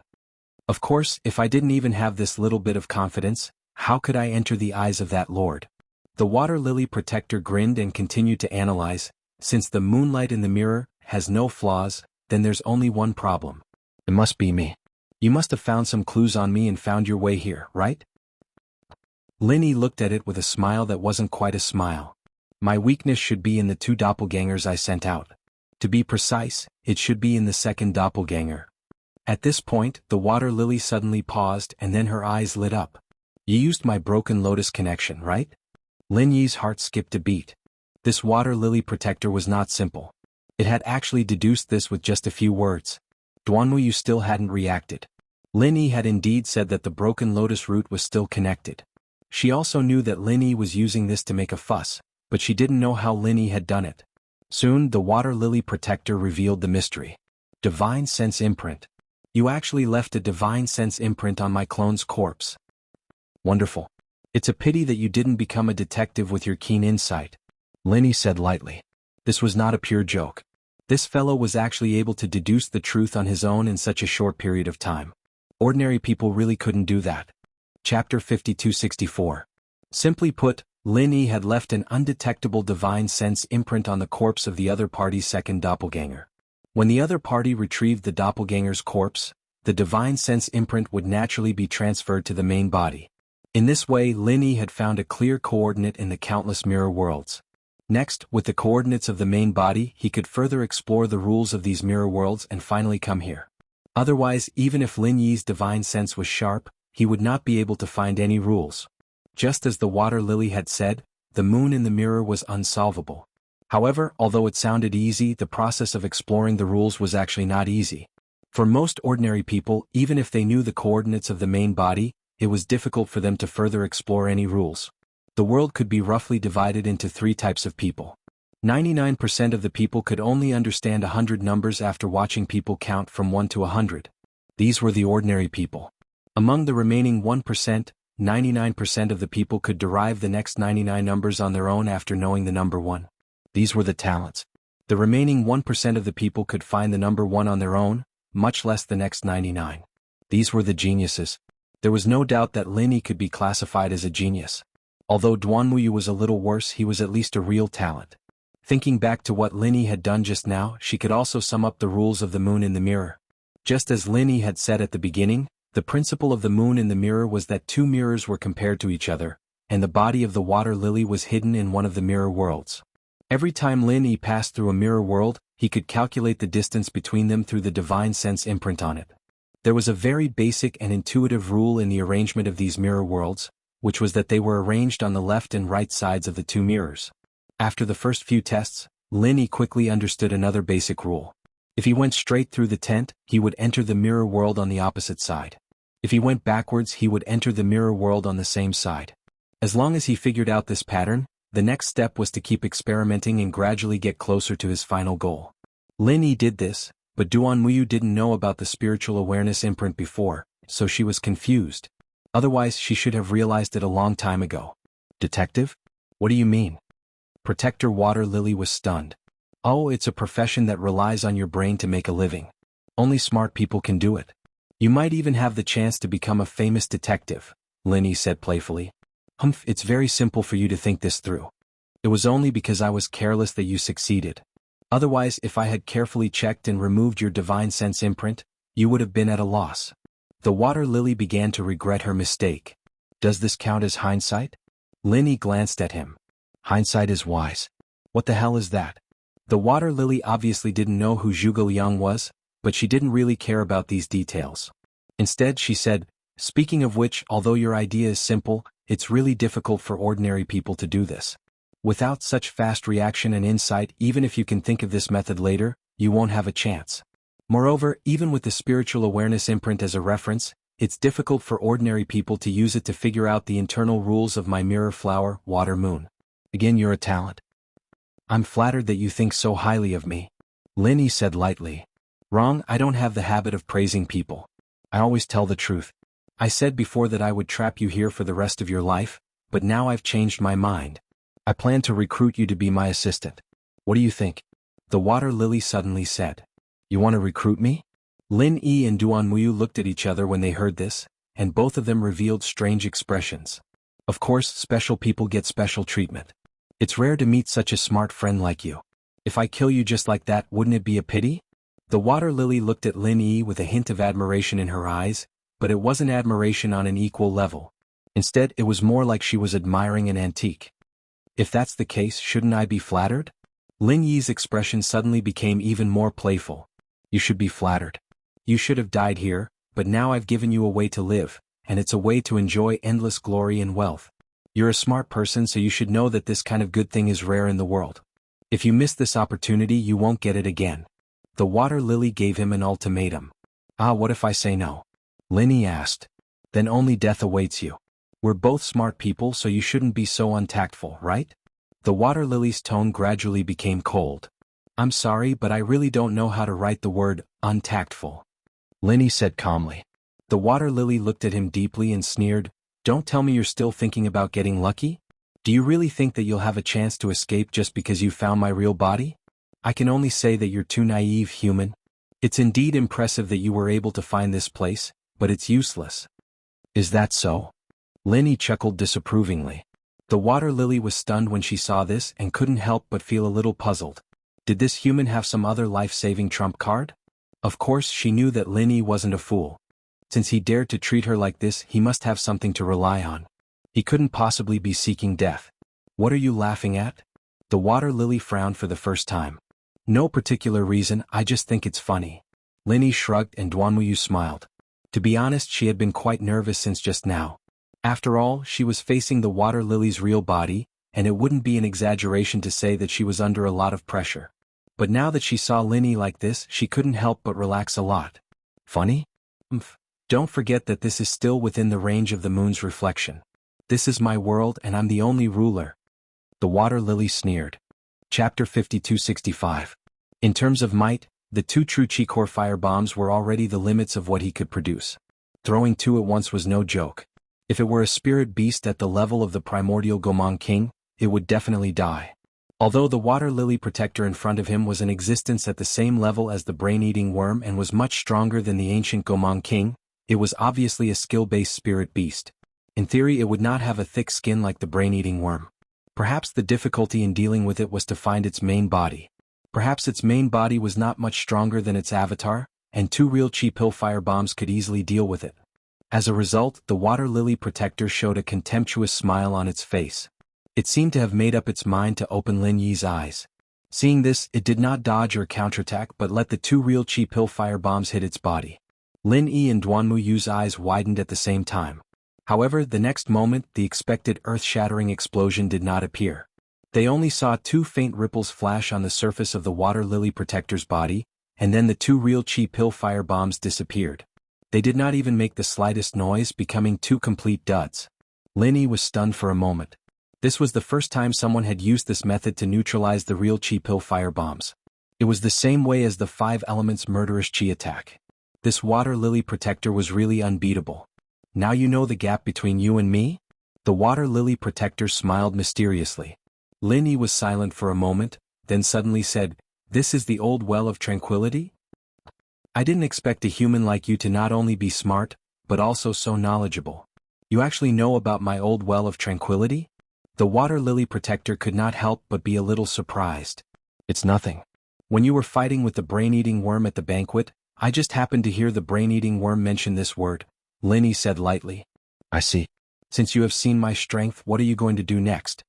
Of course, if I didn't even have this little bit of confidence, how could I enter the eyes of that lord? The water lily protector grinned and continued to analyze. "Since the moonlight in the mirror has no flaws, then there's only one problem. It must be me. You must have found some clues on me and found your way here, right?" Lin Yi looked at it with a smile that wasn't quite a smile. "My weakness should be in the 2 doppelgangers I sent out. To be precise, it should be in the second doppelganger." At this point, the water lily suddenly paused and then her eyes lit up. "You used my broken lotus connection, right?" Lin Yi's heart skipped a beat. This water lily protector was not simple. It had actually deduced this with just a few words. Duan Muyu still hadn't reacted. Lin Yi had indeed said that the broken lotus root was still connected. She also knew that Lin Yi was using this to make a fuss, but she didn't know how Lin Yi had done it. Soon, the water lily protector revealed the mystery. Divine sense imprint. You actually left a divine sense imprint on my clone's corpse. Wonderful. It's a pity that you didn't become a detective with your keen insight, Linny said lightly. This was not a pure joke. This fellow was actually able to deduce the truth on his own in such a short period of time. Ordinary people really couldn't do that. Chapter 5264. Simply put, Linny had left an undetectable divine sense imprint on the corpse of the other party's second doppelganger. When the other party retrieved the doppelganger's corpse, the divine sense imprint would naturally be transferred to the main body. In this way, Linny had found a clear coordinate in the countless mirror worlds. Next, with the coordinates of the main body, he could further explore the rules of these mirror worlds and finally come here. Otherwise, even if Lin Yi's divine sense was sharp, he would not be able to find any rules. Just as the water lily had said, the moon in the mirror was unsolvable. However, although it sounded easy, the process of exploring the rules was actually not easy. For most ordinary people, even if they knew the coordinates of the main body, it was difficult for them to further explore any rules. The world could be roughly divided into three types of people. 99% of the people could only understand 100 numbers after watching people count from 1 to 100. These were the ordinary people. Among the remaining 1%, 99% of the people could derive the next 99 numbers on their own after knowing the number 1. These were the talents. The remaining 1% of the people could find the number 1 on their own, much less the next 99. These were the geniuses. There was no doubt that Lin Yi could be classified as a genius. Although Duanmuyu was a little worse, he was at least a real talent. Thinking back to what Lin Yi had done just now, she could also sum up the rules of the moon in the mirror. Just as Lin Yi had said at the beginning, the principle of the moon in the mirror was that two mirrors were compared to each other, and the body of the water lily was hidden in one of the mirror worlds. Every time Lin Yi passed through a mirror world, he could calculate the distance between them through the divine sense imprint on it. There was a very basic and intuitive rule in the arrangement of these mirror worlds, which was that they were arranged on the left and right sides of the two mirrors. After the first few tests, Lin Yi quickly understood another basic rule. If he went straight through the tent, he would enter the mirror world on the opposite side. If he went backwards, he would enter the mirror world on the same side. As long as he figured out this pattern, the next step was to keep experimenting and gradually get closer to his final goal. Lin Yi did this, but Duanmuyu didn't know about the spiritual awareness imprint before, so she was confused. Otherwise, she should have realized it a long time ago. Detective? What do you mean? Protector Water Lily was stunned. Oh, it's a profession that relies on your brain to make a living. Only smart people can do it. You might even have the chance to become a famous detective, Lin Yi said playfully. Humph, it's very simple for you to think this through. It was only because I was careless that you succeeded. Otherwise, if I had carefully checked and removed your divine sense imprint, you would have been at a loss. The water lily began to regret her mistake. Does this count as hindsight? Lin Yi glanced at him. Hindsight is wise. What the hell is that? The water lily obviously didn't know who Zhuge Liang was, but she didn't really care about these details. Instead, she said, speaking of which, although your idea is simple, it's really difficult for ordinary people to do this. Without such fast reaction and insight, even if you can think of this method later, you won't have a chance. Moreover, even with the spiritual awareness imprint as a reference, it's difficult for ordinary people to use it to figure out the internal rules of my mirror flower, water moon. Again, you're a talent. I'm flattered that you think so highly of me, Lin Yi said lightly. Wrong, I don't have the habit of praising people. I always tell the truth. I said before that I would trap you here for the rest of your life, but now I've changed my mind. I plan to recruit you to be my assistant. What do you think? The water lily suddenly said. You want to recruit me? Lin Yi and Duanmuyu looked at each other when they heard this, and both of them revealed strange expressions. Of course, special people get special treatment. It's rare to meet such a smart friend like you. If I kill you just like that, wouldn't it be a pity? The water lily looked at Lin Yi with a hint of admiration in her eyes, but it wasn't admiration on an equal level. Instead, it was more like she was admiring an antique. If that's the case, shouldn't I be flattered? Lin Yi's expression suddenly became even more playful. You should be flattered. You should have died here, but now I've given you a way to live, and it's a way to enjoy endless glory and wealth. You're a smart person, so you should know that this kind of good thing is rare in the world. If you miss this opportunity, you won't get it again. The water lily gave him an ultimatum. Ah, what if I say no? Lin Yi asked. Then only death awaits you. We're both smart people, so you shouldn't be so untactful, right? The water lily's tone gradually became cold. I'm sorry, but I really don't know how to write the word untactful, Linny said calmly. The water lily looked at him deeply and sneered, Don't tell me you're still thinking about getting lucky? Do you really think that you'll have a chance to escape just because you found my real body? I can only say that you're too naive, human. It's indeed impressive that you were able to find this place, but it's useless. Is that so? Linny chuckled disapprovingly. The water lily was stunned when she saw this and couldn't help but feel a little puzzled. Did this human have some other life-saving trump card? Of course she knew that Linny wasn't a fool. Since he dared to treat her like this, he must have something to rely on. He couldn't possibly be seeking death. What are you laughing at? The water lily frowned for the first time. No particular reason, I just think it's funny. Linny shrugged and Duanmuyu smiled. To be honest, she had been quite nervous since just now. After all, she was facing the water lily's real body, and it wouldn't be an exaggeration to say that she was under a lot of pressure. But now that she saw Linny like this, she couldn't help but relax a lot. Funny? Don't forget that this is still within the range of the moon's reflection. This is my world and I'm the only ruler. The water lily sneered. Chapter 5265. In terms of might, the 2 true Chi-Core fire bombs were already the limits of what he could produce. Throwing 2 at once was no joke. If it were a spirit beast at the level of the primordial Gomang King, it would definitely die. Although the water lily protector in front of him was in existence at the same level as the brain-eating worm and was much stronger than the ancient Gomang King, it was obviously a skill-based spirit beast. In theory, it would not have a thick skin like the brain-eating worm. Perhaps the difficulty in dealing with it was to find its main body. Perhaps its main body was not much stronger than its avatar, and 2 real Chi Pill fire bombs could easily deal with it. As a result, the water lily protector showed a contemptuous smile on its face. It seemed to have made up its mind to open Lin Yi's eyes. Seeing this, it did not dodge or counterattack but let the 2 real Chi Pill fire bombs hit its body. Lin Yi and Duanmuyu's eyes widened at the same time. However, the next moment, the expected earth-shattering explosion did not appear. They only saw 2 faint ripples flash on the surface of the water lily protector's body, and then the 2 real Chi Pill fire bombs disappeared. They did not even make the slightest noise, becoming 2 complete duds. Lin Yi was stunned for a moment. This was the first time someone had used this method to neutralize the real Chi Pill fire bombs. It was the same way as the 5 elements murderous Chi attack. This water lily protector was really unbeatable. Now you know the gap between you and me? The water lily protector smiled mysteriously. Lin Yi was silent for a moment, then suddenly said, This is the old well of tranquility? I didn't expect a human like you to not only be smart, but also so knowledgeable. You actually know about my old well of tranquility? The water lily protector could not help but be a little surprised. It's nothing. When you were fighting with the brain-eating worm at the banquet, I just happened to hear the brain-eating worm mention this word, Lin Yi said lightly. I see. Since you have seen my strength, what are you going to do next?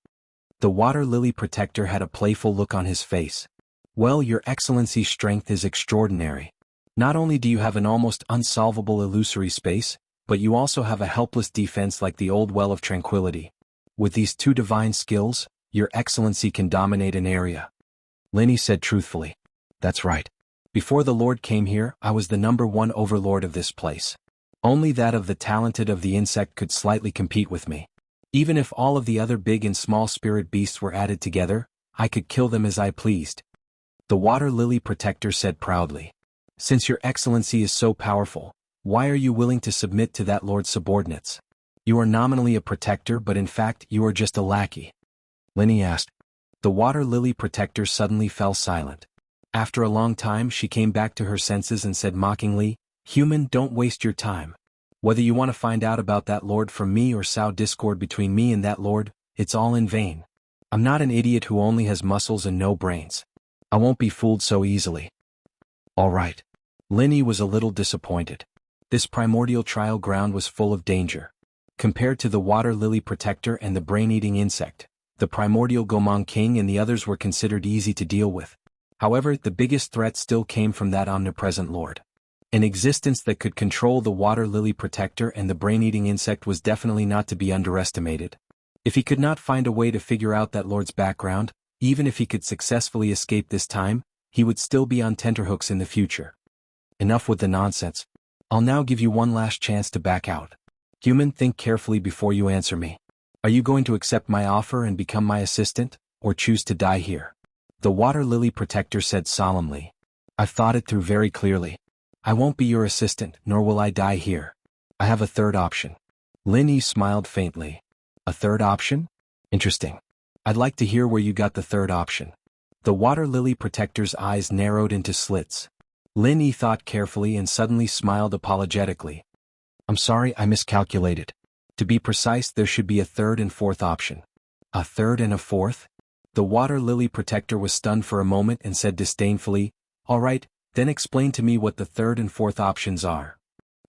The water lily protector had a playful look on his face. Well, your excellency's strength is extraordinary. Not only do you have an almost unsolvable illusory space, but you also have a helpless defense like the old well of tranquility. With these 2 divine skills, your excellency can dominate an area. Lin Yi said truthfully. That's right. Before the Lord came here, I was the #1 overlord of this place. Only that of the talented of the insect could slightly compete with me. Even if all of the other big and small spirit beasts were added together, I could kill them as I pleased. The water lily protector said proudly. Since your excellency is so powerful, why are you willing to submit to that lord's subordinates? You are nominally a protector, but in fact you are just a lackey. Lin Yi asked. The water lily protector suddenly fell silent. After a long time she came back to her senses and said mockingly, Human, don't waste your time. Whether you want to find out about that lord from me or sow discord between me and that lord, it's all in vain. I'm not an idiot who only has muscles and no brains. I won't be fooled so easily. All right. Lin Yi was a little disappointed. This primordial trial ground was full of danger. Compared to the water lily protector and the brain-eating insect, the primordial Gomang King and the others were considered easy to deal with. However, the biggest threat still came from that omnipresent lord. An existence that could control the water lily protector and the brain-eating insect was definitely not to be underestimated. If he could not find a way to figure out that lord's background, even if he could successfully escape this time, he would still be on tenterhooks in the future. Enough with the nonsense. I'll now give you one last chance to back out. Human, think carefully before you answer me. Are you going to accept my offer and become my assistant, or choose to die here? The water lily protector said solemnly. I've thought it through very clearly. I won't be your assistant, nor will I die here. I have a third option. Lin Yi smiled faintly. A third option? Interesting. I'd like to hear where you got the third option. The water lily protector's eyes narrowed into slits. Lin Yi thought carefully and suddenly smiled apologetically. I'm sorry, I miscalculated. To be precise, there should be a third and fourth option. A third and a fourth? The water lily protector was stunned for a moment and said disdainfully, All right, then explain to me what the third and fourth options are.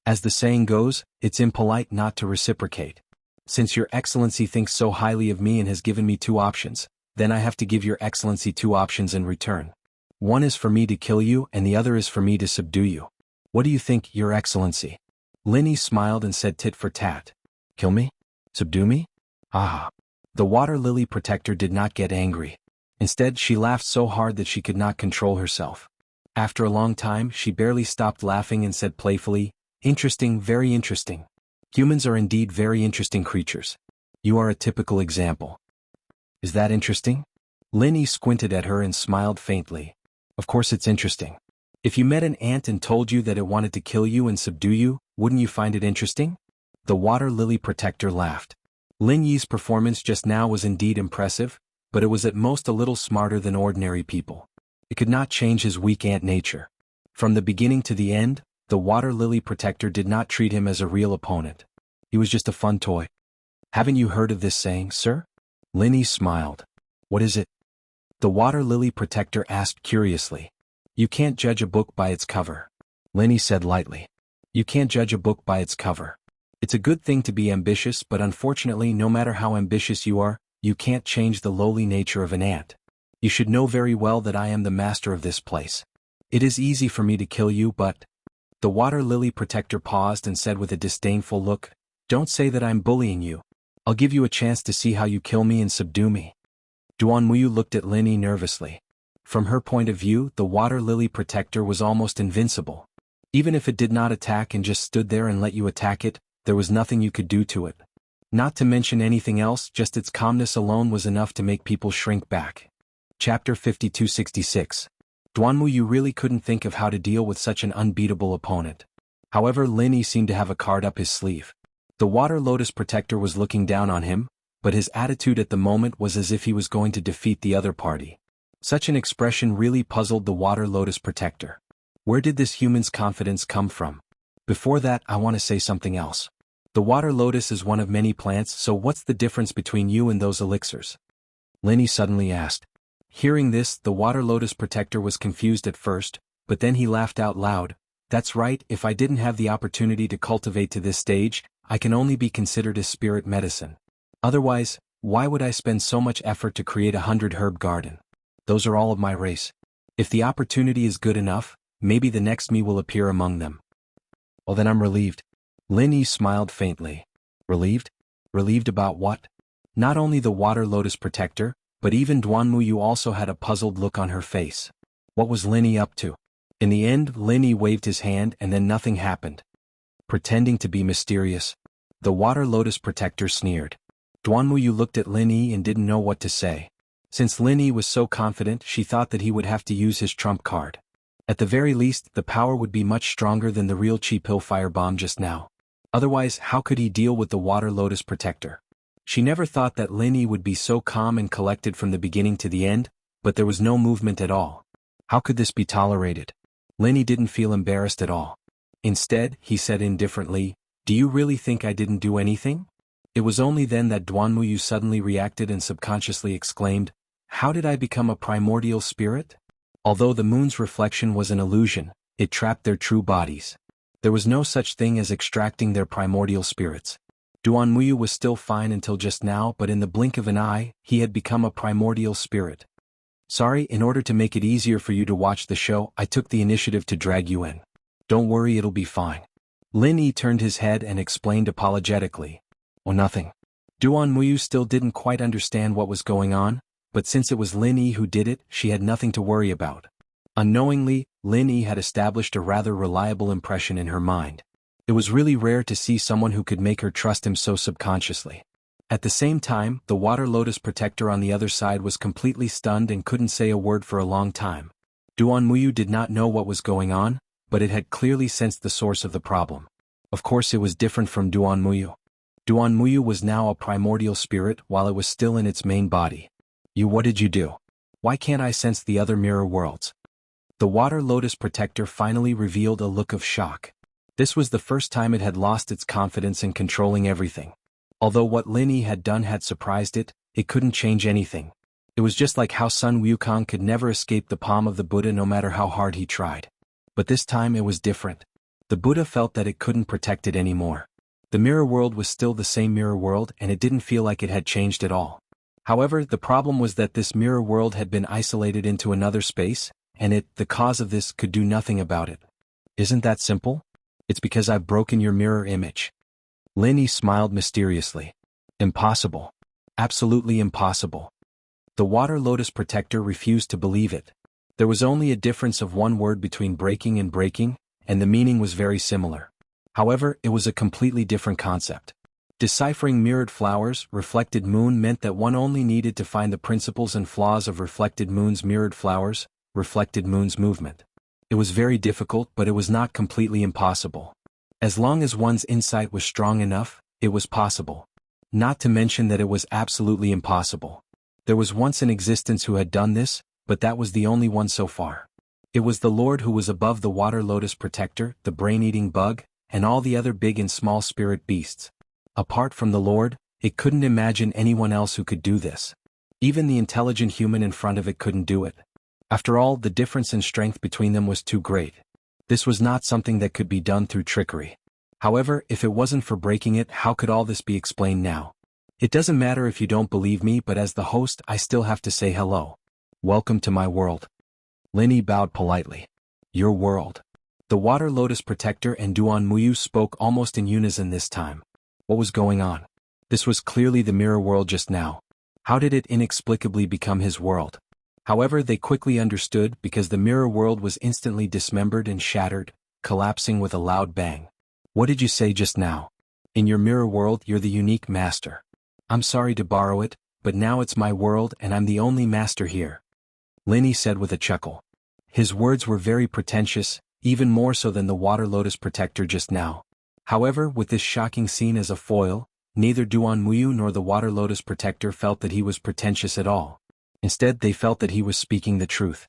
As the saying goes, it's impolite not to reciprocate. Since your excellency thinks so highly of me and has given me two options, then I have to give your excellency two options in return. One is for me to kill you and the other is for me to subdue you. What do you think, your excellency? Lin Yi smiled and said tit for tat. Kill me? Subdue me? Ah. The water lily protector did not get angry. Instead, she laughed so hard that she could not control herself. After a long time, she barely stopped laughing and said playfully, Interesting, very interesting. Humans are indeed very interesting creatures. You are a typical example. Is that interesting? Lin Yi squinted at her and smiled faintly. Of course it's interesting. If you met an ant and told you that it wanted to kill you and subdue you, wouldn't you find it interesting? The water lily protector laughed. Lin Yi's performance just now was indeed impressive, but it was at most a little smarter than ordinary people. It could not change his weak ant nature. From the beginning to the end, the water lily protector did not treat him as a real opponent. He was just a fun toy. Haven't you heard of this saying, sir? Lin Yi smiled. What is it? The water lily protector asked curiously. You can't judge a book by its cover. Lin Yi said lightly. You can't judge a book by its cover. It's a good thing to be ambitious, but unfortunately no matter how ambitious you are, you can't change the lowly nature of an ant. You should know very well that I am the master of this place. It is easy for me to kill you, but... The water lily protector paused and said with a disdainful look, Don't say that I'm bullying you. I'll give you a chance to see how you kill me and subdue me. Duan Muyu looked at Lin Yi nervously. From her point of view, the water lily protector was almost invincible. Even if it did not attack and just stood there and let you attack it, there was nothing you could do to it. Not to mention anything else, just its calmness alone was enough to make people shrink back. Chapter 5266. Duan Muyu really couldn't think of how to deal with such an unbeatable opponent. However, Lin Yi seemed to have a card up his sleeve. The water lotus protector was looking down on him, but his attitude at the moment was as if he was going to defeat the other party. Such an expression really puzzled the water lotus protector. Where did this human's confidence come from? Before that, I want to say something else. The water lotus is one of many plants, so what's the difference between you and those elixirs? Lin Yi suddenly asked. Hearing this, the water lotus protector was confused at first, but then he laughed out loud. That's right, if I didn't have the opportunity to cultivate to this stage, I can only be considered a spirit medicine. Otherwise, why would I spend so much effort to create 100 herb garden? Those are all of my race. If the opportunity is good enough, maybe the next me will appear among them. Well then I'm relieved. Lin Yi smiled faintly. Relieved? Relieved about what? Not only the water lotus protector, but even Duan Muyu also had a puzzled look on her face. What was Lin Yi up to? In the end, Lin Yi waved his hand and then nothing happened. Pretending to be mysterious. The water lotus protector sneered. Duan Muyu looked at Lin Yi and didn't know what to say. Since Lin Yi was so confident, she thought that he would have to use his trump card. At the very least, the power would be much stronger than the real Chi Pill firebomb just now. Otherwise, how could he deal with the water lotus protector? She never thought that Lin Yi would be so calm and collected from the beginning to the end, but there was no movement at all. How could this be tolerated? Lin Yi didn't feel embarrassed at all. Instead, he said indifferently, Do you really think I didn't do anything? It was only then that Duan Muyu suddenly reacted and subconsciously exclaimed, How did I become a primordial spirit? Although the moon's reflection was an illusion, it trapped their true bodies. There was no such thing as extracting their primordial spirits. Duan Muyu was still fine until just now, but in the blink of an eye, he had become a primordial spirit. Sorry, in order to make it easier for you to watch the show, I took the initiative to drag you in. Don't worry, it'll be fine. Lin Yi turned his head and explained apologetically. Oh, nothing. Duan Muyu still didn't quite understand what was going on, but since it was Lin Yi who did it, she had nothing to worry about. Unknowingly, Lin Yi had established a rather reliable impression in her mind. It was really rare to see someone who could make her trust him so subconsciously. At the same time, the water lotus protector on the other side was completely stunned and couldn't say a word for a long time. Duan Muyu did not know what was going on, but it had clearly sensed the source of the problem. Of course it was different from Duan Muyu. Duan Muyu was now a primordial spirit while it was still in its main body. What did you do? Why can't I sense the other mirror worlds? The water lotus protector finally revealed a look of shock. This was the first time it had lost its confidence in controlling everything. Although what Lin Yi had done had surprised it, it couldn't change anything. It was just like how Sun Wukong could never escape the palm of the Buddha no matter how hard he tried. But this time it was different. The Buddha felt that it couldn't protect it anymore. The mirror world was still the same mirror world and it didn't feel like it had changed at all. However, the problem was that this mirror world had been isolated into another space, and it, the cause of this, could do nothing about it. Isn't that simple? It's because I've broken your mirror image. Lin Yi smiled mysteriously. Impossible. Absolutely impossible. The water lotus protector refused to believe it. There was only a difference of one word between breaking and breaking, and the meaning was very similar. However, it was a completely different concept. Deciphering mirrored flowers, reflected moon meant that one only needed to find the principles and flaws of reflected moon's mirrored flowers, reflected moon's movement. It was very difficult, but it was not completely impossible. As long as one's insight was strong enough, it was possible. Not to mention that it was absolutely impossible. There was once an existence who had done this, but that was the only one so far. It was the Lord who was above the water lotus protector, the brain-eating bug, and all the other big and small spirit beasts. Apart from the Lord, it couldn't imagine anyone else who could do this. Even the intelligent human in front of it couldn't do it. After all, the difference in strength between them was too great. This was not something that could be done through trickery. However, if it wasn't for breaking it, how could all this be explained now? It doesn't matter if you don't believe me, but as the host, I still have to say hello. Welcome to my world. Lin Yi bowed politely. Your world. The water lotus protector and Duan Muyu spoke almost in unison this time. What was going on? This was clearly the mirror world just now. How did it inexplicably become his world? However, they quickly understood because the mirror world was instantly dismembered and shattered, collapsing with a loud bang. What did you say just now? In your mirror world, you're the unique master. I'm sorry to borrow it, but now it's my world and I'm the only master here. Lin Yi said with a chuckle. His words were very pretentious, even more so than the water lotus protector just now. However, with this shocking scene as a foil, neither Duan Muyu nor the water lotus protector felt that he was pretentious at all. Instead, they felt that he was speaking the truth.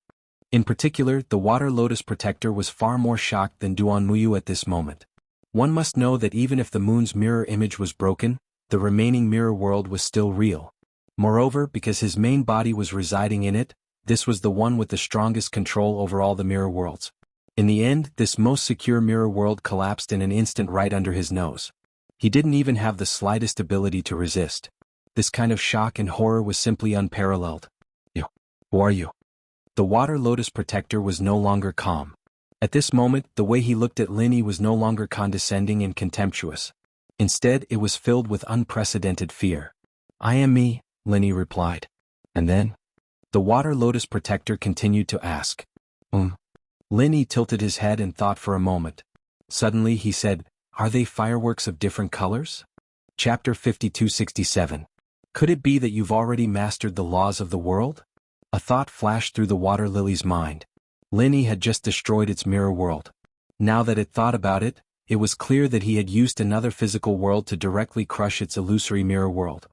In particular, the water lotus protector was far more shocked than Duan Muyu at this moment. One must know that even if the moon's mirror image was broken, the remaining mirror world was still real. Moreover, because his main body was residing in it, this was the one with the strongest control over all the mirror worlds. In the end, this most secure mirror world collapsed in an instant right under his nose. He didn't even have the slightest ability to resist. This kind of shock and horror was simply unparalleled. Who are you? The water lotus protector was no longer calm. At this moment, the way he looked at Lin Yi was no longer condescending and contemptuous. Instead, it was filled with unprecedented fear. I am me, Lin Yi replied. And then? The water lotus protector continued to ask. Lin Yi tilted his head and thought for a moment. Suddenly he said, Are they fireworks of different colors? Chapter 5267. Could it be that you've already mastered the laws of the world? A thought flashed through the water lily's mind. Lin Yi had just destroyed its mirror world. Now that it thought about it, it was clear that he had used another physical world to directly crush its illusory mirror world.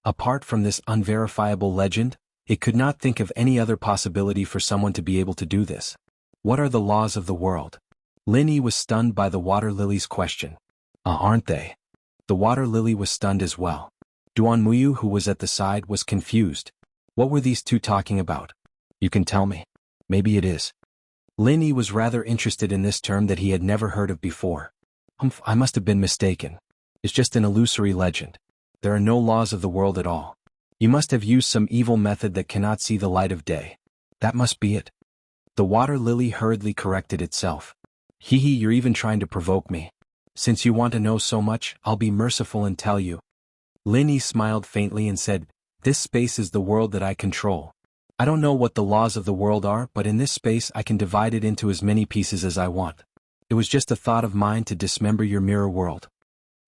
Apart from this unverifiable legend, it could not think of any other possibility for someone to be able to do this. What are the laws of the world? Lin Yi was stunned by the water lily's question. Aren't they? The water lily was stunned as well. Duan Muyu, who was at the side, was confused. What were these two talking about? You can tell me. Maybe it is. Lin Yi was rather interested in this term that he had never heard of before. I must have been mistaken. It's just an illusory legend. There are no laws of the world at all. You must have used some evil method that cannot see the light of day. That must be it. The water lily hurriedly corrected itself. You're even trying to provoke me. Since you want to know so much, I'll be merciful and tell you. Lin Yi smiled faintly and said, This space is the world that I control. I don't know what the laws of the world are, but in this space I can divide it into as many pieces as I want. It was just a thought of mine to dismember your mirror world.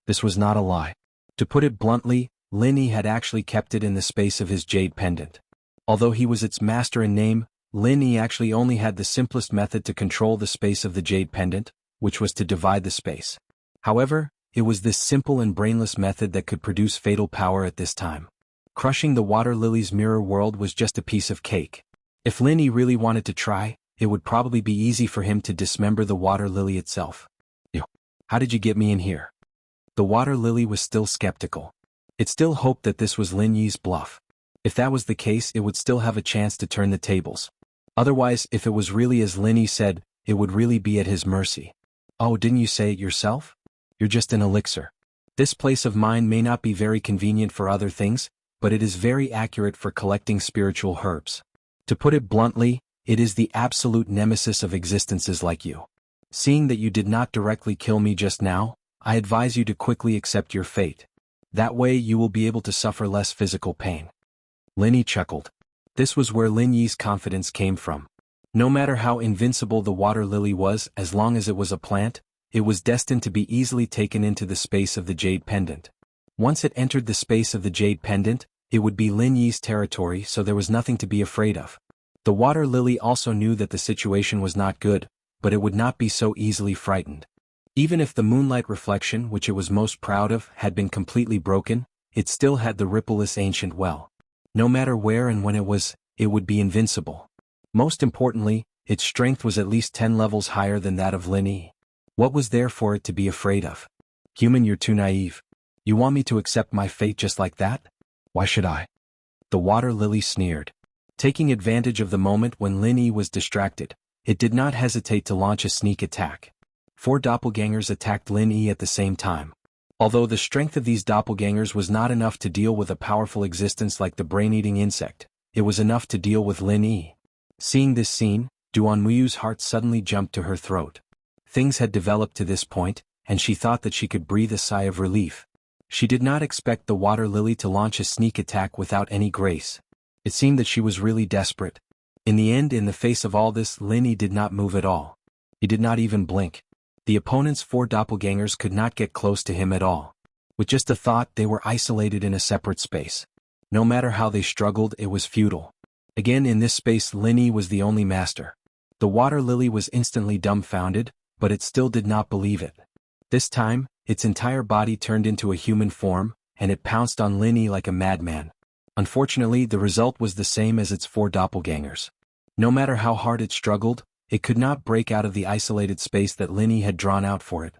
This was not a lie. To put it bluntly, Lin Yi had actually kept it in the space of his jade pendant. Although he was its master in name, Lin Yi actually only had the simplest method to control the space of the jade pendant, which was to divide the space. However, it was this simple and brainless method that could produce fatal power at this time. Crushing the water lily's mirror world was just a piece of cake. If Lin Yi really wanted to try, it would probably be easy for him to dismember the water lily itself. How did you get me in here? The water lily was still skeptical. It still hoped that this was Lin Yi's bluff. If that was the case, it would still have a chance to turn the tables. Otherwise, if it was really as Lin Yi said, it would really be at his mercy. Oh, didn't you say it yourself? You're just an elixir. This place of mine may not be very convenient for other things, but it is very accurate for collecting spiritual herbs. To put it bluntly, it is the absolute nemesis of existences like you. Seeing that you did not directly kill me just now, I advise you to quickly accept your fate. That way you will be able to suffer less physical pain. Lin Yi chuckled. This was where Lin Yi's confidence came from. No matter how invincible the water lily was, as long as it was a plant, it was destined to be easily taken into the space of the jade pendant. Once it entered the space of the jade pendant, it would be Lin Yi's territory, so there was nothing to be afraid of. The water lily also knew that the situation was not good, but it would not be so easily frightened. Even if the moonlight reflection, which it was most proud of, had been completely broken, it still had the rippleless ancient well. No matter where and when it would be invincible. Most importantly, its strength was at least 10 levels higher than that of Lin Yi. What was there for it to be afraid of? Human, you're too naive. You want me to accept my fate just like that? Why should I? The water lily sneered. Taking advantage of the moment when Lin Yi was distracted, it did not hesitate to launch a sneak attack. 4 doppelgangers attacked Lin Yi at the same time. Although the strength of these doppelgangers was not enough to deal with a powerful existence like the brain-eating insect, it was enough to deal with Lin Yi. Seeing this scene, Duanmuyu's heart suddenly jumped to her throat. Things had developed to this point, and she thought that she could breathe a sigh of relief. She did not expect the water lily to launch a sneak attack without any grace. It seemed that she was really desperate. In the end, in the face of all this, Lin Yi did not move at all. He did not even blink. The opponent's 4 doppelgangers could not get close to him at all. With just a thought, they were isolated in a separate space. No matter how they struggled, it was futile. Again, in this space, Lin Yi was the only master. The water lily was instantly dumbfounded, but it still did not believe it. This time, its entire body turned into a human form, and it pounced on Lin Yi like a madman. Unfortunately, the result was the same as its 4 doppelgangers. No matter how hard it struggled, it could not break out of the isolated space that Lin Yi had drawn out for it.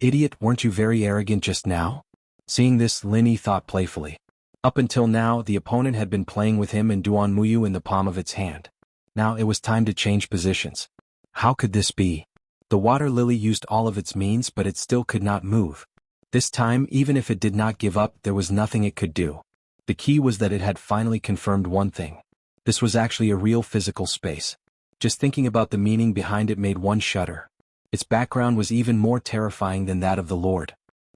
Idiot, weren't you very arrogant just now? Seeing this, Lin Yi thought playfully. Up until now, the opponent had been playing with him and Duanmuyu in the palm of its hand. Now it was time to change positions. How could this be? The water lily used all of its means, but it still could not move. This time, even if it did not give up, there was nothing it could do. The key was that it had finally confirmed one thing. This was actually a real physical space. Just thinking about the meaning behind it made one shudder. Its background was even more terrifying than that of the Lord.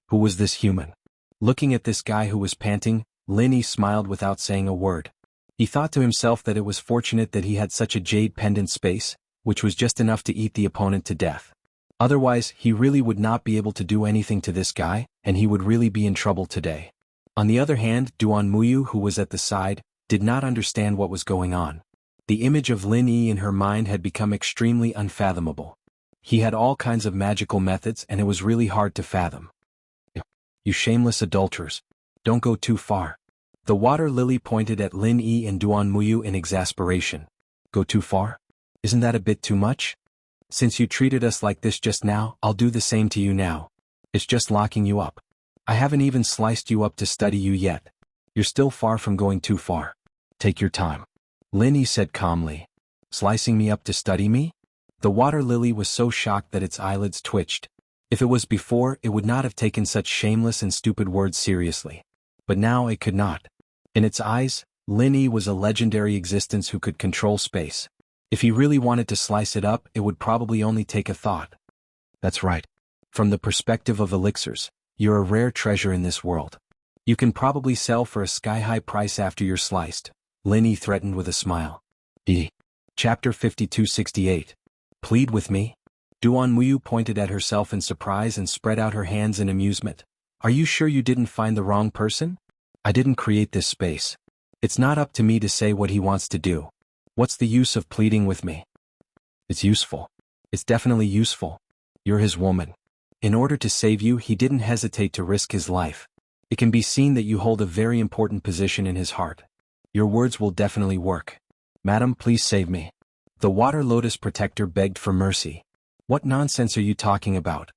Who was this human? Looking at this guy who was panting, Lin Yi smiled without saying a word. He thought to himself that it was fortunate that he had such a jade pendant space, which was just enough to eat the opponent to death. Otherwise, he really would not be able to do anything to this guy, and he would really be in trouble today. On the other hand, Duanmuyu, who was at the side, did not understand what was going on. The image of Lin Yi in her mind had become extremely unfathomable. He had all kinds of magical methods, and it was really hard to fathom. You shameless adulterers. Don't go too far. The water lily pointed at Lin Yi and Duanmuyu in exasperation. Go too far? Isn't that a bit too much? Since you treated us like this just now, I'll do the same to you now. It's just locking you up. I haven't even sliced you up to study you yet. You're still far from going too far. Take your time. Lin Yi said calmly. Slicing me up to study me? The water lily was so shocked that its eyelids twitched. If it was before, it would not have taken such shameless and stupid words seriously. But now it could not. In its eyes, Lin Yi was a legendary existence who could control space. If he really wanted to slice it up, it would probably only take a thought. That's right. From the perspective of elixirs, you're a rare treasure in this world. You can probably sell for a sky-high price after you're sliced. Lin Yi threatened with a smile. Chapter 5268. Plead with me? Duanmuyu pointed at herself in surprise and spread out her hands in amusement. Are you sure you didn't find the wrong person? I didn't create this space. It's not up to me to say what he wants to do. What's the use of pleading with me? It's useful. It's definitely useful. You're his woman. In order to save you, he didn't hesitate to risk his life. It can be seen that you hold a very important position in his heart. Your words will definitely work. Madam, please save me. The Water Lotus Protector begged for mercy. What nonsense are you talking about?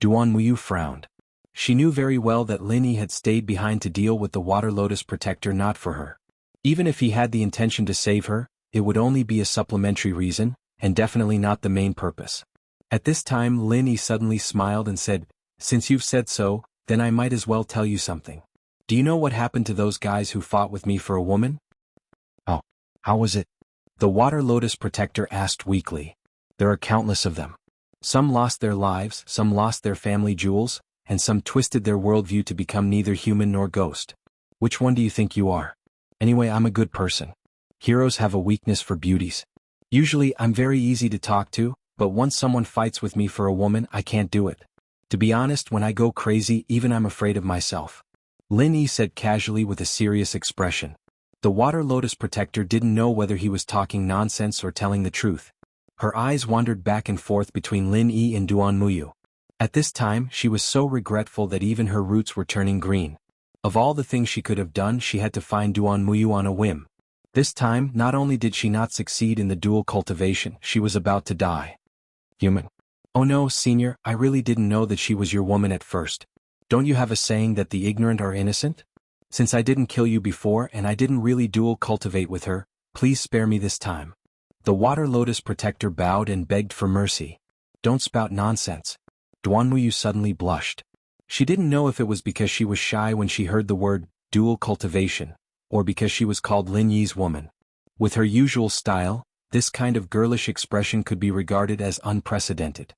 Duan Muyu frowned. She knew very well that Lin Yi had stayed behind to deal with the Water Lotus Protector, not for her. Even if he had the intention to save her, it would only be a supplementary reason, and definitely not the main purpose. At this time Lin Yi suddenly smiled and said, "Since you've said so, then I might as well tell you something. Do you know what happened to those guys who fought with me for a woman?" "Oh, how was it?" the Water Lotus Protector asked weakly. "There are countless of them. Some lost their lives, some lost their family jewels, and some twisted their worldview to become neither human nor ghost. Which one do you think you are? Anyway, I'm a good person. Heroes have a weakness for beauties. Usually I'm very easy to talk to, but once someone fights with me for a woman, I can't do it. To be honest, when I go crazy, even I'm afraid of myself," Lin Yi said casually with a serious expression. The Water Lotus Protector didn't know whether he was talking nonsense or telling the truth. Her eyes wandered back and forth between Lin Yi and Duan Muyu. At this time, she was so regretful that even her roots were turning green. Of all the things she could have done, she had to find Duan Muyu on a whim. This time, not only did she not succeed in the dual cultivation, she was about to die. "Human. Oh no, Senior, I really didn't know that she was your woman at first. Don't you have a saying that the ignorant are innocent? Since I didn't kill you before and I didn't really dual cultivate with her, please spare me this time." The Water Lotus Protector bowed and begged for mercy. "Don't spout nonsense." Duan Muyu suddenly blushed. She didn't know if it was because she was shy when she heard the word dual cultivation, or because she was called Lin Yi's woman. With her usual style, this kind of girlish expression could be regarded as unprecedented.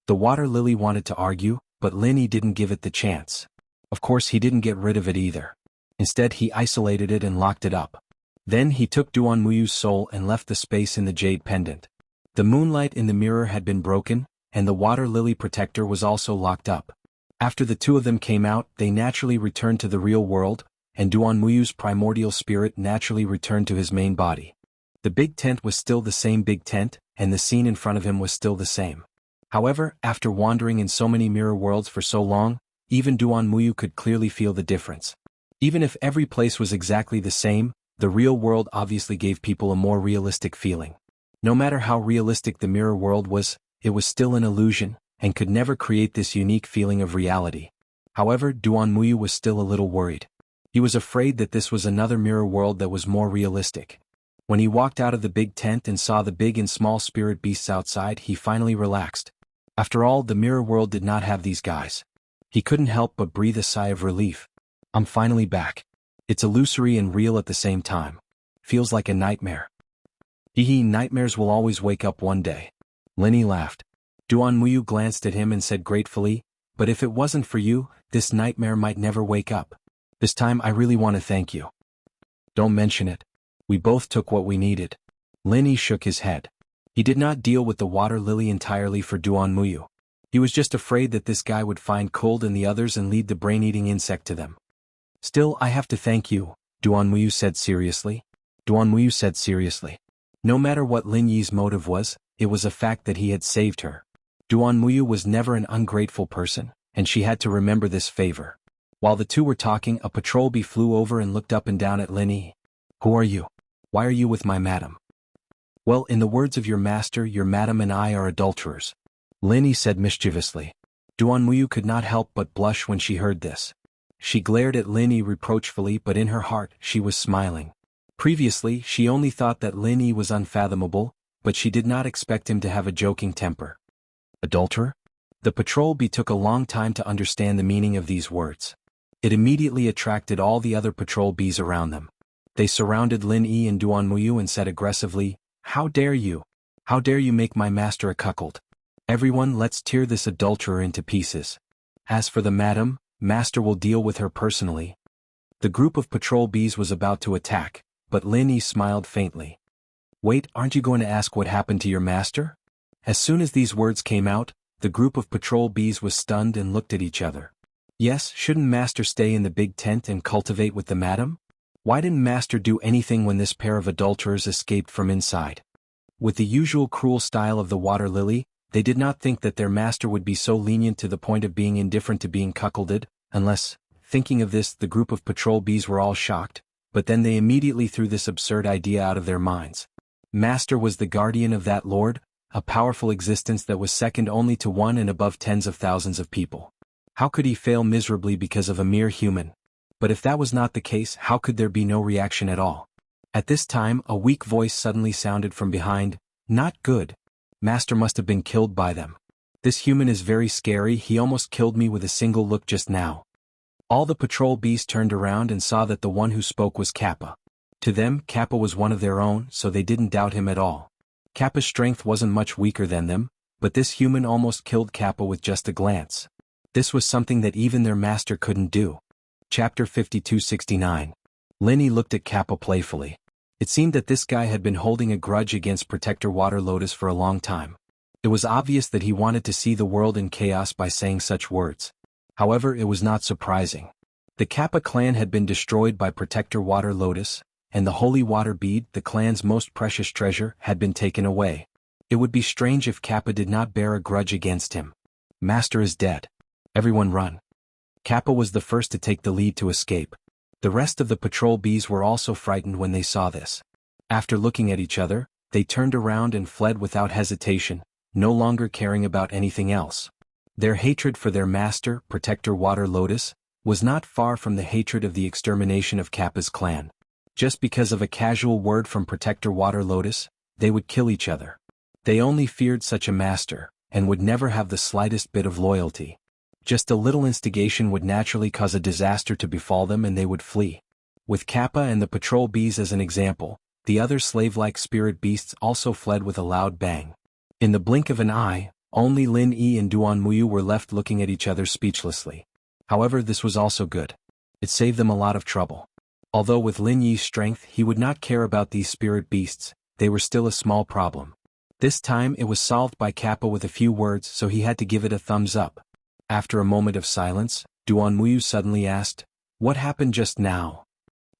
The Water Lily wanted to argue, but Lin Yi didn't give it the chance. Of course he didn't get rid of it either. Instead he isolated it and locked it up. Then he took Duan Muyu's soul and left the space in the jade pendant. The moonlight in the mirror had been broken, and the Water Lily Protector was also locked up. After the two of them came out, they naturally returned to the real world, and Duan Muyu's primordial spirit naturally returned to his main body. The big tent was still the same big tent, and the scene in front of him was still the same. However, after wandering in so many mirror worlds for so long, even Duan Muyu could clearly feel the difference. Even if every place was exactly the same, the real world obviously gave people a more realistic feeling. No matter how realistic the mirror world was, it was still an illusion, and could never create this unique feeling of reality. However, Duan Muyu was still a little worried. He was afraid that this was another mirror world that was more realistic. When he walked out of the big tent and saw the big and small spirit beasts outside, he finally relaxed. After all, the mirror world did not have these guys. He couldn't help but breathe a sigh of relief. "I'm finally back. It's illusory and real at the same time. Feels like a nightmare." "Hee, nightmares will always wake up one day." Lin Yi laughed. Duan Muyu glanced at him and said gratefully, "But if it wasn't for you, this nightmare might never wake up. This time I really want to thank you." "Don't mention it. We both took what we needed." Lin Yi shook his head. He did not deal with the Water Lily entirely for Duan Muyu. He was just afraid that this guy would find cold in the others and lead the brain-eating insect to them. "Still, I have to thank you," Duan Muyu said seriously. No matter what Lin Yi's motive was, it was a fact that he had saved her. Duan Muyu was never an ungrateful person, and she had to remember this favor. While the two were talking, a patrol bee flew over and looked up and down at Lin Yi. "Who are you? Why are you with my madam?" "Well, in the words of your master, your madam and I are adulterers," Lin Yi said mischievously. Duan Muyu could not help but blush when she heard this. She glared at Lin Yi reproachfully, but in her heart, she was smiling. Previously, she only thought that Lin Yi was unfathomable, but she did not expect him to have a joking temper. Adulterer? The patrol bee took a long time to understand the meaning of these words. It immediately attracted all the other patrol bees around them. They surrounded Lin Yi and Duan Muyu and said aggressively, "How dare you? How dare you make my master a cuckold? Everyone, let's tear this adulterer into pieces. As for the madam, master will deal with her personally." The group of patrol bees was about to attack, but Lin Yi smiled faintly. "Wait, aren't you going to ask what happened to your master?" As soon as these words came out, the group of patrol bees was stunned and looked at each other. Yes, shouldn't Master stay in the big tent and cultivate with the madam? Why didn't Master do anything when this pair of adulterers escaped from inside? With the usual cruel style of the water lily, they did not think that their master would be so lenient to the point of being indifferent to being cuckolded, unless, thinking of this, the group of patrol bees were all shocked, but then they immediately threw this absurd idea out of their minds. Master was the guardian of that lord, a powerful existence that was second only to one and above tens of thousands of people. How could he fail miserably because of a mere human? But if that was not the case, how could there be no reaction at all? At this time, a weak voice suddenly sounded from behind. Not good. Master must have been killed by them. This human is very scary, he almost killed me with a single look just now. All the patrol bees turned around and saw that the one who spoke was Kappa. To them, Kappa was one of their own, so they didn't doubt him at all. Kappa's strength wasn't much weaker than them, but this human almost killed Kappa with just a glance. This was something that even their master couldn't do. Chapter 5269. Linny looked at Kappa playfully. It seemed that this guy had been holding a grudge against Protector Water Lotus for a long time. It was obvious that he wanted to see the world in chaos by saying such words. However, it was not surprising. The Kappa clan had been destroyed by Protector Water Lotus, and the Holy Water Bead, the clan's most precious treasure, had been taken away. It would be strange if Kappa did not bear a grudge against him. Master is dead. Everyone run. Kappa was the first to take the lead to escape. The rest of the patrol bees were also frightened when they saw this. After looking at each other, they turned around and fled without hesitation, no longer caring about anything else. Their hatred for their master, Protector Water Lotus, was not far from the hatred of the extermination of Kappa's clan. Just because of a casual word from Protector Water Lotus, they would kill each other. They only feared such a master, and would never have the slightest bit of loyalty. Just a little instigation would naturally cause a disaster to befall them and they would flee. With Kappa and the patrol bees as an example, the other slave-like spirit beasts also fled with a loud bang. In the blink of an eye, only Lin Yi and Duan Muyu were left looking at each other speechlessly. However, this was also good. It saved them a lot of trouble. Although with Lin Yi's strength he would not care about these spirit beasts, they were still a small problem. This time it was solved by Kappa with a few words, so he had to give it a thumbs up. After a moment of silence, Duan Muyu suddenly asked, "What happened just now?"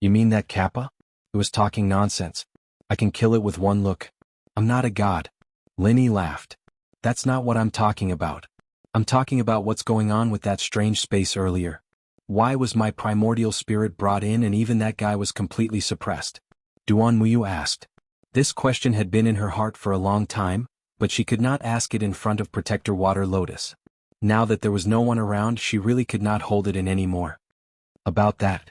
"You mean that Kappa? It was talking nonsense. I can kill it with one look. I'm not a god." Lin Yi laughed. "That's not what I'm talking about. I'm talking about what's going on with that strange space earlier. Why was my primordial spirit brought in and even that guy was completely suppressed?" Duan Muyu asked. This question had been in her heart for a long time, but she could not ask it in front of Protector Water Lotus. Now that there was no one around, she really could not hold it in anymore. About that.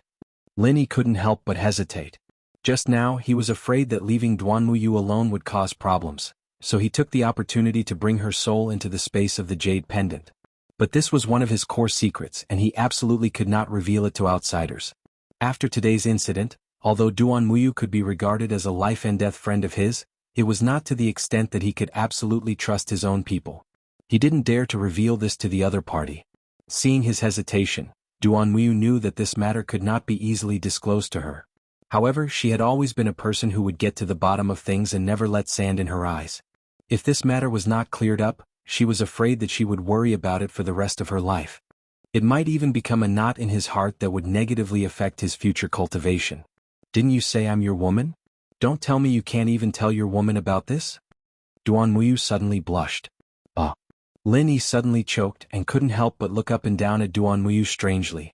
Lin Yi couldn't help but hesitate. Just now he was afraid that leaving Duan Muyu alone would cause problems, so he took the opportunity to bring her soul into the space of the jade pendant. But this was one of his core secrets and he absolutely could not reveal it to outsiders. After today's incident, although Duan Muyu could be regarded as a life-and-death friend of his, it was not to the extent that he could absolutely trust his own people. He didn't dare to reveal this to the other party. Seeing his hesitation, Duan Muyu knew that this matter could not be easily disclosed to her. However, she had always been a person who would get to the bottom of things and never let sand in her eyes. If this matter was not cleared up, she was afraid that she would worry about it for the rest of her life. It might even become a knot in his heart that would negatively affect his future cultivation. "Didn't you say I'm your woman? Don't tell me you can't even tell your woman about this?" Duan Muyu suddenly blushed. Lin Yi suddenly choked and couldn't help but look up and down at Duan Muyu strangely.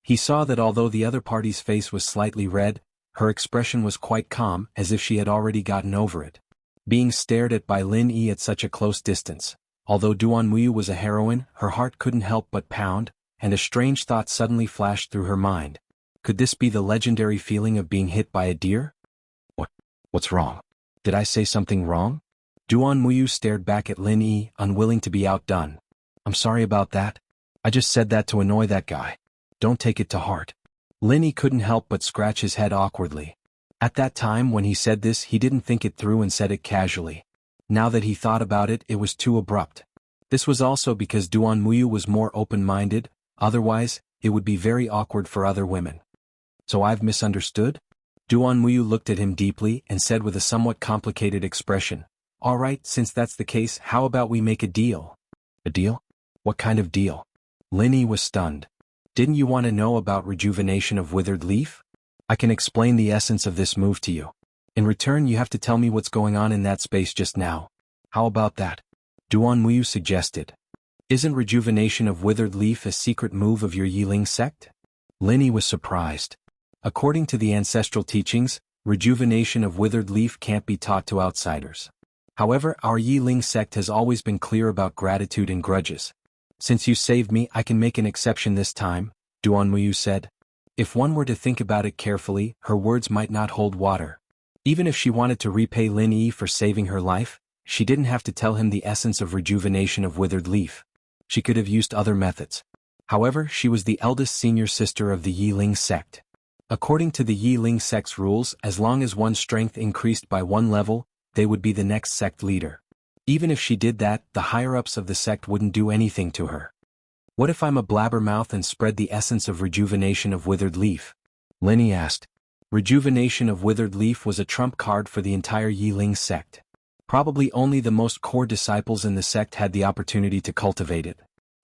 He saw that although the other party's face was slightly red, her expression was quite calm, as if she had already gotten over it. Being stared at by Lin Yi at such a close distance, although Duan Muyu was a heroine, her heart couldn't help but pound, and a strange thought suddenly flashed through her mind. Could this be the legendary feeling of being hit by a deer? What's wrong? Did I say something wrong? Duan Muyu stared back at Lin Yi, unwilling to be outdone. "I'm sorry about that. I just said that to annoy that guy. Don't take it to heart." Lin Yi couldn't help but scratch his head awkwardly. At that time when he said this he didn't think it through and said it casually. Now that he thought about it, it was too abrupt. This was also because Duan Muyu was more open-minded, otherwise, it would be very awkward for other women. "So I've misunderstood?" Duan Muyu looked at him deeply and said with a somewhat complicated expression, "All right, since that's the case, how about we make a deal?" "A deal? What kind of deal?" Lin Yi was stunned. Didn't you want to know about rejuvenation of withered leaf? I can explain the essence of this move to you. In return, you have to tell me what's going on in that space just now. How about that? Duan Muyu suggested. Isn't rejuvenation of withered leaf a secret move of your Yiling sect? Lin Yi was surprised. According to the ancestral teachings, rejuvenation of withered leaf can't be taught to outsiders. However, our Yiling sect has always been clear about gratitude and grudges. Since you saved me, I can make an exception this time, Duan Muyu said. If one were to think about it carefully, her words might not hold water. Even if she wanted to repay Lin Yi for saving her life, she didn't have to tell him the essence of rejuvenation of withered leaf. She could have used other methods. However, she was the eldest senior sister of the Yiling sect. According to the Yiling sect's rules, as long as one's strength increased by one level, they would be the next sect leader. Even if she did that, the higher-ups of the sect wouldn't do anything to her. What if I'm a blabbermouth and spread the essence of rejuvenation of withered leaf? Lin Yi asked. Rejuvenation of withered leaf was a trump card for the entire Yiling sect. Probably only the most core disciples in the sect had the opportunity to cultivate it.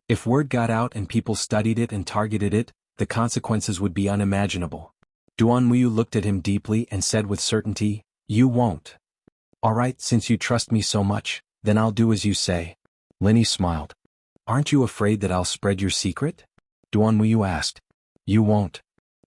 If word got out and people studied it and targeted it, the consequences would be unimaginable. Duan Muyu looked at him deeply and said with certainty, You won't. Alright, since you trust me so much, then I'll do as you say. Lin Yi smiled. Aren't you afraid that I'll spread your secret? Duan Muyu asked. You won't.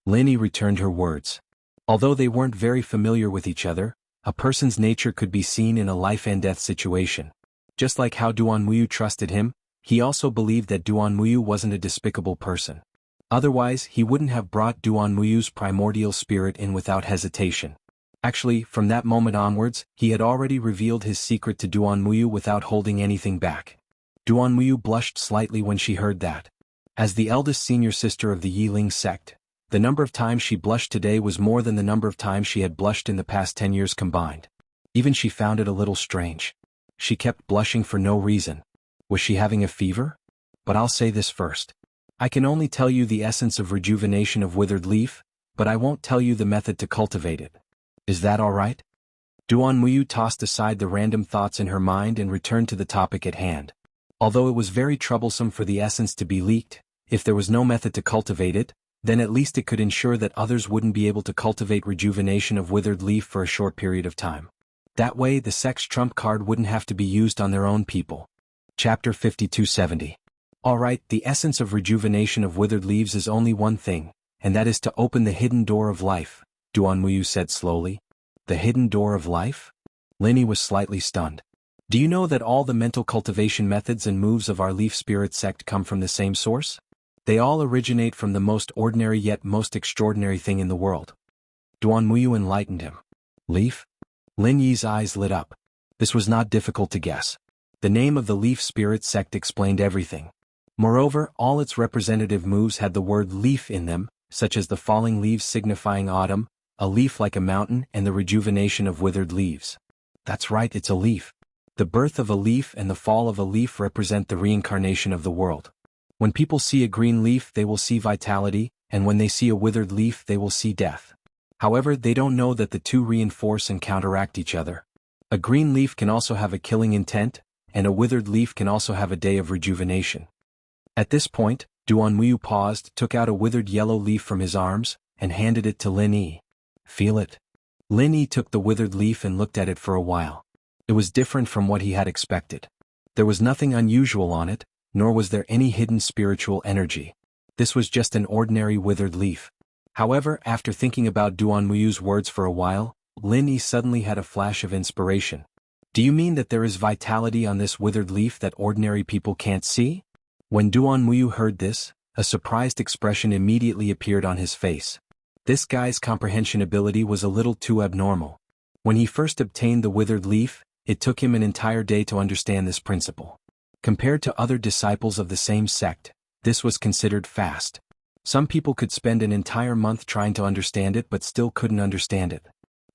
Lin Yi returned her words. Although they weren't very familiar with each other, a person's nature could be seen in a life-and-death situation. Just like how Duan Muyu trusted him, he also believed that Duan Muyu wasn't a despicable person. Otherwise, he wouldn't have brought Duan Muyu's primordial spirit in without hesitation. Actually, from that moment onwards, he had already revealed his secret to Duan Muyu without holding anything back. Duan Muyu blushed slightly when she heard that. As the eldest senior sister of the Yiling sect, the number of times she blushed today was more than the number of times she had blushed in the past 10 years combined. Even she found it a little strange. She kept blushing for no reason. Was she having a fever? But I'll say this first. I can only tell you the essence of rejuvenation of withered leaf, but I won't tell you the method to cultivate it. Is that all right? Duan Muyu tossed aside the random thoughts in her mind and returned to the topic at hand. Although it was very troublesome for the essence to be leaked, if there was no method to cultivate it, then at least it could ensure that others wouldn't be able to cultivate rejuvenation of withered leaf for a short period of time. That way, the sect's trump card wouldn't have to be used on their own people. Chapter 5270. Alright, the essence of rejuvenation of withered leaves is only one thing, and that is to open the hidden door of life, Duan Muyu said slowly. The hidden door of life? Lin Yi was slightly stunned. Do you know that all the mental cultivation methods and moves of our leaf spirit sect come from the same source? They all originate from the most ordinary yet most extraordinary thing in the world. Duan Muyu enlightened him. Leaf? Lin Yi's eyes lit up. This was not difficult to guess. The name of the leaf spirit sect explained everything. Moreover, all its representative moves had the word leaf in them, such as the falling leaves signifying autumn, a leaf like a mountain, and the rejuvenation of withered leaves. That's right, it's a leaf. The birth of a leaf and the fall of a leaf represent the reincarnation of the world. When people see a green leaf, they will see vitality, and when they see a withered leaf, they will see death. However, they don't know that the two reinforce and counteract each other. A green leaf can also have a killing intent, and a withered leaf can also have a day of rejuvenation. At this point, Duan Muyu paused, took out a withered yellow leaf from his arms, and handed it to Lin Yi. Feel it. Lin Yi took the withered leaf and looked at it for a while. It was different from what he had expected. There was nothing unusual on it, nor was there any hidden spiritual energy. This was just an ordinary withered leaf. However, after thinking about Duan Muyu's words for a while, Lin Yi suddenly had a flash of inspiration. Do you mean that there is vitality on this withered leaf that ordinary people can't see? When Duan Muyu heard this, a surprised expression immediately appeared on his face. This guy's comprehension ability was a little too abnormal. When he first obtained the withered leaf, it took him an entire day to understand this principle. Compared to other disciples of the same sect, this was considered fast. Some people could spend an entire month trying to understand it but still couldn't understand it.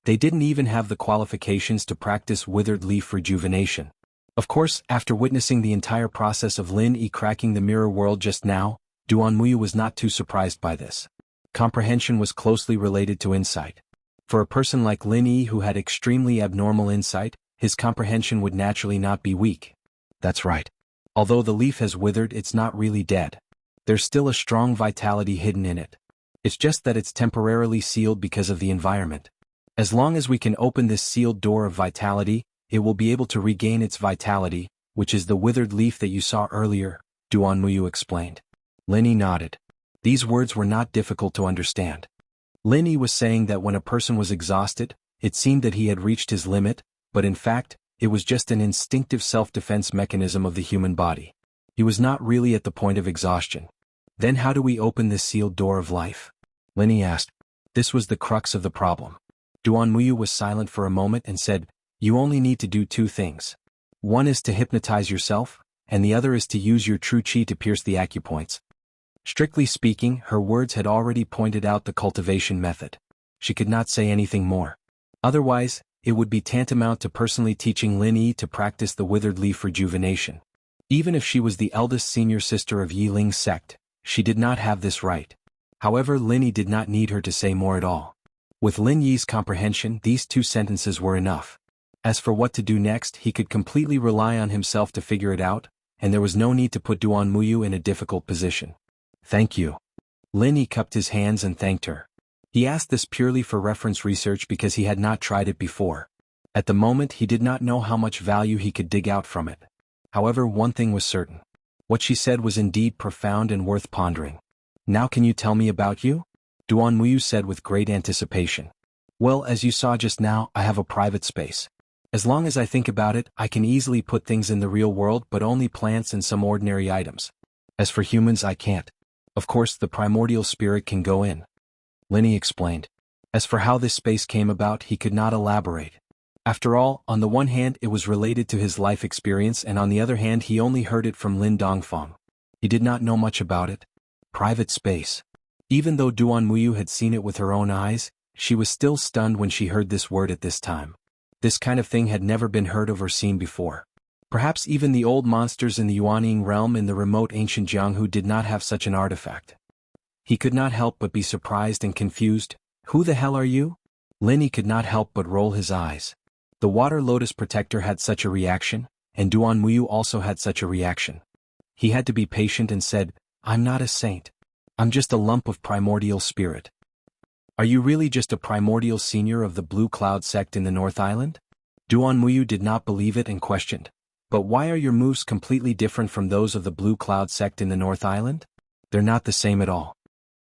They didn't even have the qualifications to practice withered leaf rejuvenation. Of course, after witnessing the entire process of Lin Yi cracking the mirror world just now, Duan Muyu was not too surprised by this. Comprehension was closely related to insight. For a person like Lin Yi who had extremely abnormal insight, his comprehension would naturally not be weak. That's right. Although the leaf has withered, it's not really dead. There's still a strong vitality hidden in it. It's just that it's temporarily sealed because of the environment. As long as we can open this sealed door of vitality, it will be able to regain its vitality, which is the withered leaf that you saw earlier, Duan Muyu explained. Linny nodded. These words were not difficult to understand. Linny was saying that when a person was exhausted, it seemed that he had reached his limit, but in fact, it was just an instinctive self-defense mechanism of the human body. He was not really at the point of exhaustion. Then how do we open this sealed door of life? Linny asked. This was the crux of the problem. Duan Muyu was silent for a moment and said, you only need to do two things. One is to hypnotize yourself, and the other is to use your true chi to pierce the acupoints. Strictly speaking, her words had already pointed out the cultivation method. She could not say anything more. Otherwise, it would be tantamount to personally teaching Lin Yi to practice the withered leaf rejuvenation. Even if she was the eldest senior sister of Yi Ling's sect, she did not have this right. However, Lin Yi did not need her to say more at all. With Lin Yi's comprehension, these two sentences were enough. As for what to do next, he could completely rely on himself to figure it out, and there was no need to put Duan Muyu in a difficult position. Thank you. Lin Yi cupped his hands and thanked her. He asked this purely for reference research because he had not tried it before. At the moment, he did not know how much value he could dig out from it. However, one thing was certain. What she said was indeed profound and worth pondering. Now can you tell me about you? Duan Muyu said with great anticipation. Well, as you saw just now, I have a private space. As long as I think about it, I can easily put things in the real world, but only plants and some ordinary items. As for humans, I can't. Of course, the primordial spirit can go in. Lin Yi explained. As for how this space came about, he could not elaborate. After all, on the one hand it was related to his life experience, and on the other hand he only heard it from Lin Dongfang. He did not know much about it. Private space. Even though Duan Muyu had seen it with her own eyes, she was still stunned when she heard this word at this time. This kind of thing had never been heard of or seen before. Perhaps even the old monsters in the Yuanying realm in the remote ancient Jianghu did not have such an artifact. He could not help but be surprised and confused. Who the hell are you? Lin Yi could not help but roll his eyes. The water lotus protector had such a reaction, and Duan Muyu also had such a reaction. He had to be patient and said, I'm not a saint. I'm just a lump of primordial spirit. Are you really just a primordial senior of the Blue Cloud sect in the North Island? Duan Muyu did not believe it and questioned. But why are your moves completely different from those of the Blue Cloud sect in the North Island? They're not the same at all.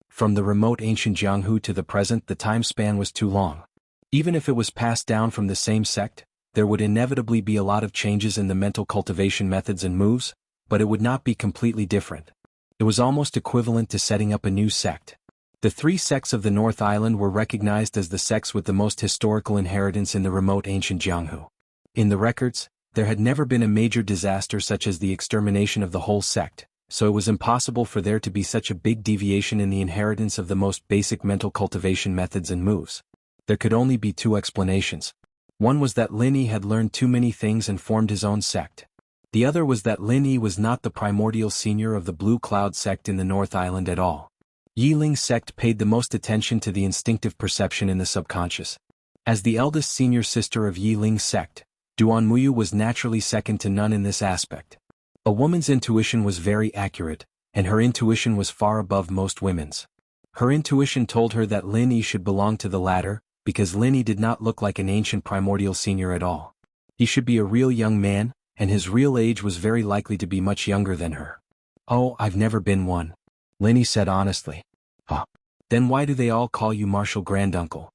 From the remote ancient Jianghu to the present, the time span was too long. Even if it was passed down from the same sect, there would inevitably be a lot of changes in the mental cultivation methods and moves, but it would not be completely different. It was almost equivalent to setting up a new sect. The three sects of the North Island were recognized as the sects with the most historical inheritance in the remote ancient Jianghu. In the records, there had never been a major disaster such as the extermination of the whole sect, so it was impossible for there to be such a big deviation in the inheritance of the most basic mental cultivation methods and moves. There could only be two explanations. One was that Lin Yi had learned too many things and formed his own sect. The other was that Lin Yi was not the primordial senior of the Blue Cloud sect in the North Island at all. Yi Ling's sect paid the most attention to the instinctive perception in the subconscious. As the eldest senior sister of Yi Ling's sect, Duan Muyu was naturally second to none in this aspect. A woman's intuition was very accurate, and her intuition was far above most women's. Her intuition told her that Lin Yi should belong to the latter, because Lin Yi did not look like an ancient primordial senior at all. He should be a real young man, and his real age was very likely to be much younger than her. Oh, I've never been one. Lin Yi said honestly. Huh. Then why do they all call you Martial Granduncle?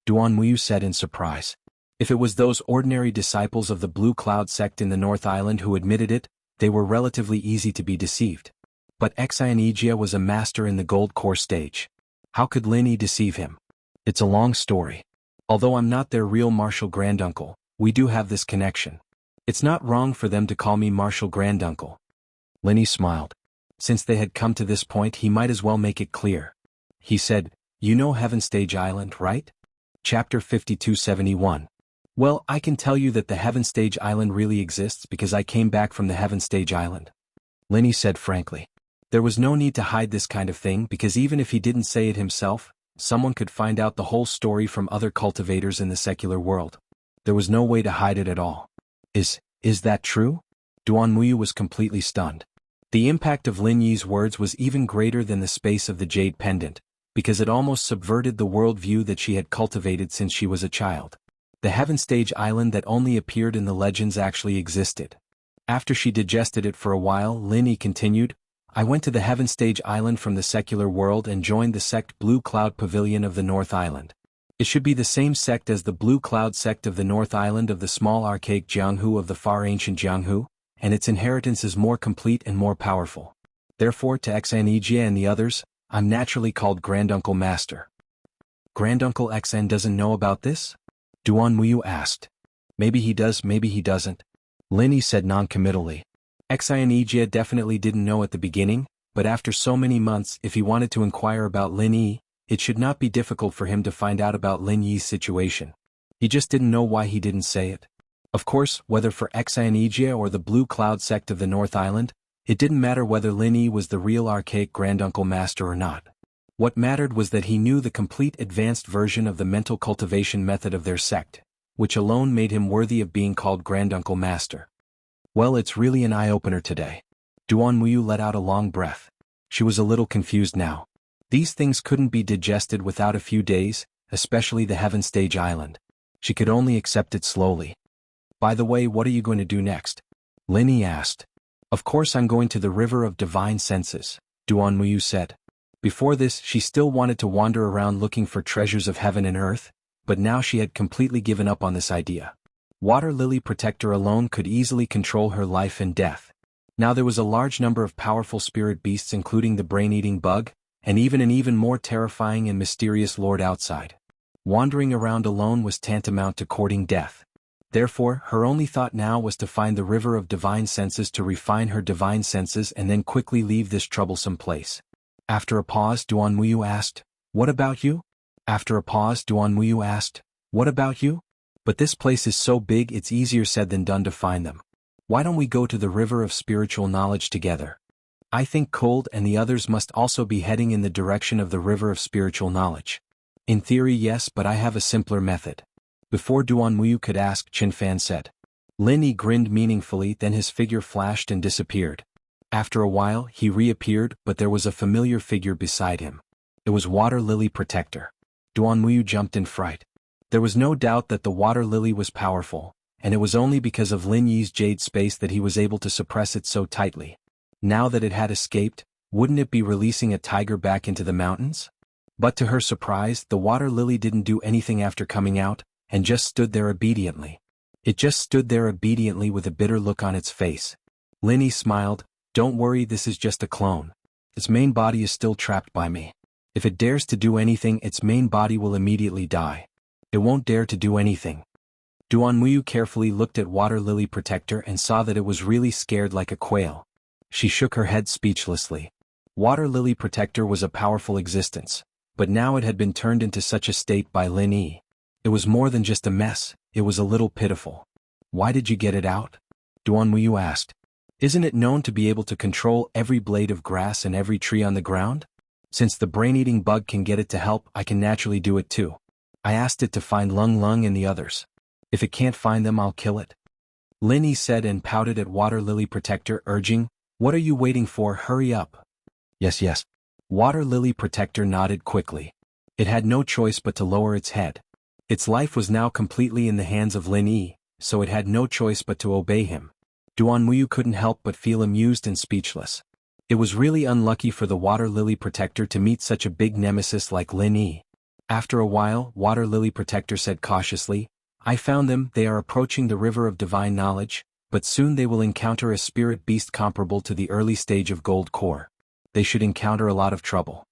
Duan Muyu said in surprise. If it was those ordinary disciples of the Blue Cloud sect in the North Island who admitted it, they were relatively easy to be deceived. But Xianijia was a master in the gold core stage. How could Lin Yi deceive him? It's a long story. Although I'm not their real Martial Granduncle, we do have this connection. It's not wrong for them to call me Martial Granduncle. Lin Yi smiled. Since they had come to this point, he might as well make it clear. He said, you know Heaven Stage Island, right? Chapter 5271. Well, I can tell you that the Heaven Stage Island really exists because I came back from the Heaven Stage Island. Lin Yi said frankly. There was no need to hide this kind of thing because even if he didn't say it himself, someone could find out the whole story from other cultivators in the secular world. There was no way to hide it at all. Is that true? Duan Muyu was completely stunned. The impact of Lin Yi's words was even greater than the space of the jade pendant, because it almost subverted the worldview that she had cultivated since she was a child. The Heaven Stage Island that only appeared in the legends actually existed. After she digested it for a while, Lin Yi continued, I went to the Heaven Stage Island from the secular world and joined the sect Blue Cloud Pavilion of the North Island. It should be the same sect as the Blue Cloud sect of the North Island of the small archaic Jianghu of the far ancient Jianghu, and its inheritance is more complete and more powerful. Therefore to Xan Jie and the others, I'm naturally called Granduncle Master. Granduncle Xan doesn't know about this? Duan Muyu asked. Maybe he does, maybe he doesn't. Lin Yi said non-committally. Xan Jie definitely didn't know at the beginning, but after so many months, if he wanted to inquire about Lin Yi, it should not be difficult for him to find out about Lin Yi's situation. He just didn't know why he didn't say it. Of course, whether for Xan Jie or the Blue Cloud sect of the North Island, it didn't matter whether Lin Yi was the real archaic Granduncle Master or not. What mattered was that he knew the complete advanced version of the mental cultivation method of their sect, which alone made him worthy of being called Granduncle Master. Well, it's really an eye-opener today. Duan Muyu let out a long breath. She was a little confused now. These things couldn't be digested without a few days, especially the Heaven Stage Island. She could only accept it slowly. By the way, what are you going to do next? Lin Yi asked. Of course I'm going to the River of Divine Senses, Duan Muyu said. Before this, she still wanted to wander around looking for treasures of heaven and earth, but now she had completely given up on this idea. Water Lily Protector alone could easily control her life and death. Now there was a large number of powerful spirit beasts including the brain-eating bug, and even an even more terrifying and mysterious lord outside. Wandering around alone was tantamount to courting death. Therefore, her only thought now was to find the River of Divine Senses to refine her divine senses and then quickly leave this troublesome place. After a pause, Duan Muyu asked, What about you? After a pause, Duan Muyu asked, What about you? But this place is so big it's easier said than done to find them. Why don't we go to the River of Spiritual Knowledge together? I think Cold and the others must also be heading in the direction of the River of Spiritual Knowledge. In theory yes, but I have a simpler method. Before Duan Muyu could ask, Qin Fan said. Lin Yi grinned meaningfully, then his figure flashed and disappeared. After a while, he reappeared, but there was a familiar figure beside him. It was Water Lily Protector. Duan Muyu jumped in fright. There was no doubt that the Water Lily was powerful, and it was only because of Lin Yi's jade space that he was able to suppress it so tightly. Now that it had escaped, wouldn't it be releasing a tiger back into the mountains? But to her surprise, the Water Lily didn't do anything after coming out, and just stood there obediently. It just stood there obediently with a bitter look on its face. Lin Yi smiled, Don't worry, this is just a clone. Its main body is still trapped by me. If it dares to do anything, its main body will immediately die. It won't dare to do anything. Duan Muyu carefully looked at Water Lily Protector and saw that it was really scared like a quail. She shook her head speechlessly. Water Lily Protector was a powerful existence, but now it had been turned into such a state by Lin Yi. It was more than just a mess, it was a little pitiful. Why did you get it out? Duan Muyu asked. Isn't it known to be able to control every blade of grass and every tree on the ground? Since the brain-eating bug can get it to help, I can naturally do it too. I asked it to find Lung Lung and the others. If it can't find them, I'll kill it. Lin Yi said and pouted at Water Lily Protector, urging, What are you waiting for? Hurry up. Yes, yes. Water Lily Protector nodded quickly. It had no choice but to lower its head. Its life was now completely in the hands of Lin Yi, so it had no choice but to obey him. Duan Muyu couldn't help but feel amused and speechless. It was really unlucky for the Water Lily Protector to meet such a big nemesis like Lin Yi. After a while, Water Lily Protector said cautiously, I found them, they are approaching the River of Divine Knowledge, but soon they will encounter a spirit beast comparable to the early stage of Gold Core. They should encounter a lot of trouble.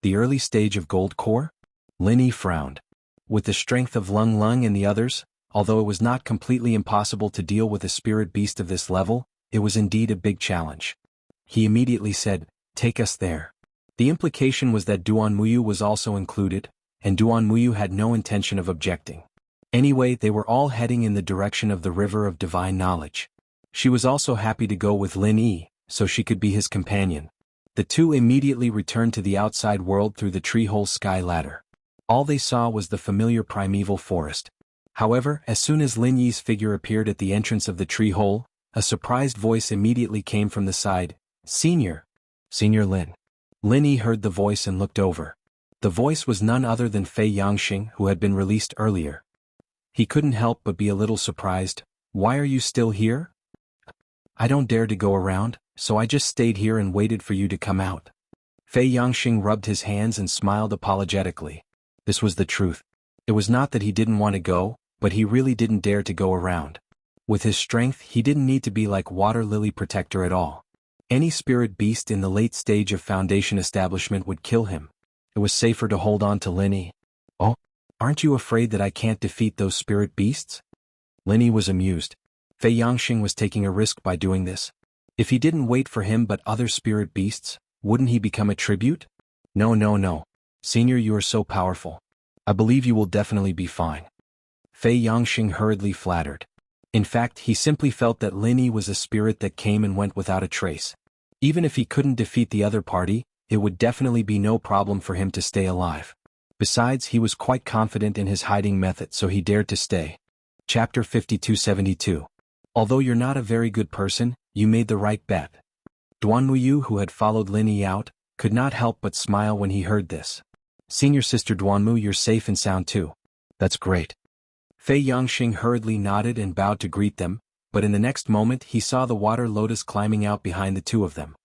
The early stage of Gold Core? Lin Yi frowned. With the strength of Lung Lung and the others, although it was not completely impossible to deal with a spirit beast of this level, it was indeed a big challenge. He immediately said, Take us there. The implication was that Duan Muyu was also included, and Duan Muyu had no intention of objecting. Anyway, they were all heading in the direction of the River of Divine Knowledge. She was also happy to go with Lin Yi, so she could be his companion. The two immediately returned to the outside world through the tree-hole sky ladder. All they saw was the familiar primeval forest. However, as soon as Lin Yi's figure appeared at the entrance of the tree hole, a surprised voice immediately came from the side, Senior. Senior Lin. Lin Yi heard the voice and looked over. The voice was none other than Fei Yangxing, who had been released earlier. He couldn't help but be a little surprised. Why are you still here? I don't dare to go around, so I just stayed here and waited for you to come out. Fei Yangxing rubbed his hands and smiled apologetically. This was the truth. It was not that he didn't want to go, but he really didn't dare to go around. With his strength, he didn't need to be like Water Lily Protector at all. Any spirit beast in the late stage of Foundation establishment would kill him. It was safer to hold on to Lin Yi. Oh, aren't you afraid that I can't defeat those spirit beasts? Lin Yi was amused. Fei Yangxing was taking a risk by doing this. If he didn't wait for him but other spirit beasts, wouldn't he become a tribute? No. Senior, you are so powerful. I believe you will definitely be fine. Fei Yangxing hurriedly flattered. In fact, he simply felt that Lin Yi was a spirit that came and went without a trace. Even if he couldn't defeat the other party, it would definitely be no problem for him to stay alive. Besides, he was quite confident in his hiding method, so he dared to stay. Chapter 5272. Although you're not a very good person, you made the right bet. Duanmuyu, who had followed Lin Yi out, could not help but smile when he heard this. Senior Sister Duanmu, you're safe and sound too. That's great. Fei Yangxing hurriedly nodded and bowed to greet them, but in the next moment he saw the water lotus climbing out behind the two of them.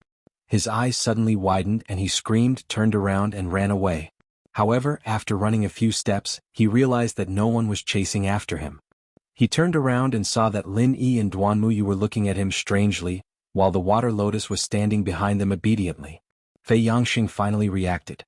His eyes suddenly widened and he screamed, turned around and ran away. However, after running a few steps, he realized that no one was chasing after him. He turned around and saw that Lin Yi and Duanmuyu were looking at him strangely, while the water lotus was standing behind them obediently. Fei Yangxing finally reacted.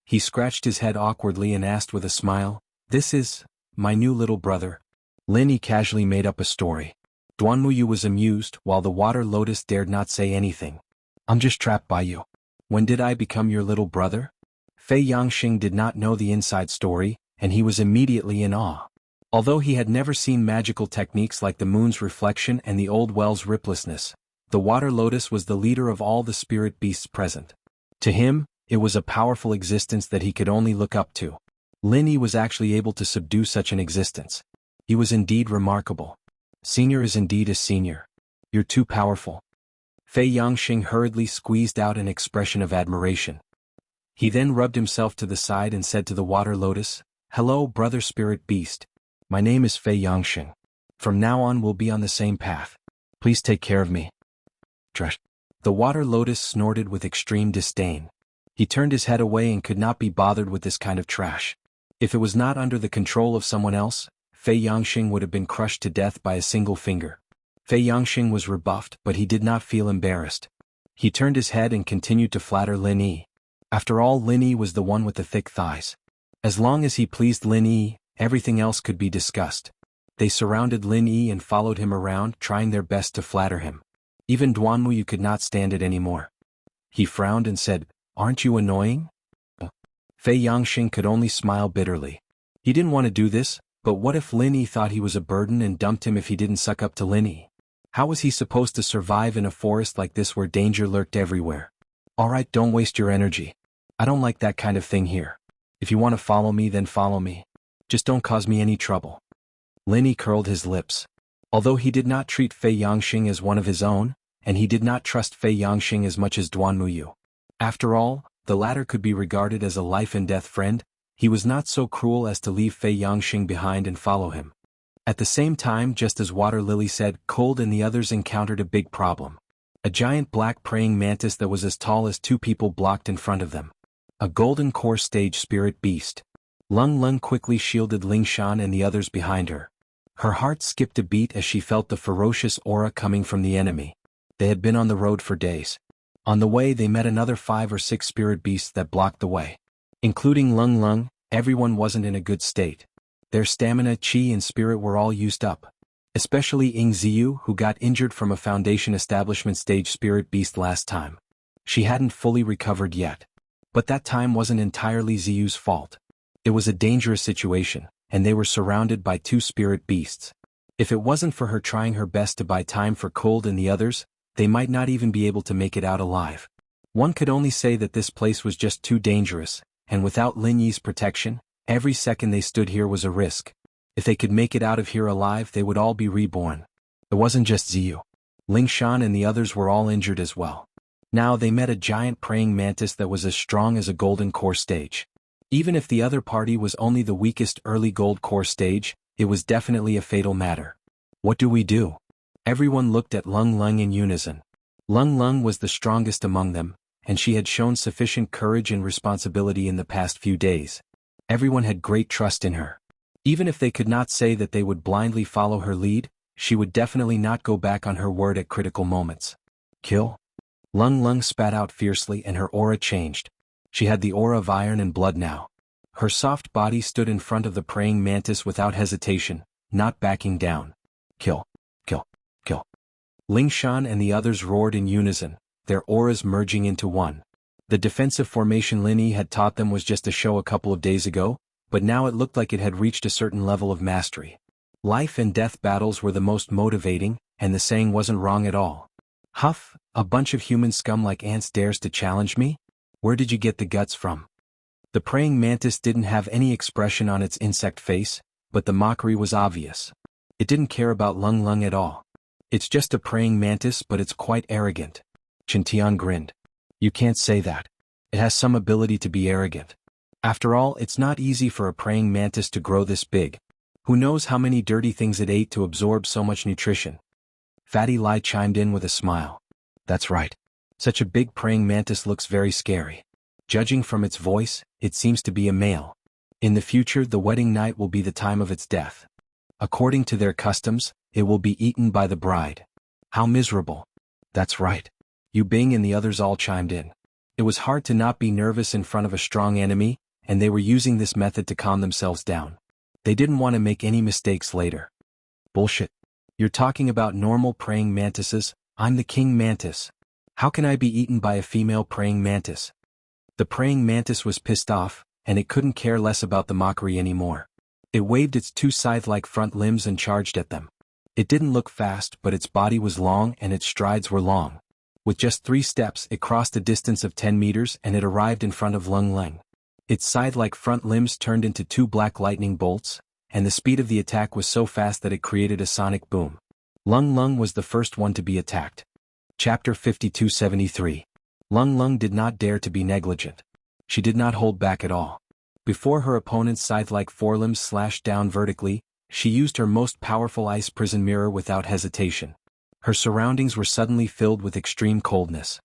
He scratched his head awkwardly and asked with a smile, "This is my new little brother." Lin Yi casually made up a story. Duanmuyu was amused, while the water lotus dared not say anything. "I'm just trapped by you. When did I become your little brother?" Fei Yangxing did not know the inside story, and he was immediately in awe. Although he had never seen magical techniques like the moon's reflection and the old well's rippleness, the water lotus was the leader of all the spirit beasts present. To him, it was a powerful existence that he could only look up to. Lin Yi was actually able to subdue such an existence. He was indeed remarkable. Senior is indeed a senior. You're too powerful. Fei Yangxing hurriedly squeezed out an expression of admiration. He then rubbed himself to the side and said to the water lotus, "Hello, brother spirit beast. My name is Fei Yangxing. From now on we'll be on the same path. Please take care of me." Trash. The water lotus snorted with extreme disdain. He turned his head away and could not be bothered with this kind of trash. If it was not under the control of someone else, Fei Yangxing would have been crushed to death by a single finger. Fei Yangxing was rebuffed, but he did not feel embarrassed. He turned his head and continued to flatter Lin Yi. After all, Lin Yi was the one with the thick thighs. As long as he pleased Lin Yi, everything else could be discussed. They surrounded Lin Yi and followed him around, trying their best to flatter him. Even Duanmuyu could not stand it anymore. He frowned and said, "Aren't you annoying?" Fei Yangxing could only smile bitterly. He didn't want to do this, but what if Lin Yi thought he was a burden and dumped him if he didn't suck up to Lin Yi? How was he supposed to survive in a forest like this where danger lurked everywhere? "Alright, don't waste your energy. I don't like that kind of thing here. If you want to follow me, then follow me. Just don't cause me any trouble." Lin Yi curled his lips. Although he did not treat Fei Yangxing as one of his own, and he did not trust Fei Yangxing as much as Duanmuyu. After all, the latter could be regarded as a life-and-death friend, he was not so cruel as to leave Fei Yangxing behind and follow him. At the same time, just as Water Lily said, Cold and the others encountered a big problem. A giant black praying mantis that was as tall as two people blocked in front of them. A golden core stage spirit beast. Lung Lung quickly shielded Lingshan and the others behind her. Her heart skipped a beat as she felt the ferocious aura coming from the enemy. They had been on the road for days. On the way they met another 5 or 6 spirit beasts that blocked the way. Including Lung Lung, everyone wasn't in a good state. Their stamina, chi and spirit were all used up. Especially Ying Ziyu, who got injured from a Foundation establishment stage spirit beast last time. She hadn't fully recovered yet. But that time wasn't entirely Ziyu's fault. It was a dangerous situation, and they were surrounded by 2 spirit beasts. If it wasn't for her trying her best to buy time for Cold and the others, they might not even be able to make it out alive. One could only say that this place was just too dangerous, and without Lin Yi's protection, every second they stood here was a risk. If they could make it out of here alive, they would all be reborn. It wasn't just Ziyu. Lingshan and the others were all injured as well. Now they met a giant praying mantis that was as strong as a golden core stage. Even if the other party was only the weakest early gold core stage, it was definitely a fatal matter. What do we do? Everyone looked at Lung Lung in unison. Lung Lung was the strongest among them, and she had shown sufficient courage and responsibility in the past few days. Everyone had great trust in her. Even if they could not say that they would blindly follow her lead, she would definitely not go back on her word at critical moments. Kill? Lung Lung spat out fiercely and her aura changed. She had the aura of iron and blood now. Her soft body stood in front of the praying mantis without hesitation, not backing down. Kill. Kill. Kill. Ling Shan and the others roared in unison, their auras merging into one. The defensive formation Lin Yi had taught them was just a show a couple of days ago, but now it looked like it had reached a certain level of mastery. Life and death battles were the most motivating, and the saying wasn't wrong at all. Huff, a bunch of human scum like ants dares to challenge me? Where did you get the guts from? The praying mantis didn't have any expression on its insect face, but the mockery was obvious. It didn't care about Lung Lung at all. It's just a praying mantis, but it's quite arrogant. Qintian grinned. You can't say that. It has some ability to be arrogant. After all, it's not easy for a praying mantis to grow this big. Who knows how many dirty things it ate to absorb so much nutrition? Fatty Lai chimed in with a smile. That's right. Such a big praying mantis looks very scary. Judging from its voice, it seems to be a male. In the future, the wedding night will be the time of its death. According to their customs, it will be eaten by the bride. How miserable. That's right. Yu Bing and the others all chimed in. It was hard to not be nervous in front of a strong enemy, and they were using this method to calm themselves down. They didn't want to make any mistakes later. Bullshit. You're talking about normal praying mantises. I'm the king mantis. How can I be eaten by a female praying mantis? The praying mantis was pissed off, and it couldn't care less about the mockery anymore. It waved its two scythe-like front limbs and charged at them. It didn't look fast, but its body was long and its strides were long. With just 3 steps, it crossed a distance of 10 meters and it arrived in front of Lung Lung. Its scythe-like front limbs turned into 2 black lightning bolts, and the speed of the attack was so fast that it created a sonic boom. Lung Lung was the first one to be attacked. Chapter 5273. Lung Lung did not dare to be negligent. She did not hold back at all. Before her opponent's scythe-like forelimbs slashed down vertically, she used her most powerful ice prison mirror without hesitation. Her surroundings were suddenly filled with extreme coldness.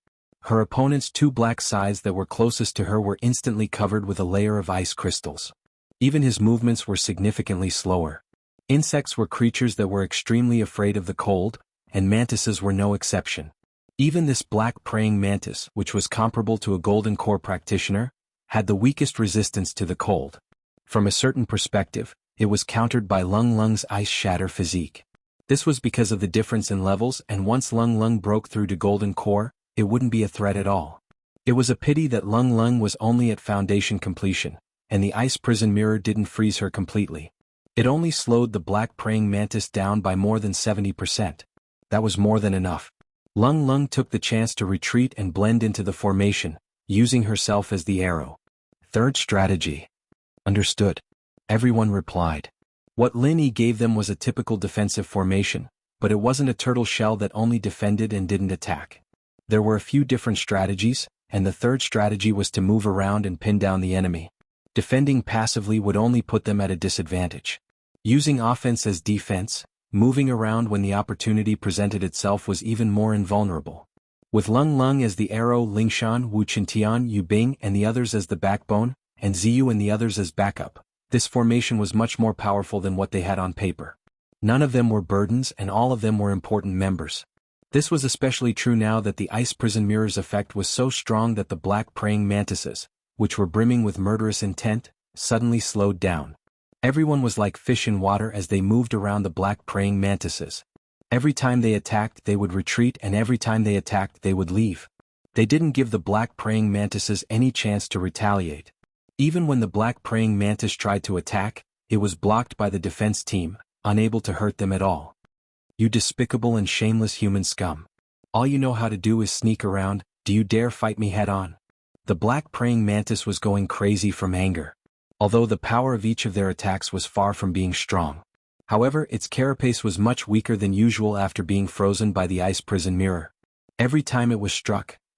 Her opponent's 2 black scythes that were closest to her were instantly covered with a layer of ice crystals. Even his movements were significantly slower. Insects were creatures that were extremely afraid of the cold, and mantises were no exception. Even this black praying mantis, which was comparable to a golden core practitioner, had the weakest resistance to the cold. From a certain perspective, it was countered by Lung Lung's ice shatter physique. This was because of the difference in levels, and once Lung Lung broke through to golden core, it wouldn't be a threat at all. It was a pity that Lung Lung was only at foundation completion, and the ice prison mirror didn't freeze her completely. It only slowed the black praying mantis down by more than 70%. That was more than enough. Lung Lung took the chance to retreat and blend into the formation, using herself as the arrow. Third strategy. Understood. Everyone replied. What Lin Yi gave them was a typical defensive formation, but it wasn't a turtle shell that only defended and didn't attack. There were a few different strategies, and the third strategy was to move around and pin down the enemy. Defending passively would only put them at a disadvantage. Using offense as defense, moving around when the opportunity presented itself was even more invulnerable. With Lung Lung as the arrow, Lingshan, Wu Qintian, Yu Bing and the others as the backbone, and Ziyu and the others as backup, this formation was much more powerful than what they had on paper. None of them were burdens and all of them were important members. This was especially true now that the ice prison mirror's effect was so strong that the black praying mantises, which were brimming with murderous intent, suddenly slowed down. Everyone was like fish in water as they moved around the black praying mantises. Every time they attacked they would retreat, and every time they attacked they would leave. They didn't give the black praying mantises any chance to retaliate. Even when the black praying mantis tried to attack, it was blocked by the defense team, unable to hurt them at all. You despicable and shameless human scum. All you know how to do is sneak around. Do you dare fight me head on? The black praying mantis was going crazy from anger. Although the power of each of their attacks was far from being strong. However, its carapace was much weaker than usual after being frozen by the ice prison mirror. Every time it was struck,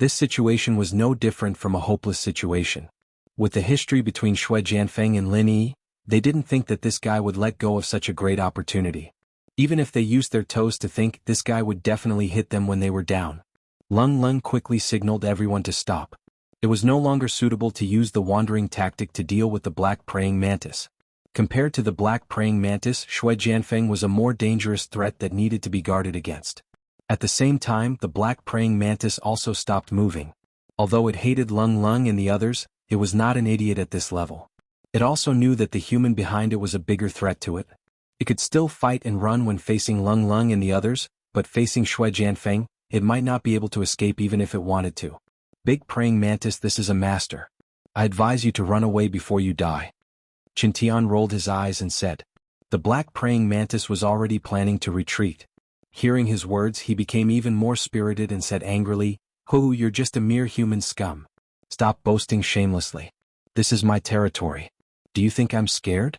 This situation was no different from a hopeless situation. With the history between Shui Jianfeng and Lin Yi, they didn't think that this guy would let go of such a great opportunity. Even if they used their toes to think, this guy would definitely hit them when they were down. Lung Lung quickly signaled everyone to stop. It was no longer suitable to use the wandering tactic to deal with the black praying mantis. Compared to the black praying mantis, Shui Jianfeng was a more dangerous threat that needed to be guarded against. At the same time, the black praying mantis also stopped moving. Although it hated Lung Lung and the others, it was not an idiot at this level. It also knew that the human behind it was a bigger threat to it. It could still fight and run when facing Lung Lung and the others, but facing Shui Jianfeng, it might not be able to escape even if it wanted to. Big praying mantis, this is a master. I advise you to run away before you die. Qintian rolled his eyes and said. The black praying mantis was already planning to retreat. Hearing his words, he became even more spirited and said angrily, "Hoo, you're just a mere human scum. Stop boasting shamelessly. This is my territory. Do you think I'm scared?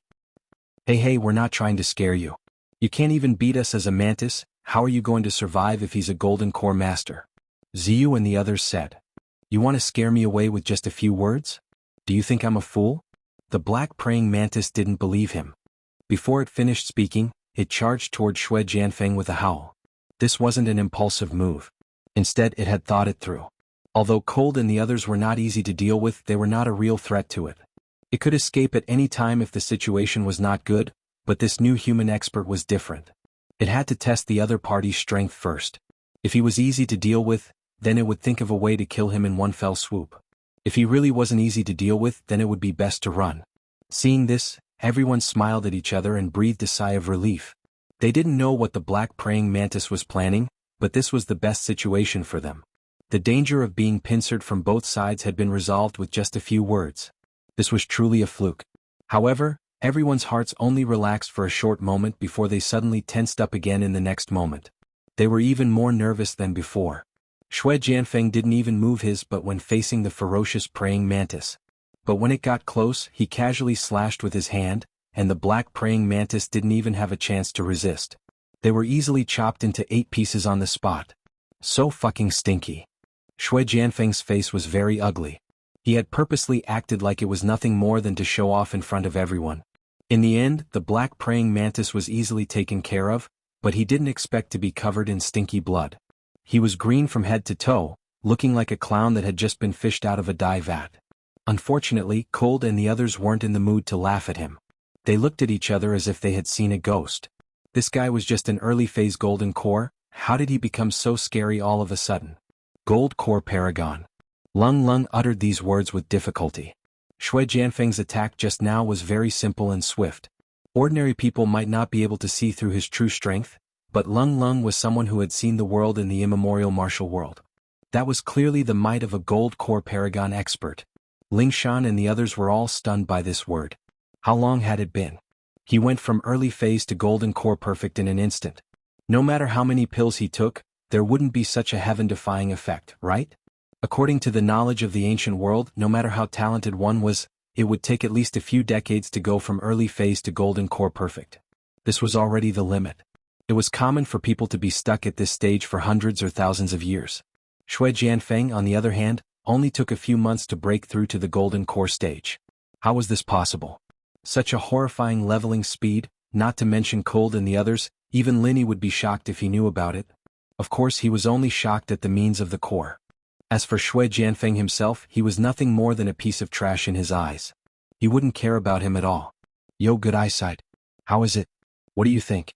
Hey, we're not trying to scare you. You can't even beat us as a mantis. How are you going to survive if he's a golden core master?" Ziyu and the others said. You want to scare me away with just a few words? Do you think I'm a fool? The black praying mantis didn't believe him. Before it finished speaking, it charged toward Shui Jianfeng with a howl. This wasn't an impulsive move. Instead, it had thought it through. Although Cold and the others were not easy to deal with, they were not a real threat to it. It could escape at any time if the situation was not good, but this new human expert was different. It had to test the other party's strength first. If he was easy to deal with, then it would think of a way to kill him in one fell swoop. If he really wasn't easy to deal with, then it would be best to run. Seeing this, everyone smiled at each other and breathed a sigh of relief. They didn't know what the black praying mantis was planning, but this was the best situation for them. The danger of being pincered from both sides had been resolved with just a few words. This was truly a fluke. However, everyone's hearts only relaxed for a short moment before they suddenly tensed up again in the next moment. They were even more nervous than before. Shui Jianfeng didn't even move his butt when facing the ferocious praying mantis. But when it got close, he casually slashed with his hand, and the black praying mantis didn't even have a chance to resist. They were easily chopped into 8 pieces on the spot. So fucking stinky. Shui Jianfeng's face was very ugly. He had purposely acted like it was nothing more than to show off in front of everyone. In the end, the black praying mantis was easily taken care of, but he didn't expect to be covered in stinky blood. He was green from head to toe, looking like a clown that had just been fished out of a dye vat. Unfortunately, Cold and the others weren't in the mood to laugh at him. They looked at each other as if they had seen a ghost. This guy was just an early-phase golden core. How did he become so scary all of a sudden? Gold core paragon. Lung Lung uttered these words with difficulty. Shui Jianfeng's attack just now was very simple and swift. Ordinary people might not be able to see through his true strength, but Lung Lung was someone who had seen the world in the immemorial martial world. That was clearly the might of a gold core paragon expert. Lingshan and the others were all stunned by this word. How long had it been? He went from early phase to golden core perfect in an instant. No matter how many pills he took, there wouldn't be such a heaven-defying effect, right? According to the knowledge of the ancient world, no matter how talented one was, it would take at least a few decades to go from early phase to golden core perfect. This was already the limit. It was common for people to be stuck at this stage for hundreds or thousands of years. Shui Jianfeng, on the other hand, only took a few months to break through to the golden core stage. How was this possible? Such a horrifying leveling speed, not to mention Cold and the others, even Linny would be shocked if he knew about it. Of course, he was only shocked at the means of the core. As for Shui Jianfeng himself, he was nothing more than a piece of trash in his eyes. He wouldn't care about him at all. Yo, good eyesight. How is it? What do you think?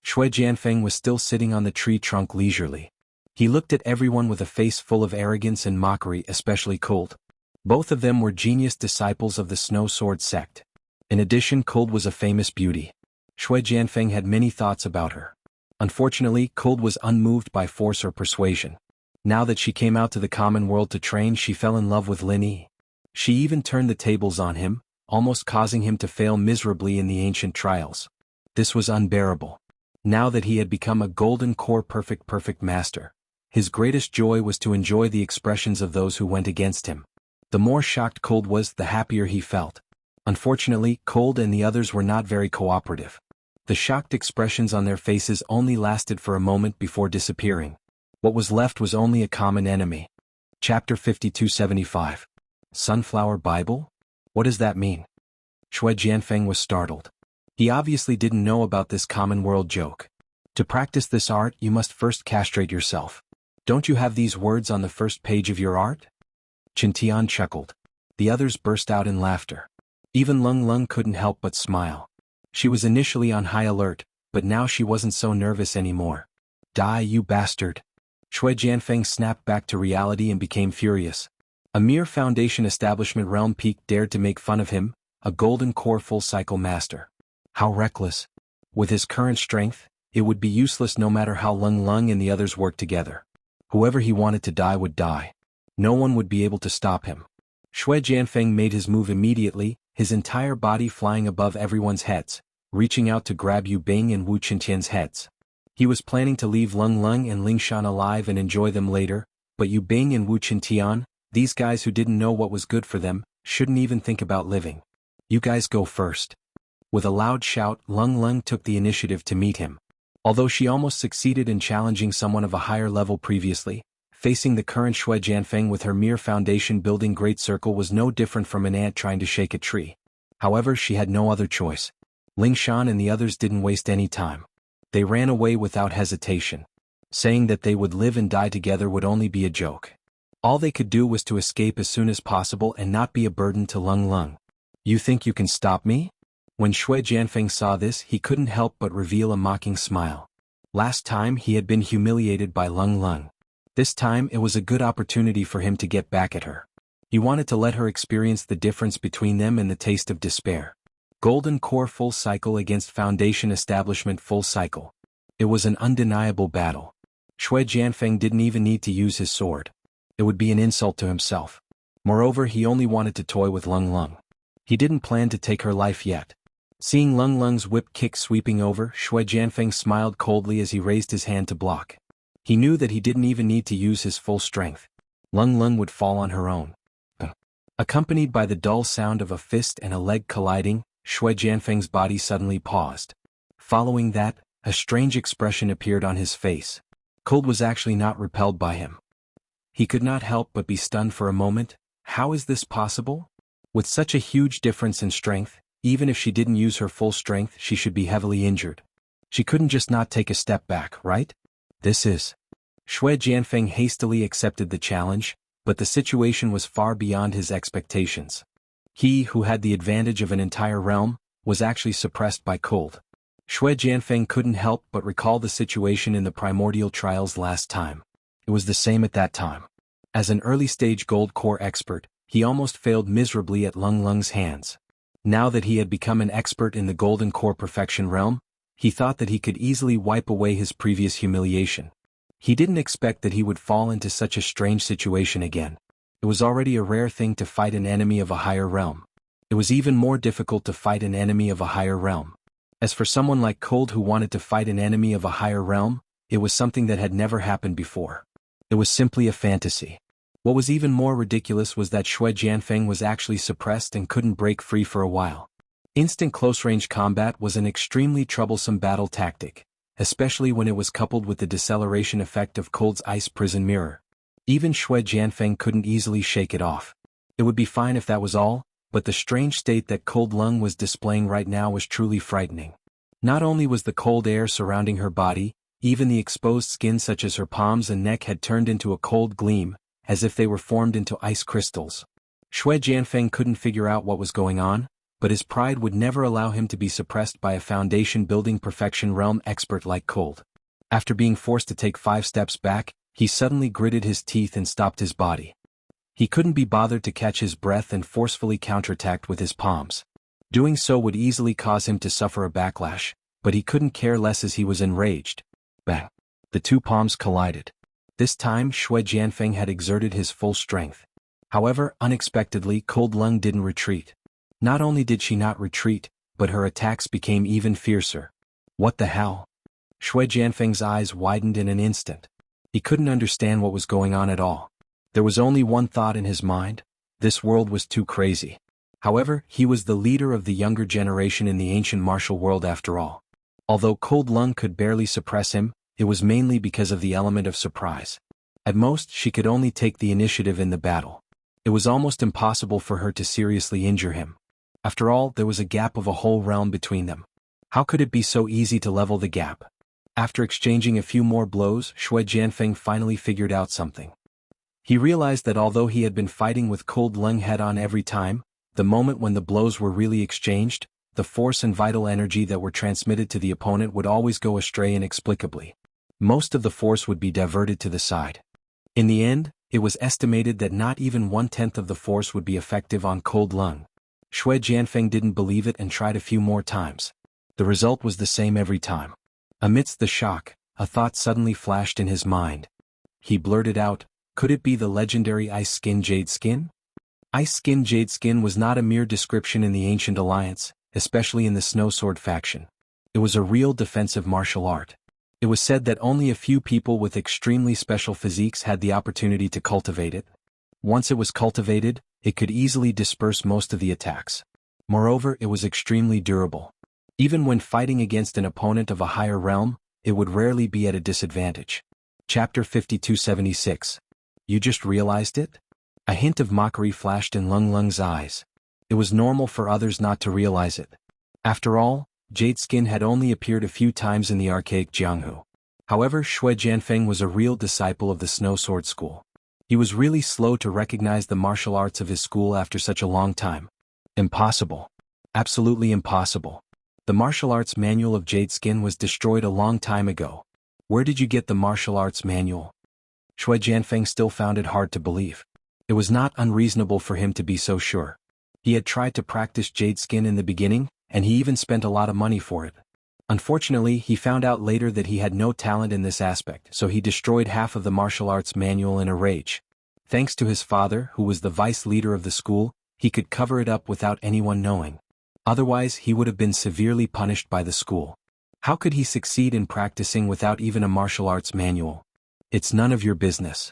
Shui Jianfeng was still sitting on the tree trunk leisurely. He looked at everyone with a face full of arrogance and mockery, especially Cold. Both of them were genius disciples of the Snow Sword sect. In addition, Cold was a famous beauty. Shui Jianfeng had many thoughts about her. Unfortunately, Cold was unmoved by force or persuasion. Now that she came out to the common world to train, she fell in love with Lin Yi. She even turned the tables on him, almost causing him to fail miserably in the ancient trials. This was unbearable. Now that he had become a golden core perfect master, his greatest joy was to enjoy the expressions of those who went against him. The more shocked Cold was, the happier he felt. Unfortunately, Cold and the others were not very cooperative. The shocked expressions on their faces only lasted for a moment before disappearing. What was left was only a common enemy. Chapter 5275. Sunflower Bible? What does that mean? Shui Jianfeng was startled. He obviously didn't know about this common world joke. To practice this art, you must first castrate yourself. Don't you have these words on the first page of your art? Qintian chuckled. The others burst out in laughter. Even Lung Lung couldn't help but smile. She was initially on high alert, but now she wasn't so nervous anymore. Die, you bastard! Shui Jianfeng snapped back to reality and became furious. A mere Foundation establishment realm peak dared to make fun of him, a golden core full-cycle master. How reckless. With his current strength, it would be useless no matter how Lung Lung and the others worked together. Whoever he wanted to die would die. No one would be able to stop him. Shui Jianfeng made his move immediately, his entire body flying above everyone's heads, reaching out to grab Yu Bing and Wu Qintian's heads. He was planning to leave Lung Lung and Ling Shan alive and enjoy them later, but Yu Bing and Wu Qintian, these guys who didn't know what was good for them, shouldn't even think about living. You guys go first. With a loud shout, Lung Lung took the initiative to meet him. Although she almost succeeded in challenging someone of a higher level previously, facing the current Shui Jianfeng with her mere foundation building great circle was no different from an ant trying to shake a tree. However, she had no other choice. Ling Shan and the others didn't waste any time. They ran away without hesitation. Saying that they would live and die together would only be a joke. All they could do was to escape as soon as possible and not be a burden to Lung Lung. You think you can stop me? When Shui Jianfeng saw this, he couldn't help but reveal a mocking smile. Last time he had been humiliated by Lung Lung. This time it was a good opportunity for him to get back at her. He wanted to let her experience the difference between them and the taste of despair. Golden Core full cycle against Foundation establishment full cycle. It was an undeniable battle. Shui Jianfeng didn't even need to use his sword. It would be an insult to himself. Moreover, he only wanted to toy with Lung Lung. He didn't plan to take her life yet. Seeing Lung Lung's whip kick sweeping over, Shui Jianfeng smiled coldly as he raised his hand to block. He knew that he didn't even need to use his full strength. Lung Lung would fall on her own. Accompanied by the dull sound of a fist and a leg colliding, Shui Jianfeng's body suddenly paused. Following that, a strange expression appeared on his face. Cold was actually not repelled by him. He could not help but be stunned for a moment. How is this possible? With such a huge difference in strength, even if she didn't use her full strength, she should be heavily injured. She couldn't just not take a step back, right? This is... Shui Jianfeng hastily accepted the challenge, but the situation was far beyond his expectations. He, who had the advantage of an entire realm, was actually suppressed by cold. Shui Jianfeng couldn't help but recall the situation in the primordial trials last time. It was the same at that time. As an early-stage gold core expert, he almost failed miserably at Lung Lung's hands. Now that he had become an expert in the golden core perfection realm, he thought that he could easily wipe away his previous humiliation. He didn't expect that he would fall into such a strange situation again. It was already a rare thing to fight an enemy of a higher realm. It was even more difficult to fight an enemy of a higher realm. As for someone like Cold who wanted to fight an enemy of a higher realm, it was something that had never happened before. It was simply a fantasy. What was even more ridiculous was that Shui Jianfeng was actually suppressed and couldn't break free for a while. Instant close-range combat was an extremely troublesome battle tactic, especially when it was coupled with the deceleration effect of Cold's ice prison mirror. Even Shui Jianfeng couldn't easily shake it off. It would be fine if that was all, but the strange state that Cold Lung was displaying right now was truly frightening. Not only was the cold air surrounding her body, even the exposed skin such as her palms and neck had turned into a cold gleam, as if they were formed into ice crystals. Shui Jianfeng couldn't figure out what was going on, but his pride would never allow him to be suppressed by a foundation-building perfection realm expert like Cold. After being forced to take 5 steps back, he suddenly gritted his teeth and stopped his body. He couldn't be bothered to catch his breath and forcefully counterattack with his palms. Doing so would easily cause him to suffer a backlash, but he couldn't care less as he was enraged. Bang! The 2 palms collided. This time Shui Jianfeng had exerted his full strength. However, unexpectedly Cold Lung didn't retreat. Not only did she not retreat, but her attacks became even fiercer. What the hell? Shui Jianfeng's eyes widened in an instant. He couldn't understand what was going on at all. There was only one thought in his mind: this world was too crazy. However, he was the leader of the younger generation in the ancient martial world after all. Although Cold Lung could barely suppress him, it was mainly because of the element of surprise. At most, she could only take the initiative in the battle. It was almost impossible for her to seriously injure him. After all, there was a gap of a whole realm between them. How could it be so easy to level the gap? After exchanging a few more blows, Shui Jianfeng finally figured out something. He realized that although he had been fighting with Cold Lung head-on every time, the moment when the blows were really exchanged, the force and vital energy that were transmitted to the opponent would always go astray inexplicably. Most of the force would be diverted to the side. In the end, it was estimated that not even 1/10 of the force would be effective on Cold Lung. Shui Jianfeng didn't believe it and tried a few more times. The result was the same every time. Amidst the shock, a thought suddenly flashed in his mind. He blurted out, "Could it be the legendary Ice Skin Jade Skin?" Ice Skin Jade Skin was not a mere description in the Ancient Alliance, especially in the Snow Sword faction. It was a real defensive martial art. It was said that only a few people with extremely special physiques had the opportunity to cultivate it. Once it was cultivated, it could easily disperse most of the attacks. Moreover, it was extremely durable. Even when fighting against an opponent of a higher realm, it would rarely be at a disadvantage. Chapter 5276. You just realized it? A hint of mockery flashed in Lung Lung's eyes. It was normal for others not to realize it. After all, Jade Skin had only appeared a few times in the archaic Jianghu. However, Shui Jianfeng was a real disciple of the Snow Sword School. He was really slow to recognize the martial arts of his school after such a long time. Impossible. Absolutely impossible. The martial arts manual of Jade Skin was destroyed a long time ago. Where did you get the martial arts manual? Shui Jianfeng still found it hard to believe. It was not unreasonable for him to be so sure. He had tried to practice Jade Skin in the beginning, and he even spent a lot of money for it. Unfortunately, he found out later that he had no talent in this aspect, so he destroyed half of the martial arts manual in a rage. Thanks to his father, who was the vice leader of the school, he could cover it up without anyone knowing. Otherwise, he would have been severely punished by the school. How could he succeed in practicing without even a martial arts manual? It's none of your business.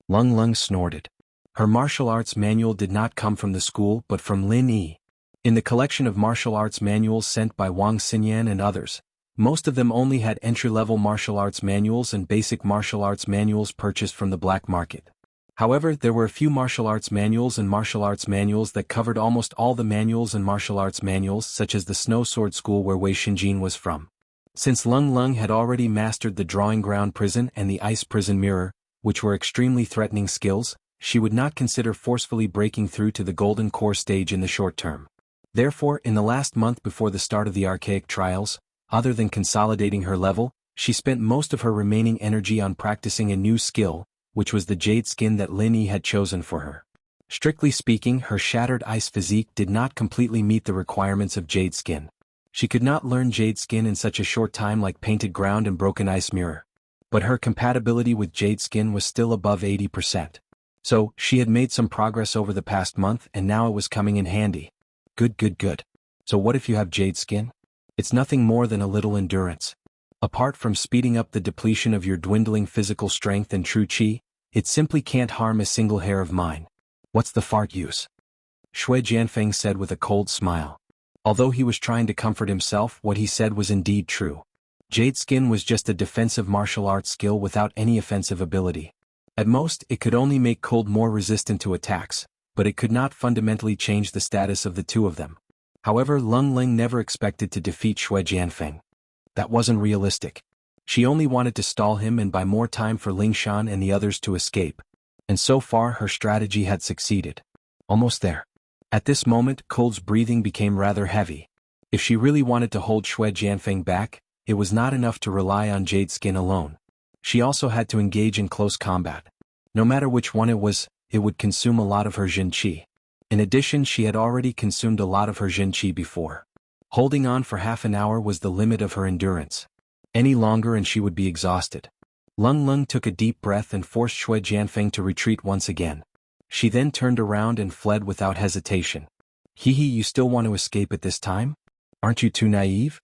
Lung Lung snorted. Her martial arts manual did not come from the school but from Lin Yi. In the collection of martial arts manuals sent by Wang Xinyan and others, most of them only had entry-level martial arts manuals and basic martial arts manuals purchased from the black market. However, there were a few martial arts manuals and martial arts manuals that covered almost all the manuals and martial arts manuals, such as the Snow Sword School where Wei Xinjin was from. Since Lung Lung had already mastered the Drawing Ground Prison and the Ice Prison Mirror, which were extremely threatening skills, she would not consider forcefully breaking through to the Golden Core stage in the short term. Therefore, in the last month before the start of the archaic trials, other than consolidating her level, she spent most of her remaining energy on practicing a new skill, which was the Jade Skin that Lin Yi had chosen for her. Strictly speaking, her shattered ice physique did not completely meet the requirements of Jade Skin. She could not learn Jade Skin in such a short time like Painted Ground and Broken Ice Mirror. But her compatibility with Jade Skin was still above 80%. So, she had made some progress over the past month and now it was coming in handy. Good. So what if you have Jade Skin? It's nothing more than a little endurance. Apart from speeding up the depletion of your dwindling physical strength and true chi, it simply can't harm a single hair of mine. What's the fart use? Shui Jianfeng said with a cold smile. Although he was trying to comfort himself, what he said was indeed true. Jade Skin was just a defensive martial arts skill without any offensive ability. At most, it could only make Cold more resistant to attacks, but it could not fundamentally change the status of the two of them. However, Lung Ling never expected to defeat Shui Jianfeng. That wasn't realistic. She only wanted to stall him and buy more time for Ling Shan and the others to escape. And so far her strategy had succeeded. Almost there. At this moment, Cold's breathing became rather heavy. If she really wanted to hold Shui Jianfeng back, it was not enough to rely on Jade Skin alone. She also had to engage in close combat. No matter which one it was, it would consume a lot of her Jin Qi. In addition, she had already consumed a lot of her Jin Qi before. Holding on for half an hour was the limit of her endurance. Any longer and she would be exhausted. Lung Lung took a deep breath and forced Shui Jianfeng to retreat once again. She then turned around and fled without hesitation. You still want to escape at this time? Aren't you too naive?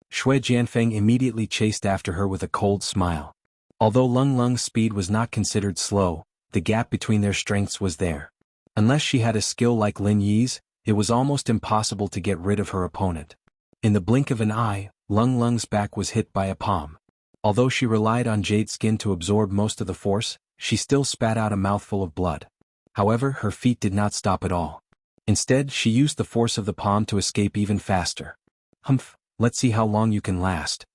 Shui Jianfeng immediately chased after her with a cold smile. Although Lung Lung's speed was not considered slow, the gap between their strengths was there. Unless she had a skill like Lin Yi's, it was almost impossible to get rid of her opponent. In the blink of an eye, Lung Lung's back was hit by a palm. Although she relied on Jade Skin to absorb most of the force, she still spat out a mouthful of blood. However, her feet did not stop at all. Instead, she used the force of the palm to escape even faster. Humph, let's see how long you can last.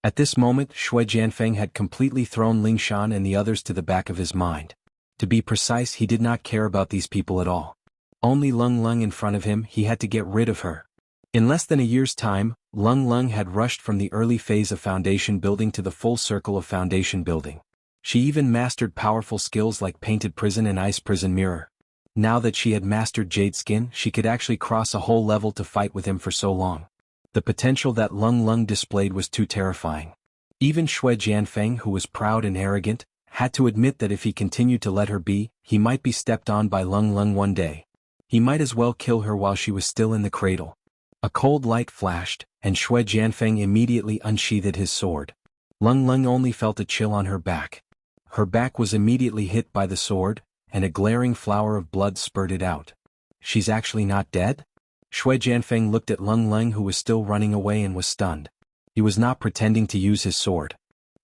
At this moment, Shui Jianfeng had completely thrown Ling Shan and the others to the back of his mind. To be precise, he did not care about these people at all. Only Lung Lung in front of him, he had to get rid of her. In less than a year's time, Lung Lung had rushed from the early phase of foundation building to the full circle of foundation building. She even mastered powerful skills like Painted Prison and Ice Prison Mirror. Now that she had mastered Jade Skin, she could actually cross a whole level to fight with him for so long. The potential that Lung Lung displayed was too terrifying. Even Shui Jianfeng, who was proud and arrogant, had to admit that if he continued to let her be, he might be stepped on by Lung Lung one day. He might as well kill her while she was still in the cradle. A cold light flashed, and Shui Jianfeng immediately unsheathed his sword. Lung Lung only felt a chill on her back. Her back was immediately hit by the sword, and a glaring flower of blood spurted out. She's actually not dead? Shui Jianfeng looked at Lung Lung, who was still running away, and was stunned. He was not pretending to use his sword.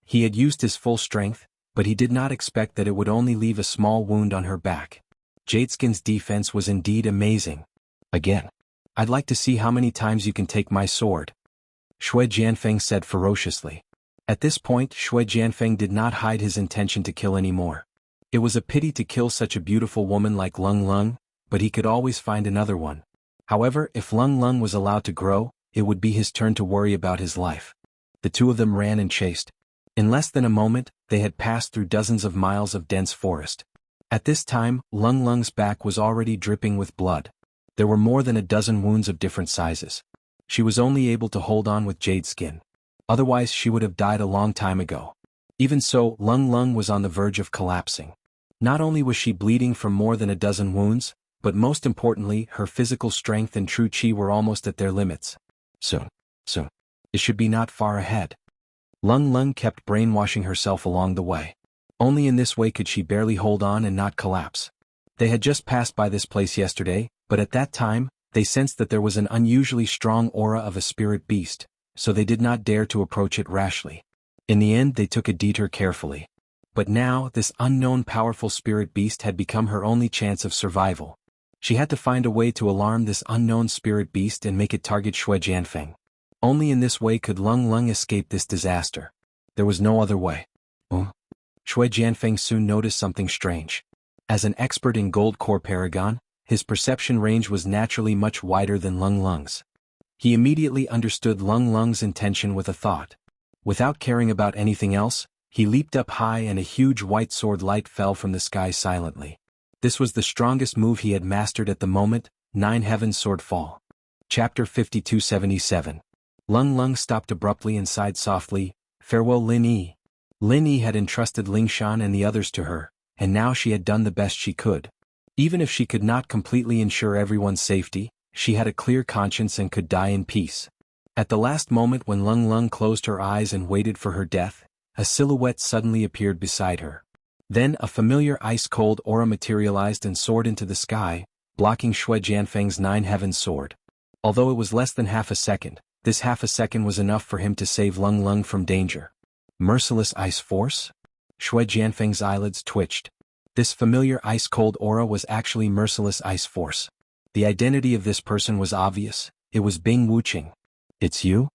He had used his full strength, but he did not expect that it would only leave a small wound on her back. Jadeskin's defense was indeed amazing. Again. I'd like to see how many times you can take my sword, Shui Jianfeng said ferociously. At this point, Shui Jianfeng did not hide his intention to kill anymore. It was a pity to kill such a beautiful woman like Lung Lung, but he could always find another one. However, if Lung Lung was allowed to grow, it would be his turn to worry about his life. The two of them ran and chased. In less than a moment, they had passed through dozens of miles of dense forest. At this time, Lung Lung's back was already dripping with blood. There were more than a dozen wounds of different sizes. She was only able to hold on with Jade Skin. Otherwise, she would have died a long time ago. Even so, Lung Lung was on the verge of collapsing. Not only was she bleeding from more than a dozen wounds, but most importantly, her physical strength and true chi were almost at their limits. Soon. It should be not far ahead. Lung Lung kept brainwashing herself along the way. Only in this way could she barely hold on and not collapse. They had just passed by this place yesterday, but at that time, they sensed that there was an unusually strong aura of a spirit beast, so they did not dare to approach it rashly. In the end, they took a detour carefully. But now, this unknown powerful spirit beast had become her only chance of survival. She had to find a way to alarm this unknown spirit beast and make it target Shui Jianfeng. Only in this way could Lung Lung escape this disaster. There was no other way. Shui Jianfeng soon noticed something strange. As an expert in gold core paragon, his perception range was naturally much wider than Lung Lung's. He immediately understood Lung Lung's intention with a thought. Without caring about anything else, he leaped up high and a huge white sword light fell from the sky silently. This was the strongest move he had mastered at the moment, 9 Heaven's Sword Fall. Chapter 5277. Lung Lung stopped abruptly and sighed softly, "Farewell Lin Yi." Lin Yi had entrusted Ling Shan and the others to her, and now she had done the best she could. Even if she could not completely ensure everyone's safety, she had a clear conscience and could die in peace. At the last moment when Lung Lung closed her eyes and waited for her death, a silhouette suddenly appeared beside her. Then a familiar ice-cold aura materialized and soared into the sky, blocking Shui Jianfeng's 9 Heaven's sword. Although it was less than half a second, this half a second was enough for him to save Lung Lung from danger. Merciless ice force? Shui Jianfeng's eyelids twitched. This familiar ice-cold aura was actually merciless ice force. The identity of this person was obvious. It was Bing Wuqing. "It's you?"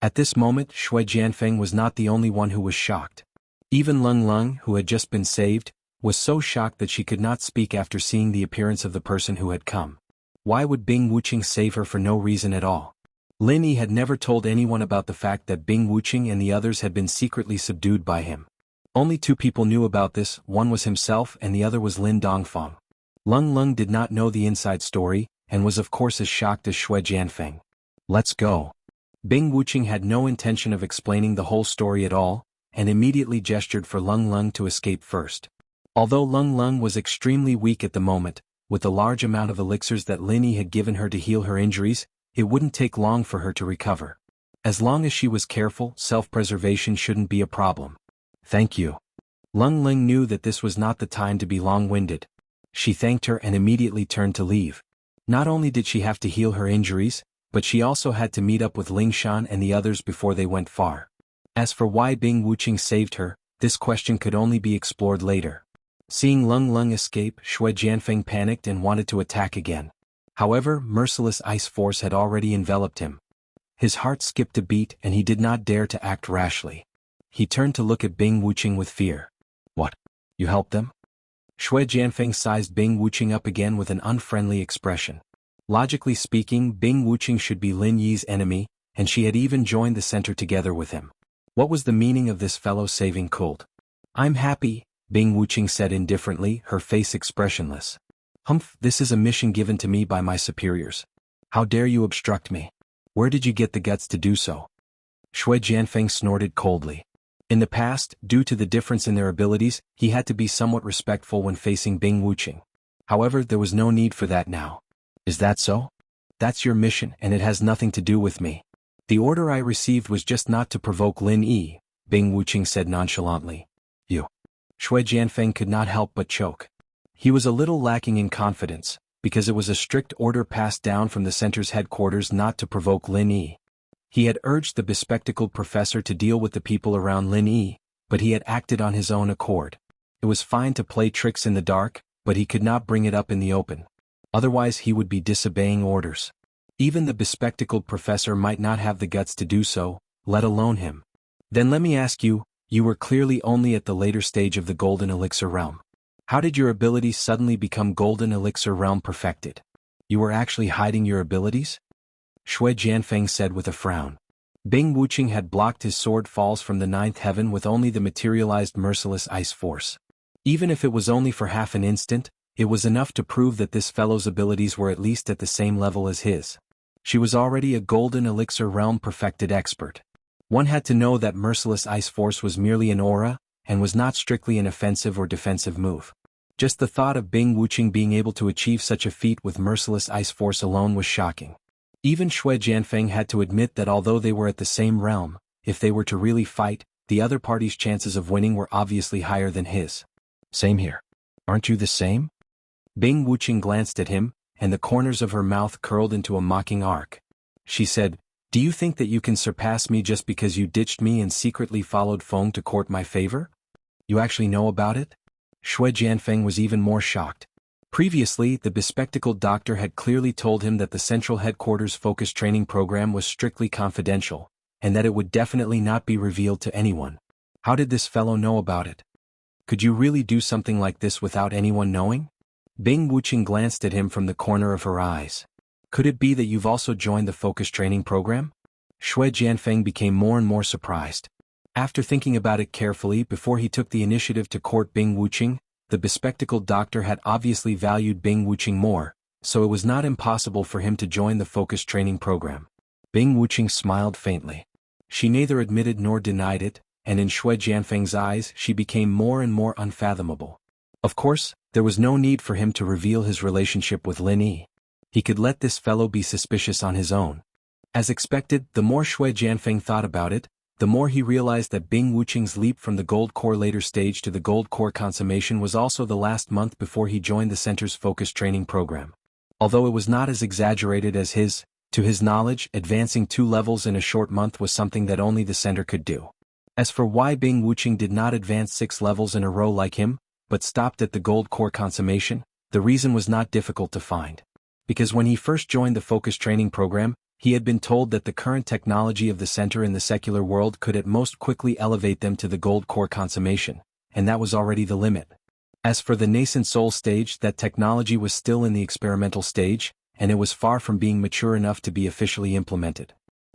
At this moment, Shui Jianfeng was not the only one who was shocked. Even Lung Lung, who had just been saved, was so shocked that she could not speak after seeing the appearance of the person who had come. Why would Bing Wuqing save her for no reason at all? Lin Yi had never told anyone about the fact that Bing Wuqing and the others had been secretly subdued by him. Only 2 people knew about this, one was himself and the other was Lin Dongfang. Lung Lung did not know the inside story, and was of course as shocked as Shui Jianfeng. "Let's go." Bing Wuqing had no intention of explaining the whole story at all, and immediately gestured for Lung Lung to escape first. Although Lung Lung was extremely weak at the moment, with the large amount of elixirs that Lin Yi had given her to heal her injuries, it wouldn't take long for her to recover. As long as she was careful, self-preservation shouldn't be a problem. "Thank you." Lung Lung knew that this was not the time to be long-winded. She thanked her and immediately turned to leave. Not only did she have to heal her injuries, but she also had to meet up with Ling Shan and the others before they went far. As for why Bing Wuqing saved her, this question could only be explored later. Seeing Lung Lung escape, Shui Jianfeng panicked and wanted to attack again. However, merciless ice force had already enveloped him. His heart skipped a beat and he did not dare to act rashly. He turned to look at Bing Wuqing with fear. What? You helped them? Shui Jianfeng sized Bing Wuqing up again with an unfriendly expression. Logically speaking, Bing Wuqing should be Lin Yi's enemy, and she had even joined the center together with him. What was the meaning of this fellow saving Cold? I'm happy, Bing Wuqing said indifferently, her face expressionless. Humph, this is a mission given to me by my superiors. How dare you obstruct me? Where did you get the guts to do so? Shui Jianfeng snorted coldly. In the past, due to the difference in their abilities, he had to be somewhat respectful when facing Bing Wuqing. However, there was no need for that now. Is that so? That's your mission and it has nothing to do with me. The order I received was just not to provoke Lin Yi, Bing Wuqing said nonchalantly. You. Shui Jianfeng could not help but choke. He was a little lacking in confidence, because it was a strict order passed down from the center's headquarters not to provoke Lin Yi. He had urged the bespectacled professor to deal with the people around Lin Yi, but he had acted on his own accord. It was fine to play tricks in the dark, but he could not bring it up in the open. Otherwise he would be disobeying orders. Even the bespectacled professor might not have the guts to do so, let alone him. Then let me ask you, you were clearly only at the later stage of the Golden Elixir realm. How did your abilities suddenly become Golden Elixir realm perfected? You were actually hiding your abilities? Shui Jianfeng said with a frown. Bing Wuqing had blocked his sword falls from the ninth heaven with only the materialized merciless ice force. Even if it was only for half an instant, it was enough to prove that this fellow's abilities were at least at the same level as his. She was already a Golden Elixir realm perfected expert. One had to know that merciless ice force was merely an aura, and was not strictly an offensive or defensive move. Just the thought of Bing Wuqing being able to achieve such a feat with merciless ice force alone was shocking. Even Shui Jianfeng had to admit that although they were at the same realm, if they were to really fight, the other party's chances of winning were obviously higher than his. Same here. Aren't you the same? Bing Wuqing glanced at him, and the corners of her mouth curled into a mocking arc. She said, Do you think that you can surpass me just because you ditched me and secretly followed Feng to court my favor? You actually know about it? Shui Jianfeng was even more shocked. Previously, the bespectacled doctor had clearly told him that the central headquarters focus training program was strictly confidential, and that it would definitely not be revealed to anyone. How did this fellow know about it? Could you really do something like this without anyone knowing? Bing Wuqing glanced at him from the corner of her eyes. Could it be that you've also joined the focus training program? Shui Jianfeng became more and more surprised. After thinking about it carefully before he took the initiative to court Bing Wuqing, the bespectacled doctor had obviously valued Bing Wuqing more, so it was not impossible for him to join the focus training program. Bing Wuqing smiled faintly. She neither admitted nor denied it, and in Shui Jianfeng's eyes she became more and more unfathomable. Of course, there was no need for him to reveal his relationship with Lin Yi. He could let this fellow be suspicious on his own. As expected, the more Shui Jianfeng thought about it, the more he realized that Bing Wuqing's leap from the Gold Core later stage to the Gold Core consummation was also the last month before he joined the center's focus training program. Although it was not as exaggerated as his, to his knowledge, advancing 2 levels in a short month was something that only the center could do. As for why Bing Wuqing did not advance 6 levels in a row like him, but stopped at the Gold Core consummation, the reason was not difficult to find. Because when he first joined the focus training program, he had been told that the current technology of the center in the secular world could at most quickly elevate them to the Gold Core consummation, and that was already the limit. As for the nascent soul stage, that technology was still in the experimental stage, and it was far from being mature enough to be officially implemented.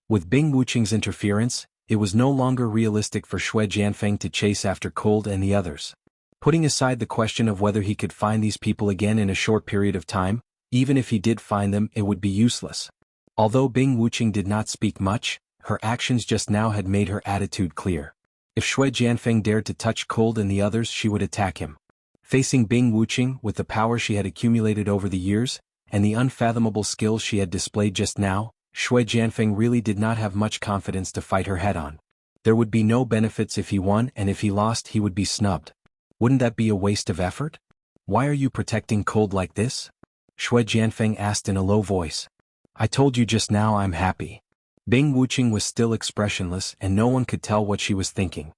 With Bing Wuqing's interference, it was no longer realistic for Shui Jianfeng to chase after Cold and the others. Putting aside the question of whether he could find these people again in a short period of time, even if he did find them, it would be useless. Although Bing Wuqing did not speak much, her actions just now had made her attitude clear. If Shui Jianfeng dared to touch Cold and the others, she would attack him. Facing Bing Wuqing with the power she had accumulated over the years, and the unfathomable skills she had displayed just now, Shui Jianfeng really did not have much confidence to fight her head-on. There would be no benefits if he won, and if he lost he would be snubbed. Wouldn't that be a waste of effort? Why are you protecting Cold like this? Shui Jianfeng asked in a low voice. I told you just now I'm happy. Bing Wuqing was still expressionless and no one could tell what she was thinking.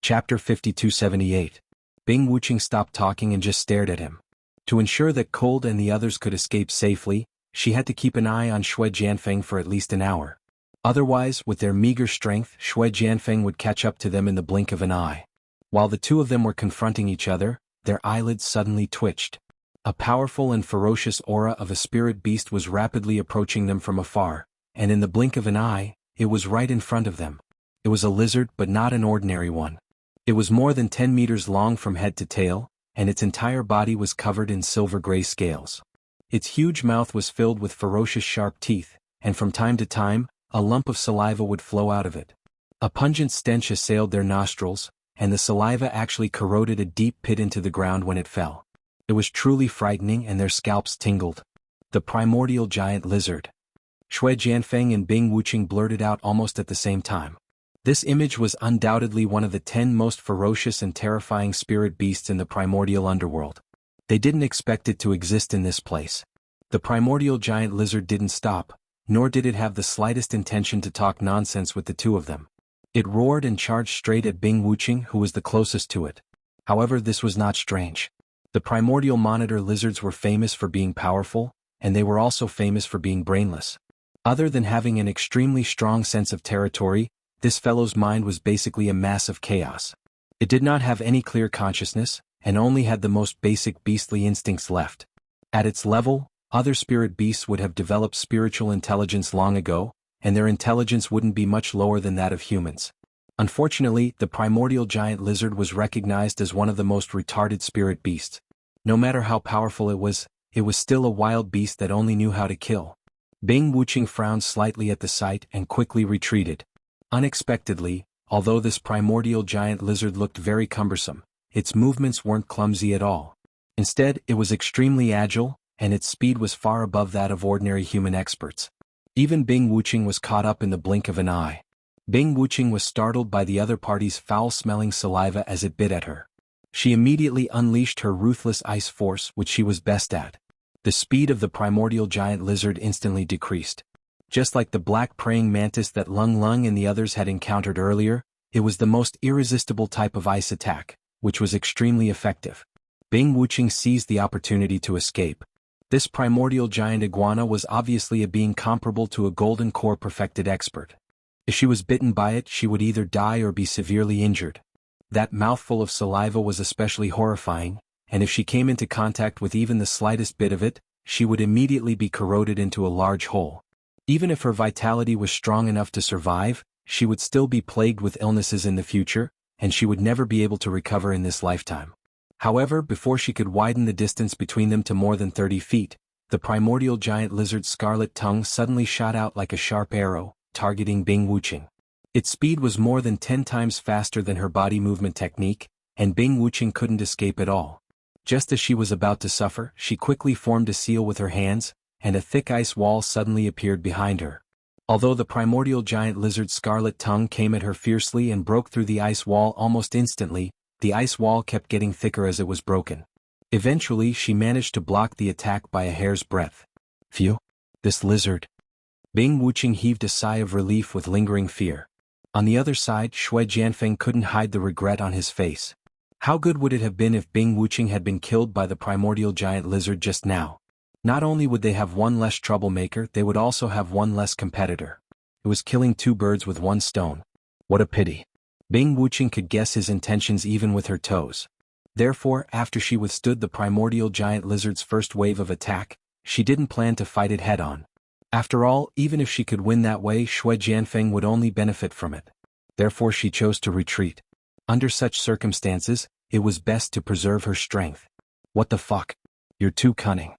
Chapter 5278. Bing Wuqing stopped talking and just stared at him. To ensure that Cold and the others could escape safely, she had to keep an eye on Xue Jianfeng for at least an hour. Otherwise, with their meager strength, Xue Jianfeng would catch up to them in the blink of an eye. While the two of them were confronting each other, their eyelids suddenly twitched. A powerful and ferocious aura of a spirit beast was rapidly approaching them from afar, and in the blink of an eye, it was right in front of them. It was a lizard, but not an ordinary one. It was more than 10 meters long from head to tail, and its entire body was covered in silver-gray scales. Its huge mouth was filled with ferocious sharp teeth, and from time to time, a lump of saliva would flow out of it. A pungent stench assailed their nostrils, and the saliva actually corroded a deep pit into the ground when it fell. It was truly frightening and their scalps tingled. The primordial giant lizard. Xue Jianfeng and Bing Wuqing blurted out almost at the same time. This image was undoubtedly one of the 10 most ferocious and terrifying spirit beasts in the primordial underworld. They didn't expect it to exist in this place. The primordial giant lizard didn't stop, nor did it have the slightest intention to talk nonsense with the two of them. It roared and charged straight at Bing Wuqing, who was the closest to it. However, this was not strange. The primordial monitor lizards were famous for being powerful, and they were also famous for being brainless. Other than having an extremely strong sense of territory, this fellow's mind was basically a mass of chaos. It did not have any clear consciousness, and only had the most basic beastly instincts left. At its level, other spirit beasts would have developed spiritual intelligence long ago, and their intelligence wouldn't be much lower than that of humans. Unfortunately, the primordial giant lizard was recognized as one of the most retarded spirit beasts. No matter how powerful it was still a wild beast that only knew how to kill. Bing Wuqing frowned slightly at the sight and quickly retreated. Unexpectedly, although this primordial giant lizard looked very cumbersome, its movements weren't clumsy at all. Instead, it was extremely agile, and its speed was far above that of ordinary human experts. Even Bing Wuqing was caught up in the blink of an eye. Bing Wuqing was startled by the other party's foul-smelling saliva as it bit at her. She immediately unleashed her ruthless ice force, which she was best at. The speed of the primordial giant lizard instantly decreased. Just like the black praying mantis that Lung Lung and the others had encountered earlier, it was the most irresistible type of ice attack, which was extremely effective. Bing Wuqing seized the opportunity to escape. This primordial giant iguana was obviously a being comparable to a golden core perfected expert. If she was bitten by it, she would either die or be severely injured. That mouthful of saliva was especially horrifying, and if she came into contact with even the slightest bit of it, she would immediately be corroded into a large hole. Even if her vitality was strong enough to survive, she would still be plagued with illnesses in the future, and she would never be able to recover in this lifetime. However, before she could widen the distance between them to more than 30 feet, the primordial giant lizard's scarlet tongue suddenly shot out like a sharp arrow, targeting Bing Wuqing. Its speed was more than 10 times faster than her body movement technique, and Bing Wuqing couldn't escape at all. Just as she was about to suffer, she quickly formed a seal with her hands, and a thick ice wall suddenly appeared behind her. Although the primordial giant lizard's scarlet tongue came at her fiercely and broke through the ice wall almost instantly, the ice wall kept getting thicker as it was broken. Eventually, she managed to block the attack by a hair's breadth. Phew! This lizard. Bing Wuqing heaved a sigh of relief with lingering fear. On the other side, Xue Jianfeng couldn't hide the regret on his face. How good would it have been if Bing Wuqing had been killed by the primordial giant lizard just now? Not only would they have one less troublemaker, they would also have one less competitor. It was killing two birds with one stone. What a pity. Bing Wuqing could guess his intentions even with her toes. Therefore, after she withstood the primordial giant lizard's first wave of attack, she didn't plan to fight it head-on. After all, even if she could win that way, Xue Jianfeng would only benefit from it. Therefore she chose to retreat. Under such circumstances, it was best to preserve her strength. What the fuck? You're too cunning.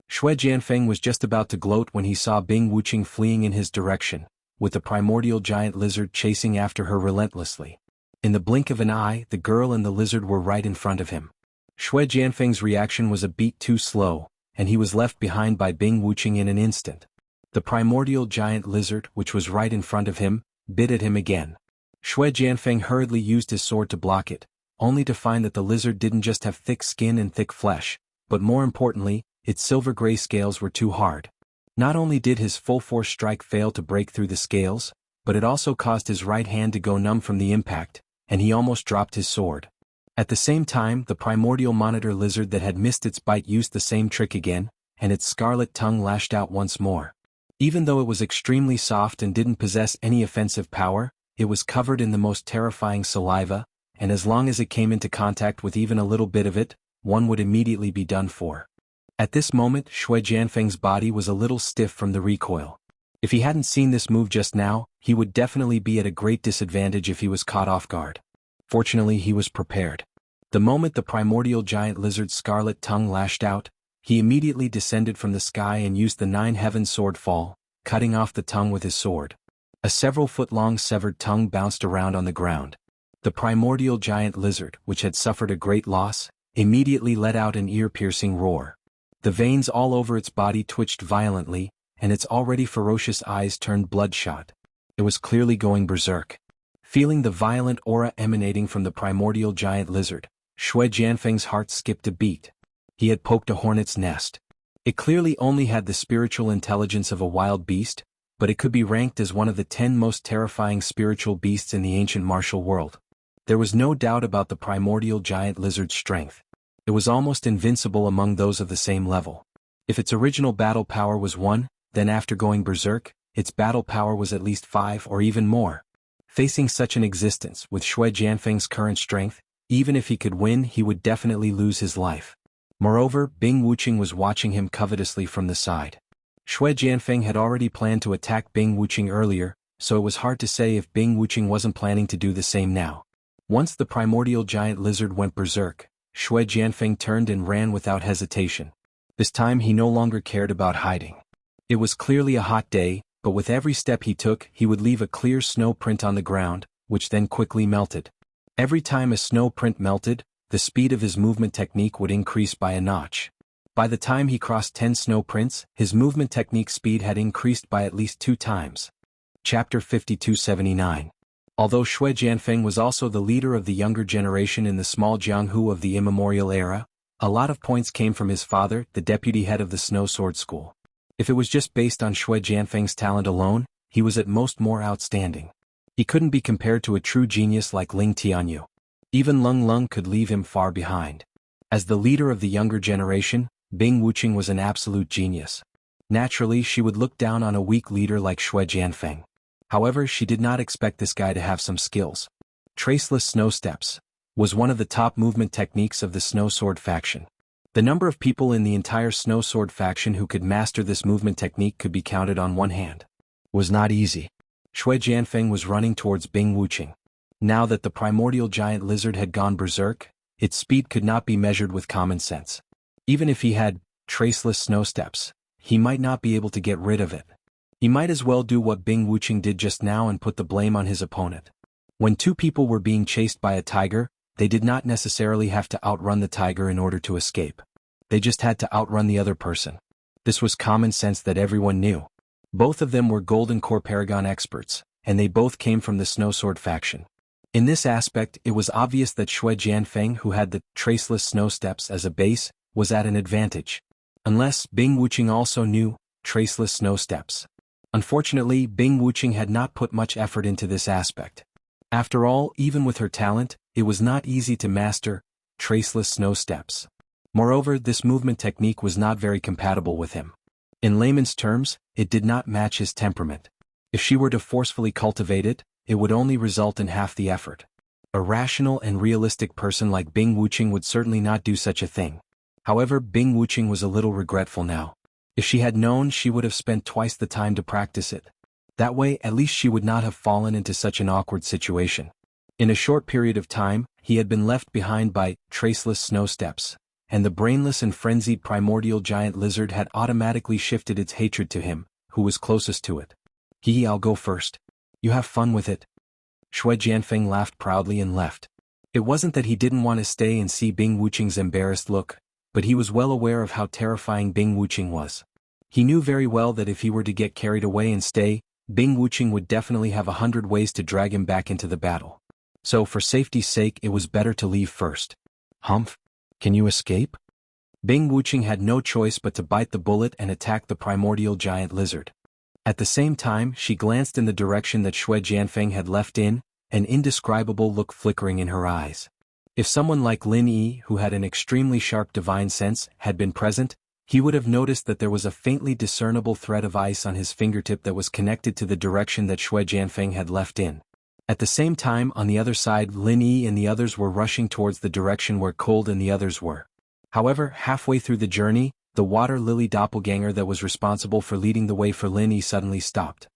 Xue Jianfeng was just about to gloat when he saw Bing Wuqing fleeing in his direction, with the primordial giant lizard chasing after her relentlessly. In the blink of an eye, the girl and the lizard were right in front of him. Xue Jianfeng's reaction was a beat too slow, and he was left behind by Bing Wuqing in an instant. The primordial giant lizard, which was right in front of him, bit at him again. Xue Jianfeng hurriedly used his sword to block it, only to find that the lizard didn't just have thick skin and thick flesh, but more importantly, its silver-gray scales were too hard. Not only did his full-force strike fail to break through the scales, but it also caused his right hand to go numb from the impact, and he almost dropped his sword. At the same time, the primordial monitor lizard that had missed its bite used the same trick again, and its scarlet tongue lashed out once more. Even though it was extremely soft and didn't possess any offensive power, it was covered in the most terrifying saliva, and as long as it came into contact with even a little bit of it, one would immediately be done for. At this moment, Shui Jianfeng's body was a little stiff from the recoil. If he hadn't seen this move just now, he would definitely be at a great disadvantage if he was caught off guard. Fortunately, he was prepared. The moment the primordial giant lizard's scarlet tongue lashed out, he immediately descended from the sky and used the 9-heaven sword fall, cutting off the tongue with his sword. A several-foot-long severed tongue bounced around on the ground. The primordial giant lizard, which had suffered a great loss, immediately let out an ear-piercing roar. The veins all over its body twitched violently, and its already ferocious eyes turned bloodshot. It was clearly going berserk. Feeling the violent aura emanating from the primordial giant lizard, Shui Jianfeng's heart skipped a beat. He had poked a hornet's nest. It clearly only had the spiritual intelligence of a wild beast, but it could be ranked as one of the 10 most terrifying spiritual beasts in the ancient martial world. There was no doubt about the primordial giant lizard's strength. It was almost invincible among those of the same level. If its original battle power was 1, then after going berserk, its battle power was at least 5 or even more. Facing such an existence with Shui Jianfeng's current strength, even if he could win, he would definitely lose his life. Moreover, Bing Wuqing was watching him covetously from the side. Shui Jianfeng had already planned to attack Bing Wuqing earlier, so it was hard to say if Bing Wuqing wasn't planning to do the same now. Once the primordial giant lizard went berserk, Shui Jianfeng turned and ran without hesitation. This time he no longer cared about hiding. It was clearly a hot day, but with every step he took, he would leave a clear snow print on the ground, which then quickly melted. Every time a snow print melted, the speed of his movement technique would increase by a notch. By the time he crossed 10 snow prints, his movement technique speed had increased by at least 2 times. Chapter 5279. Although Shui Jianfeng was also the leader of the younger generation in the small Jianghu of the immemorial era, a lot of points came from his father, the deputy head of the Snow Sword School. If it was just based on Shui Jianfeng's talent alone, he was at most more outstanding. He couldn't be compared to a true genius like Ling Tianyu. Even Lung Lung could leave him far behind. As the leader of the younger generation, Bing Wuqing was an absolute genius. Naturally, she would look down on a weak leader like Shui Jianfeng. However, she did not expect this guy to have some skills. Traceless snow steps was one of the top movement techniques of the Snow Sword faction. The number of people in the entire Snow Sword faction who could master this movement technique could be counted on one hand. It was not easy. Shui Jianfeng was running towards Bing Wuqing. Now that the primordial giant lizard had gone berserk, its speed could not be measured with common sense. Even if he had traceless snow steps, he might not be able to get rid of it. He might as well do what Bing Wuqing did just now and put the blame on his opponent. When 2 people were being chased by a tiger, they did not necessarily have to outrun the tiger in order to escape. They just had to outrun the other person. This was common sense that everyone knew. Both of them were Golden Core Paragon experts, and they both came from the Snow Sword faction. In this aspect, it was obvious that Shui Jianfeng, who had the traceless snow steps as a base, was at an advantage. Unless Bing Wuqing also knew traceless snow steps. Unfortunately, Bing Wuqing had not put much effort into this aspect. After all, even with her talent, it was not easy to master traceless snow steps. Moreover, this movement technique was not very compatible with him. In layman's terms, it did not match his temperament. If she were to forcefully cultivate it, it would only result in half the effort. A rational and realistic person like Bing Wuqing would certainly not do such a thing. However, Bing Wuqing was a little regretful now. If she had known, she would have spent twice the time to practice it. That way, at least she would not have fallen into such an awkward situation. In a short period of time, he had been left behind by traceless snow steps, and the brainless and frenzied primordial giant lizard had automatically shifted its hatred to him, who was closest to it. I'll go first. You have fun with it. Shui Jianfeng laughed proudly and left. It wasn't that he didn't want to stay and see Bing Wuqing's embarrassed look, but he was well aware of how terrifying Bing Wuqing was. He knew very well that if he were to get carried away and stay, Bing Wuqing would definitely have 100 ways to drag him back into the battle. So for safety's sake, it was better to leave first. Humph! Can you escape? Bing Wuqing had no choice but to bite the bullet and attack the primordial giant lizard. At the same time, she glanced in the direction that Shui Jianfeng had left in, an indescribable look flickering in her eyes. If someone like Lin Yi, who had an extremely sharp divine sense, had been present, he would have noticed that there was a faintly discernible thread of ice on his fingertip that was connected to the direction that Shui Jianfeng had left in. At the same time, on the other side, Lin Yi and the others were rushing towards the direction where Cold and the others were. However, halfway through the journey, the water lily doppelganger that was responsible for leading the way for Lin Yi suddenly stopped.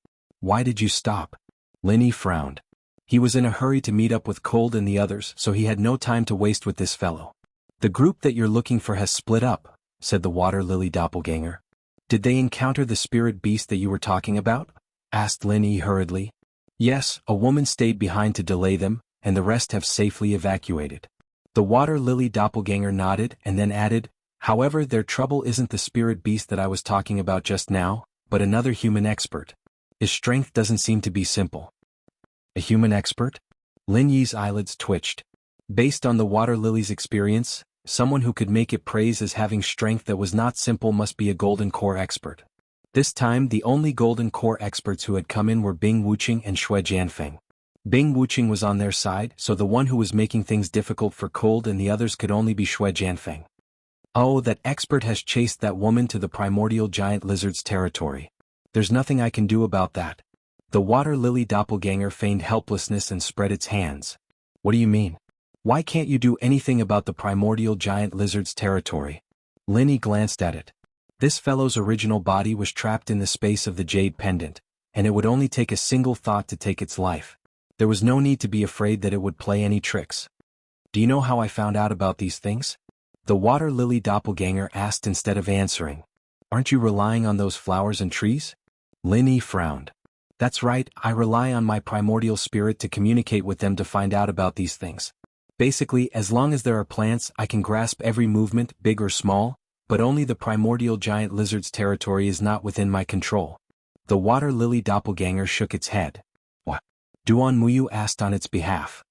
"Why did you stop?" Lin Yi frowned. He was in a hurry to meet up with Cold and the others, so he had no time to waste with this fellow. "The group that you're looking for has split up," said the water lily doppelganger. "Did they encounter the spirit beast that you were talking about?" asked Lin Yi hurriedly. "Yes, a woman stayed behind to delay them, and the rest have safely evacuated." The water lily doppelganger nodded and then added, "However, their trouble isn't the spirit beast that I was talking about just now, but another human expert. His strength doesn't seem to be simple." "A human expert?" Lin Yi's eyelids twitched. Based on the water lily's experience, someone who could make it praise as having strength that was not simple must be a golden core expert. This time the only golden core experts who had come in were Bing Wuqing and Shui Jianfeng. Bing Wuqing was on their side, so the one who was making things difficult for Cold and the others could only be Shui Jianfeng. "Oh, that expert has chased that woman to the primordial giant lizard's territory. There's nothing I can do about that." The water lily doppelganger feigned helplessness and spread its hands. "What do you mean? Why can't you do anything about the primordial giant lizard's territory?" Lin Yi glanced at it. This fellow's original body was trapped in the space of the jade pendant, and it would only take a single thought to take its life. There was no need to be afraid that it would play any tricks. "Do you know how I found out about these things?" the water lily doppelganger asked instead of answering. "Aren't you relying on those flowers and trees?" Lin Yi frowned. "That's right, I rely on my primordial spirit to communicate with them to find out about these things. Basically, as long as there are plants, I can grasp every movement, big or small, but only the primordial giant lizard's territory is not within my control." The water lily doppelganger shook its head. "What?" Duan Muyu asked on its behalf.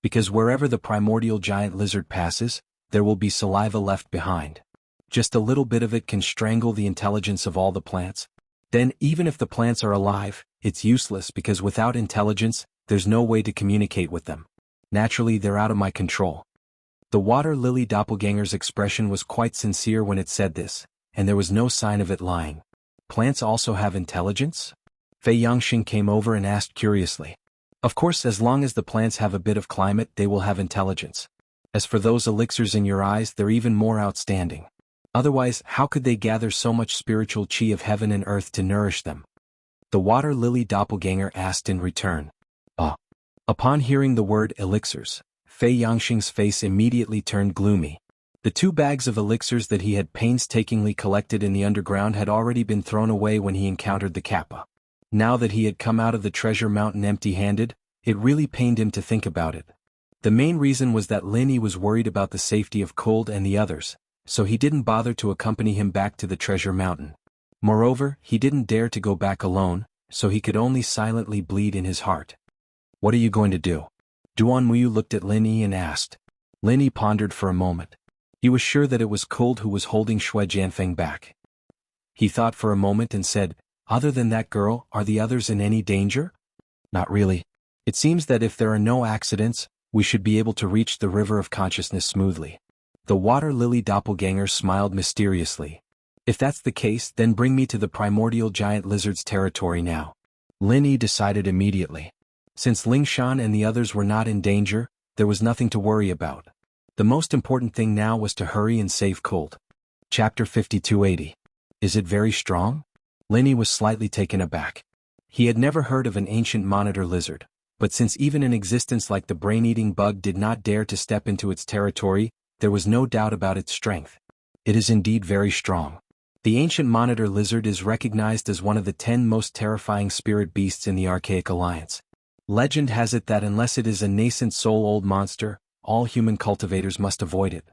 "Because wherever the primordial giant lizard passes, there will be saliva left behind. Just a little bit of it can strangle the intelligence of all the plants. Then, even if the plants are alive, it's useless because without intelligence, there's no way to communicate with them. Naturally, they're out of my control." The water lily doppelganger's expression was quite sincere when it said this, and there was no sign of it lying. "Plants also have intelligence?" Fei Yangxing came over and asked curiously. "Of course, as long as the plants have a bit of climate, they will have intelligence. As for those elixirs in your eyes, they're even more outstanding. Otherwise, how could they gather so much spiritual chi of heaven and earth to nourish them?" The water lily doppelganger asked in return. Upon hearing the word elixirs, Fei Yangxing's face immediately turned gloomy. The 2 bags of elixirs that he had painstakingly collected in the underground had already been thrown away when he encountered the Kappa. Now that he had come out of the treasure mountain empty-handed, it really pained him to think about it. The main reason was that Lin Yi was worried about the safety of Cold and the others, so he didn't bother to accompany him back to the treasure mountain. Moreover, he didn't dare to go back alone, so he could only silently bleed in his heart. "What are you going to do?" Duan Muyu looked at Lin Yi and asked. Lin Yi pondered for a moment. He was sure that it was Cold who was holding Shui Jianfeng back. He thought for a moment and said, "Other than that girl, are the others in any danger?" "Not really. It seems that if there are no accidents, we should be able to reach the river of consciousness smoothly." The water lily doppelganger smiled mysteriously. "If that's the case, then bring me to the primordial giant lizard's territory now." Lin Yi decided immediately. Since Ling Shan and the others were not in danger, there was nothing to worry about. The most important thing now was to hurry and save Cold. Chapter 5280. Is it very strong? Lin Yi was slightly taken aback. He had never heard of an ancient monitor lizard, but since even an existence like the brain-eating bug did not dare to step into its territory, there was no doubt about its strength. It is indeed very strong. The ancient monitor lizard is recognized as one of the 10 most terrifying spirit beasts in the Archaic Alliance. Legend has it that unless it is a nascent soul-old monster, all human cultivators must avoid it.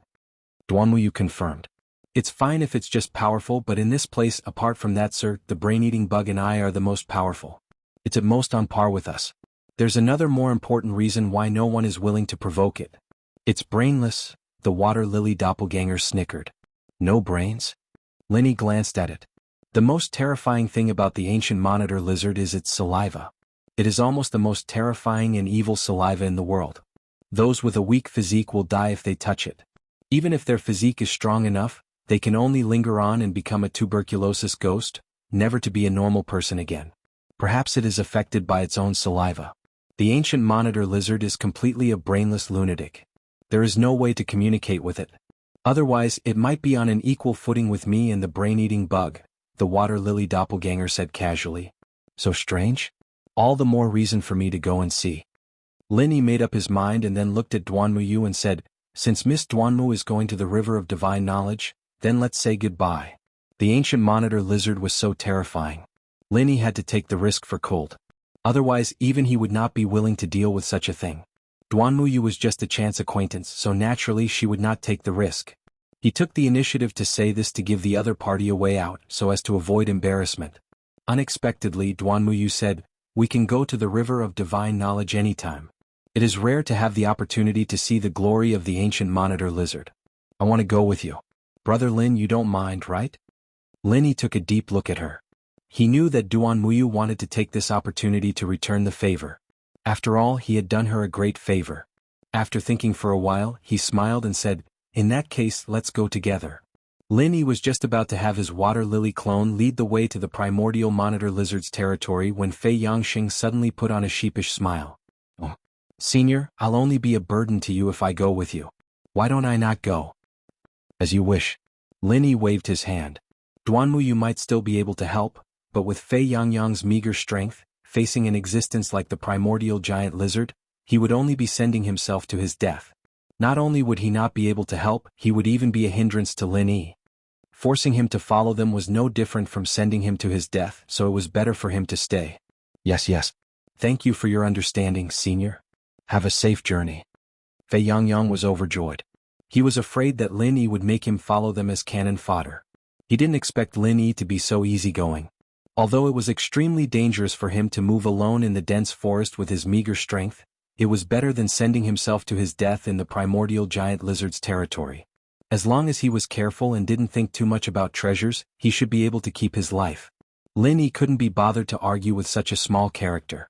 Duanmuyu confirmed. It's fine if it's just powerful, but in this place, apart from that, sir, the brain-eating bug and I are the most powerful. It's at most on par with us. There's another more important reason why no one is willing to provoke it. It's brainless, the water lily doppelganger snickered. No brains? Lin Yi glanced at it. The most terrifying thing about the ancient monitor lizard is its saliva. It is almost the most terrifying and evil saliva in the world. Those with a weak physique will die if they touch it. Even if their physique is strong enough, they can only linger on and become a tuberculosis ghost, never to be a normal person again. Perhaps it is affected by its own saliva. The ancient monitor lizard is completely a brainless lunatic. There is no way to communicate with it. Otherwise, it might be on an equal footing with me and the brain-eating bug, the water lily doppelganger said casually. So strange? All the more reason for me to go and see. Linny made up his mind and then looked at Duanmuyu and said, since Miss Duanmu is going to the river of divine knowledge, then let's say goodbye. The ancient monitor lizard was so terrifying. Linny had to take the risk for cold. Otherwise, even he would not be willing to deal with such a thing. Duanmuyu was just a chance acquaintance, so naturally she would not take the risk. He took the initiative to say this to give the other party a way out, so as to avoid embarrassment. Unexpectedly, Duanmuyu said, we can go to the river of divine knowledge anytime. It is rare to have the opportunity to see the glory of the ancient monitor lizard. I want to go with you. Brother Lin, you don't mind, right? Linny took a deep look at her. He knew that Duanmuyu wanted to take this opportunity to return the favor. After all, he had done her a great favor. After thinking for a while, he smiled and said, in that case, let's go together. Linny was just about to have his water lily clone lead the way to the primordial monitor lizard's territory when Fei Yangxing suddenly put on a sheepish smile. Oh, Senior, I'll only be a burden to you if I go with you. Why don't I not go? As you wish. Linny waved his hand. Duanmuyu might still be able to help, but with Fei Yangyang's meager strength, facing an existence like the primordial giant lizard, he would only be sending himself to his death. Not only would he not be able to help, he would even be a hindrance to Lin Yi. Forcing him to follow them was no different from sending him to his death, so it was better for him to stay. Yes. Thank you for your understanding, Senior. Have a safe journey. Fei Yangyang was overjoyed. He was afraid that Lin Yi would make him follow them as cannon fodder. He didn't expect Lin Yi to be so easygoing. Although it was extremely dangerous for him to move alone in the dense forest with his meager strength, it was better than sending himself to his death in the primordial giant lizard's territory. As long as he was careful and didn't think too much about treasures, he should be able to keep his life. Lin Yi couldn't be bothered to argue with such a small character.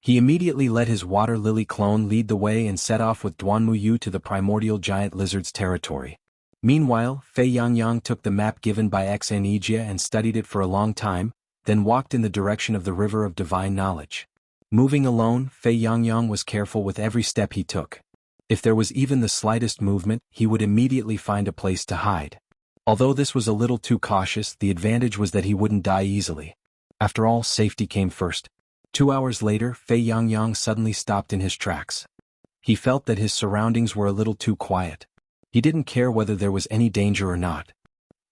He immediately let his water lily clone lead the way and set off with Duanmuyu to the primordial giant lizard's territory. Meanwhile, Fei Yangyang took the map given by Xanijia and studied it for a long time, then walked in the direction of the river of divine knowledge. Moving alone, Fei Yangyang was careful with every step he took. If there was even the slightest movement, he would immediately find a place to hide. Although this was a little too cautious, the advantage was that he wouldn't die easily. After all, safety came first. 2 hours later, Fei Yangyang suddenly stopped in his tracks. He felt that his surroundings were a little too quiet. He didn't care whether there was any danger or not.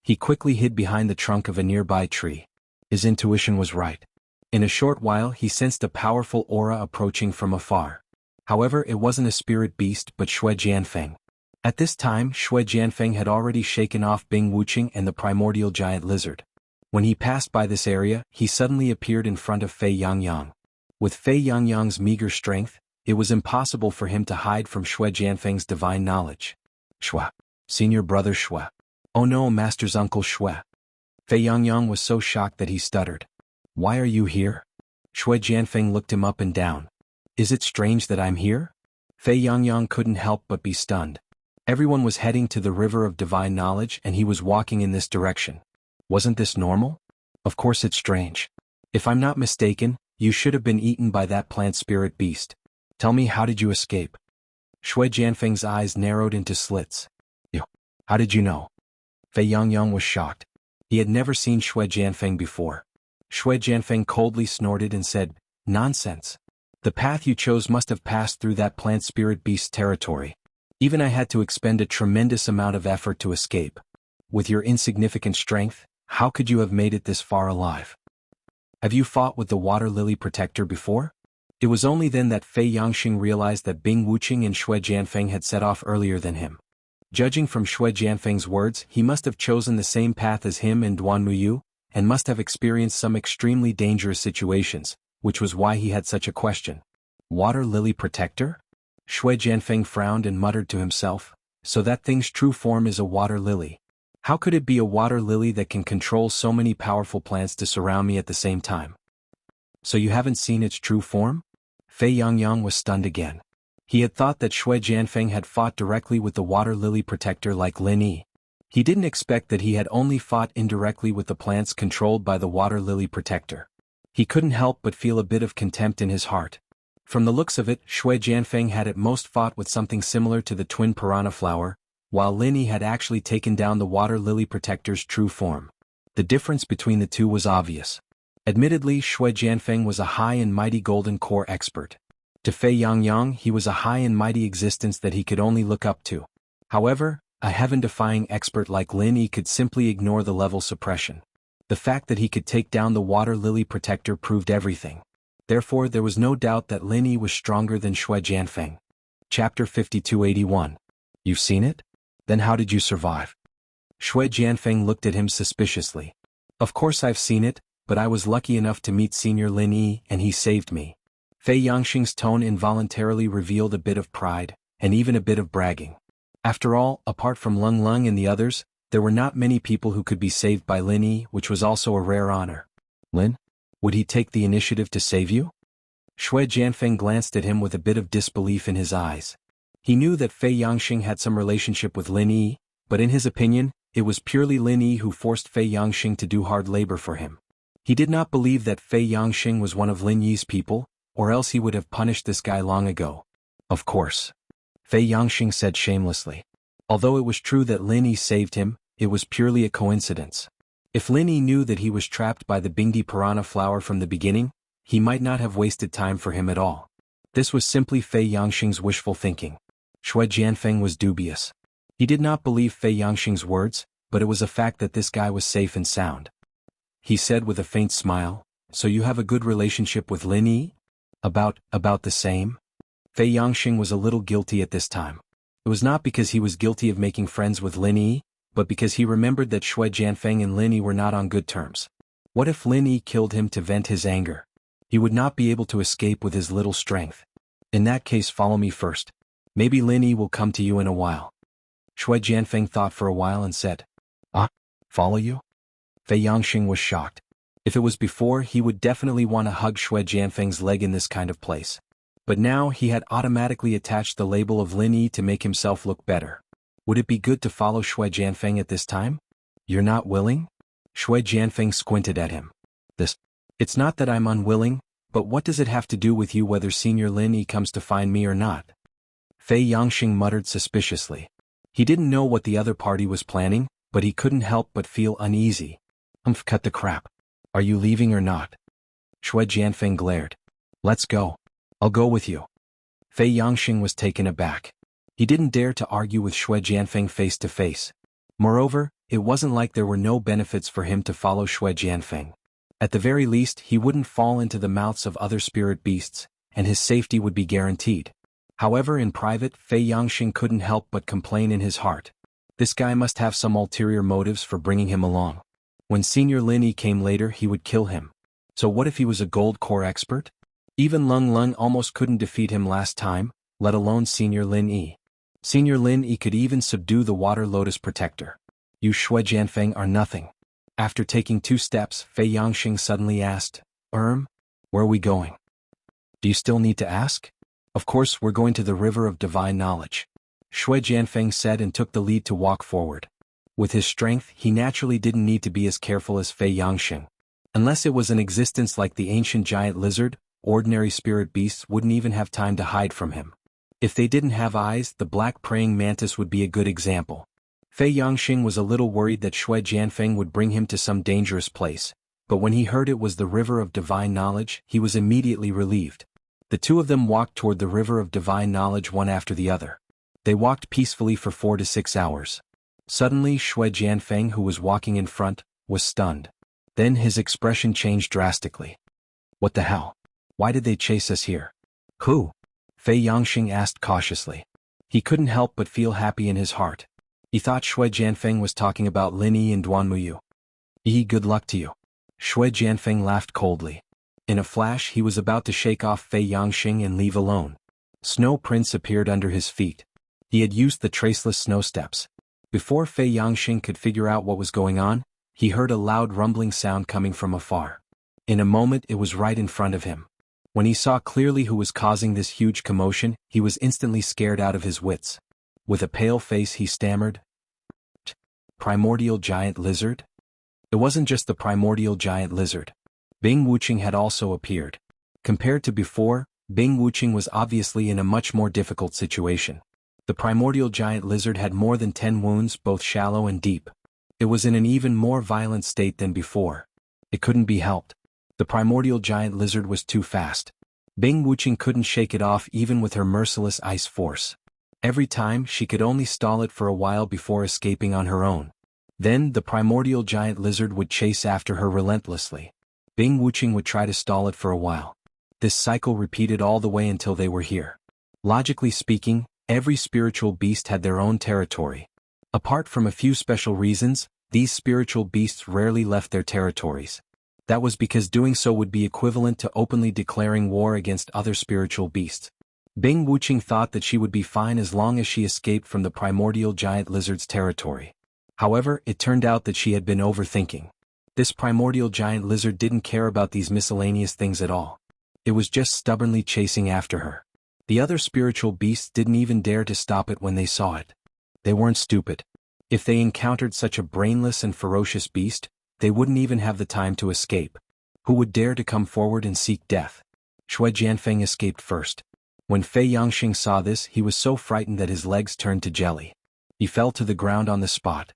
He quickly hid behind the trunk of a nearby tree. His intuition was right. In a short while he sensed a powerful aura approaching from afar. However, it wasn't a spirit beast but Xue Jianfeng. At this time, Xue Jianfeng had already shaken off Bing Wuqing and the primordial giant lizard. When he passed by this area, he suddenly appeared in front of Fei Yangyang. With Fei Yangyang's meager strength, it was impossible for him to hide from Xue Jianfeng's divine knowledge. Xue. Senior brother Xue. Oh no, Master's uncle Xue. Fei Yangyang was so shocked that he stuttered. Why are you here? Xue Jianfeng looked him up and down. Is it strange that I'm here? Fei Yangyang couldn't help but be stunned. Everyone was heading to the river of divine knowledge and he was walking in this direction. Wasn't this normal? Of course it's strange. If I'm not mistaken, you should have been eaten by that plant spirit beast. Tell me, how did you escape? Xue Jianfeng's eyes narrowed into slits. How did you know? Fei Yangyang was shocked. He had never seen Xue Jianfeng before. Xue Jianfeng coldly snorted and said, Nonsense. The path you chose must have passed through that plant spirit beast's territory. Even I had to expend a tremendous amount of effort to escape. With your insignificant strength, how could you have made it this far alive? Have you fought with the water lily protector before? It was only then that Fei Yangxing realized that Bing Wuqing and Xue Jianfeng had set off earlier than him. Judging from Xue Jianfeng's words, he must have chosen the same path as him and Duanmuyu, and must have experienced some extremely dangerous situations, which was why he had such a question. Water lily protector? Xue Jianfeng frowned and muttered to himself, so that thing's true form is a water lily. How could it be a water lily that can control so many powerful plants to surround me at the same time? So you haven't seen its true form? Fei Yangyang was stunned again. He had thought that Shui Jianfeng had fought directly with the water lily protector like Lin Yi. He didn't expect that he had only fought indirectly with the plants controlled by the water lily protector. He couldn't help but feel a bit of contempt in his heart. From the looks of it, Shui Jianfeng had at most fought with something similar to the twin piranha flower, while Lin Yi had actually taken down the water lily protector's true form. The difference between the two was obvious. Admittedly, Shui Jianfeng was a high and mighty golden core expert. To Fei Yangyang, he was a high and mighty existence that he could only look up to. However, a heaven-defying expert like Lin Yi could simply ignore the level suppression. The fact that he could take down the water lily protector proved everything. Therefore, there was no doubt that Lin Yi was stronger than Shui Jianfeng. Chapter 5281. You've seen it? Then how did you survive? Shui Jianfeng looked at him suspiciously. Of course I've seen it, but I was lucky enough to meet Senior Lin Yi and he saved me. Fei Yangxing's tone involuntarily revealed a bit of pride, and even a bit of bragging. After all, apart from Lung Lung and the others, there were not many people who could be saved by Lin Yi, which was also a rare honor. Lin? Would he take the initiative to save you? Shui Jianfeng glanced at him with a bit of disbelief in his eyes. He knew that Fei Yangxing had some relationship with Lin Yi, but in his opinion, it was purely Lin Yi who forced Fei Yangxing to do hard labor for him. He did not believe that Fei Yangxing was one of Lin Yi's people, or else he would have punished this guy long ago. Of course. Fei Yangxing said shamelessly. Although it was true that Lin Yi saved him, it was purely a coincidence. If Lin Yi knew that he was trapped by the Bingdi piranha flower from the beginning, he might not have wasted time for him at all. This was simply Fei Yangxing's wishful thinking. Shui Jianfeng was dubious. He did not believe Fei Yangxing's words, but it was a fact that this guy was safe and sound. He said with a faint smile, "So you have a good relationship with Lin Yi?" About the same? Fei Yangxing was a little guilty at this time. It was not because he was guilty of making friends with Lin Yi, but because he remembered that Shui Jianfeng and Lin Yi were not on good terms. What if Lin Yi killed him to vent his anger? He would not be able to escape with his little strength. In that case, follow me first. Maybe Lin Yi will come to you in a while. Shui Jianfeng thought for a while and said, Follow you? Fei Yangxing was shocked. If it was before, he would definitely want to hug Shui Jianfeng's leg in this kind of place. But now he had automatically attached the label of Lin Yi to make himself look better. Would it be good to follow Shui Jianfeng at this time? You're not willing? Shui Jianfeng squinted at him. It's not that I'm unwilling, but what does it have to do with you whether Senior Lin Yi comes to find me or not? Fei Yangxing muttered suspiciously. He didn't know what the other party was planning, but he couldn't help but feel uneasy. Cut the crap. Are you leaving or not? Shui Jianfeng glared. Let's go. I'll go with you. Fei Yangxing was taken aback. He didn't dare to argue with Shui Jianfeng face to face. Moreover, it wasn't like there were no benefits for him to follow Shui Jianfeng. At the very least, he wouldn't fall into the mouths of other spirit beasts, and his safety would be guaranteed. However, in private, Fei Yangxing couldn't help but complain in his heart. This guy must have some ulterior motives for bringing him along. When Senior Lin Yi came later, he would kill him. So what if he was a gold core expert? Even Lung Lung almost couldn't defeat him last time, let alone Senior Lin Yi. Senior Lin Yi could even subdue the water lotus protector. You Shui Jianfeng are nothing. After taking 2 steps, Fei Yangxing suddenly asked, where are we going? Do you still need to ask? Of course, we're going to the river of divine knowledge. Shui Jianfeng said and took the lead to walk forward. With his strength, he naturally didn't need to be as careful as Fei Yangxing. Unless it was an existence like the ancient giant lizard, ordinary spirit beasts wouldn't even have time to hide from him. If they didn't have eyes, the black praying mantis would be a good example. Fei Yangxing was a little worried that Shui Jianfeng would bring him to some dangerous place, but when he heard it was the river of divine knowledge, he was immediately relieved. The two of them walked toward the river of divine knowledge one after the other. They walked peacefully for 4 to 6 hours. Suddenly, Shui Jianfeng, who was walking in front, was stunned. Then his expression changed drastically. What the hell? Why did they chase us here? Who? Fei Yangxing asked cautiously. He couldn't help but feel happy in his heart. He thought Shui Jianfeng was talking about Lin Yi and Duanmuyu. Good luck to you. Shui Jianfeng laughed coldly. In a flash, he was about to shake off Fei Yangxing and leave alone. Snow Prince appeared under his feet. He had used the traceless snow steps. Before Fei Yangxing could figure out what was going on, he heard a loud rumbling sound coming from afar. In a moment, it was right in front of him. When he saw clearly who was causing this huge commotion, he was instantly scared out of his wits. With a pale face he stammered, "Primordial giant lizard?" It wasn't just the primordial giant lizard. Bing Wuqing had also appeared. Compared to before, Bing Wuqing was obviously in a much more difficult situation. The primordial giant lizard had more than 10 wounds, both shallow and deep. It was in an even more violent state than before. It couldn't be helped. The primordial giant lizard was too fast. Bing Wuqing couldn't shake it off even with her merciless ice force. Every time, she could only stall it for a while before escaping on her own. Then, the primordial giant lizard would chase after her relentlessly. Bing Wuqing would try to stall it for a while. This cycle repeated all the way until they were here. Logically speaking, every spiritual beast had their own territory. Apart from a few special reasons, these spiritual beasts rarely left their territories. That was because doing so would be equivalent to openly declaring war against other spiritual beasts. Bing Wuqing thought that she would be fine as long as she escaped from the primordial giant lizard's territory. However, it turned out that she had been overthinking. This primordial giant lizard didn't care about these miscellaneous things at all. It was just stubbornly chasing after her. The other spiritual beasts didn't even dare to stop it when they saw it. They weren't stupid. If they encountered such a brainless and ferocious beast, they wouldn't even have the time to escape. Who would dare to come forward and seek death? Shui Jianfeng escaped first. When Fei Yangxing saw this, he was so frightened that his legs turned to jelly. He fell to the ground on the spot.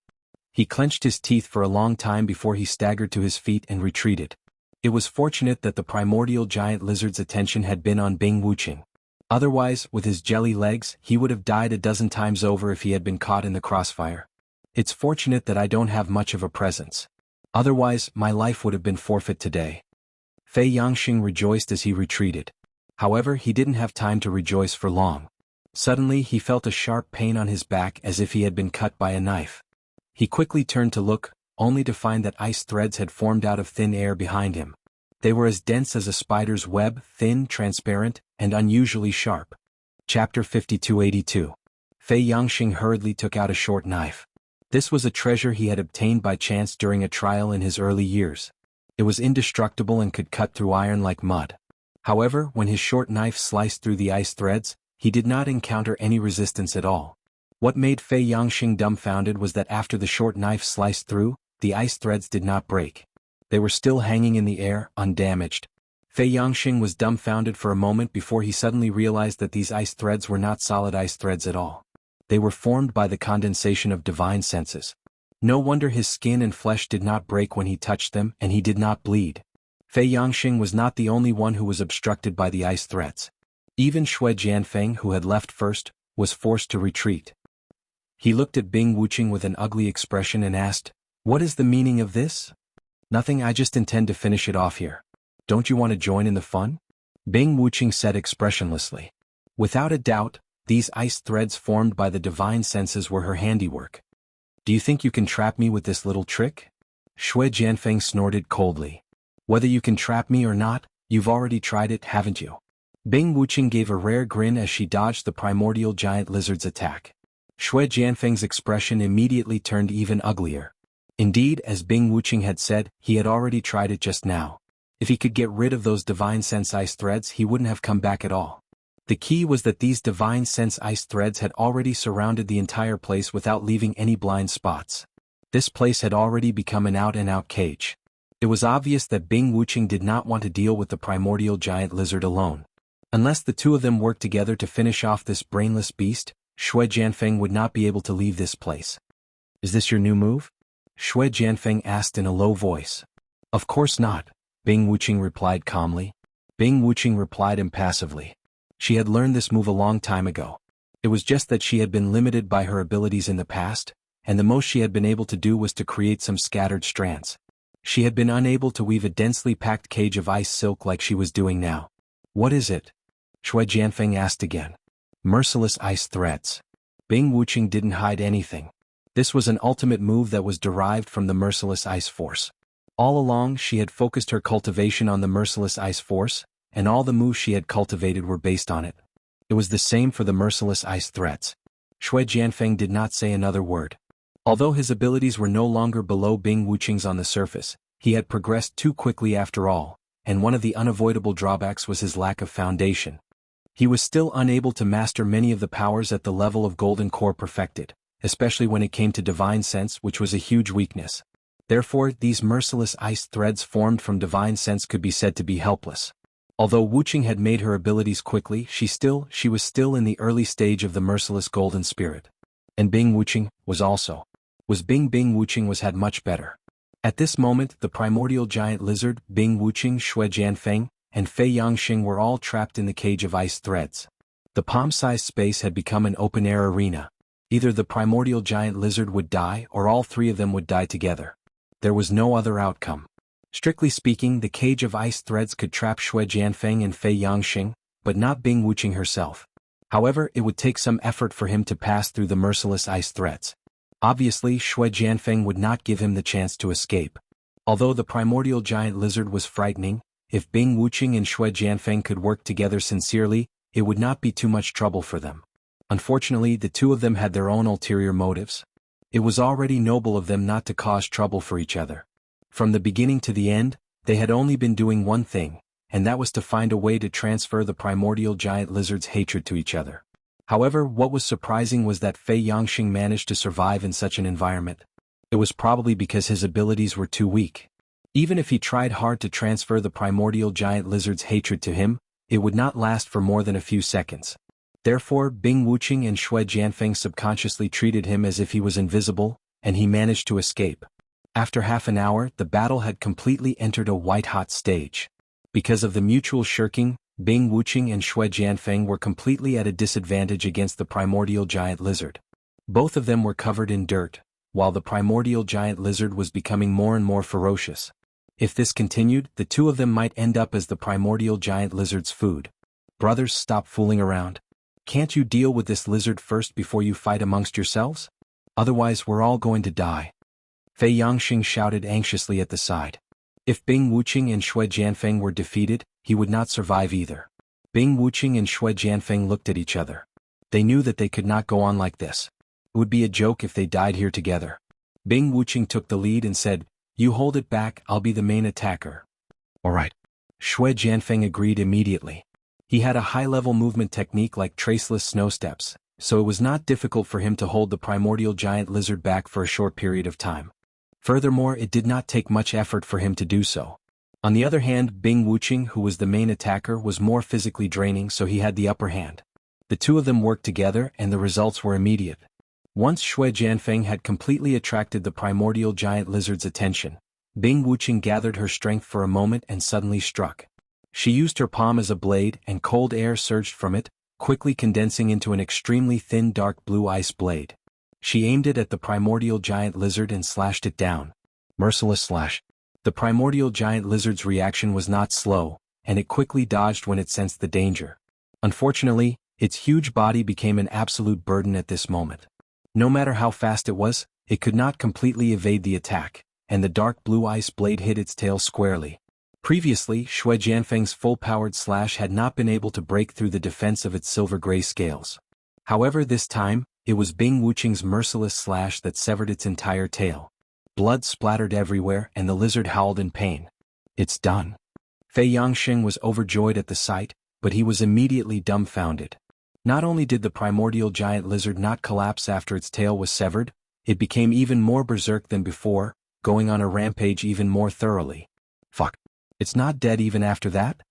He clenched his teeth for a long time before he staggered to his feet and retreated. It was fortunate that the primordial giant lizard's attention had been on Bing Wuqing. Otherwise, with his jelly legs, he would have died a dozen times over if he had been caught in the crossfire. It's fortunate that I don't have much of a presence. Otherwise, my life would have been forfeit today. Fei Yangxing rejoiced as he retreated. However, he didn't have time to rejoice for long. Suddenly, he felt a sharp pain on his back as if he had been cut by a knife. He quickly turned to look, only to find that ice threads had formed out of thin air behind him. They were as dense as a spider's web, thin, transparent, and unusually sharp. Chapter 5282. Fei Yangxing hurriedly took out a short knife. This was a treasure he had obtained by chance during a trial in his early years. It was indestructible and could cut through iron like mud. However, when his short knife sliced through the ice threads, he did not encounter any resistance at all. What made Fei Yangxing dumbfounded was that after the short knife sliced through, the ice threads did not break. They were still hanging in the air, undamaged. Fei Yangxing was dumbfounded for a moment before he suddenly realized that these ice threads were not solid ice threads at all. They were formed by the condensation of divine senses. No wonder his skin and flesh did not break when he touched them, and he did not bleed. Fei Yangxing was not the only one who was obstructed by the ice threads. Even Shui Jianfeng, who had left first, was forced to retreat. He looked at Bing Wuqing with an ugly expression and asked, "What is the meaning of this?" "Nothing, I just intend to finish it off here. Don't you want to join in the fun?" Bing Wuqing said expressionlessly. Without a doubt, these ice threads formed by the divine senses were her handiwork. "Do you think you can trap me with this little trick?" Shui Jianfeng snorted coldly. "Whether you can trap me or not, you've already tried it, haven't you?" Bing Wuqing gave a rare grin as she dodged the primordial giant lizard's attack. Shui Jianfeng's expression immediately turned even uglier. Indeed, as Bing Wuqing had said, he had already tried it just now. If he could get rid of those divine sense ice threads, he wouldn't have come back at all. The key was that these divine sense ice threads had already surrounded the entire place without leaving any blind spots. This place had already become an out-and-out cage. It was obvious that Bing Wuqing did not want to deal with the primordial giant lizard alone. Unless the two of them worked together to finish off this brainless beast, Shui Jianfeng would not be able to leave this place. "Is this your new move?" Shui Jianfeng asked in a low voice. "Of course not," Bing Wuqing replied calmly. Bing Wuqing replied impassively. She had learned this move a long time ago. It was just that she had been limited by her abilities in the past, and the most she had been able to do was to create some scattered strands. She had been unable to weave a densely packed cage of ice silk like she was doing now. "What is it?" Shui Jianfeng asked again. "Merciless ice threads." Bing Wuqing didn't hide anything. This was an ultimate move that was derived from the merciless ice force. All along she had focused her cultivation on the merciless ice force, and all the moves she had cultivated were based on it. It was the same for the merciless ice threads. Shui Jianfeng did not say another word. Although his abilities were no longer below Bing Wuqing's on the surface, he had progressed too quickly after all, and one of the unavoidable drawbacks was his lack of foundation. He was still unable to master many of the powers at the level of Golden Core perfected, especially when it came to Divine Sense, which was a huge weakness. Therefore, these merciless ice threads formed from Divine Sense could be said to be helpless. Although Wuxia had made her abilities quickly, she was still in the early stage of the merciless Golden Spirit. And Bing Wuxia was had much better. At this moment, the primordial giant lizard, Bing Wuxia, Xue Jianfeng, and Fei Yangxing were all trapped in the cage of ice threads. The palm-sized space had become an open-air arena. Either the primordial giant lizard would die or all three of them would die together. There was no other outcome. Strictly speaking, the cage of ice threads could trap Xue Jianfeng and Fei Yangxing, but not Bing Wuxia herself. However, it would take some effort for him to pass through the merciless ice threads. Obviously, Xue Jianfeng would not give him the chance to escape. Although the primordial giant lizard was frightening, if Bing Wuxia and Xue Jianfeng could work together sincerely, it would not be too much trouble for them. Unfortunately, the two of them had their own ulterior motives. It was already noble of them not to cause trouble for each other. From the beginning to the end, they had only been doing one thing, and that was to find a way to transfer the primordial giant lizard's hatred to each other. However, what was surprising was that Fei Yangxing managed to survive in such an environment. It was probably because his abilities were too weak. Even if he tried hard to transfer the primordial giant lizard's hatred to him, it would not last for more than a few seconds. Therefore, Bing Wuxia and Xue Jianfeng subconsciously treated him as if he was invisible, and he managed to escape. After half an hour, the battle had completely entered a white-hot stage. Because of the mutual shirking, Bing Wuxia and Xue Jianfeng were completely at a disadvantage against the primordial giant lizard. Both of them were covered in dirt, while the primordial giant lizard was becoming more and more ferocious. If this continued, the two of them might end up as the primordial giant lizard's food. Brothers, stop fooling around. Can't you deal with this lizard first before you fight amongst yourselves? Otherwise we're all going to die. Fei Yangxing shouted anxiously at the side. If Bing Wuxia and Xue Jianfeng were defeated, he would not survive either. Bing Wuxia and Xue Jianfeng looked at each other. They knew that they could not go on like this. It would be a joke if they died here together. Bing Wuxia took the lead and said, "You hold it back, I'll be the main attacker." "All right." Xue Jianfeng agreed immediately. He had a high-level movement technique like traceless snow steps, so it was not difficult for him to hold the primordial giant lizard back for a short period of time. Furthermore, it did not take much effort for him to do so. On the other hand, Bing Wuxia, who was the main attacker, was more physically draining, so he had the upper hand. The two of them worked together and the results were immediate. Once Xue Jianfeng had completely attracted the primordial giant lizard's attention, Bing Wuxia gathered her strength for a moment and suddenly struck. She used her palm as a blade and cold air surged from it, quickly condensing into an extremely thin dark blue ice blade. She aimed it at the primordial giant lizard and slashed it down. Merciless slash. The primordial giant lizard's reaction was not slow, and it quickly dodged when it sensed the danger. Unfortunately, its huge body became an absolute burden at this moment. No matter how fast it was, it could not completely evade the attack, and the dark blue ice blade hit its tail squarely. Previously, Xue Jianfeng's full-powered slash had not been able to break through the defense of its silver-gray scales. However, this time, it was Bing Wuxia's merciless slash that severed its entire tail. Blood splattered everywhere and the lizard howled in pain. "It's done." Fei Yangxing was overjoyed at the sight, but he was immediately dumbfounded. Not only did the primordial giant lizard not collapse after its tail was severed, it became even more berserk than before, going on a rampage even more thoroughly. "Fuck. It's not dead even after that?"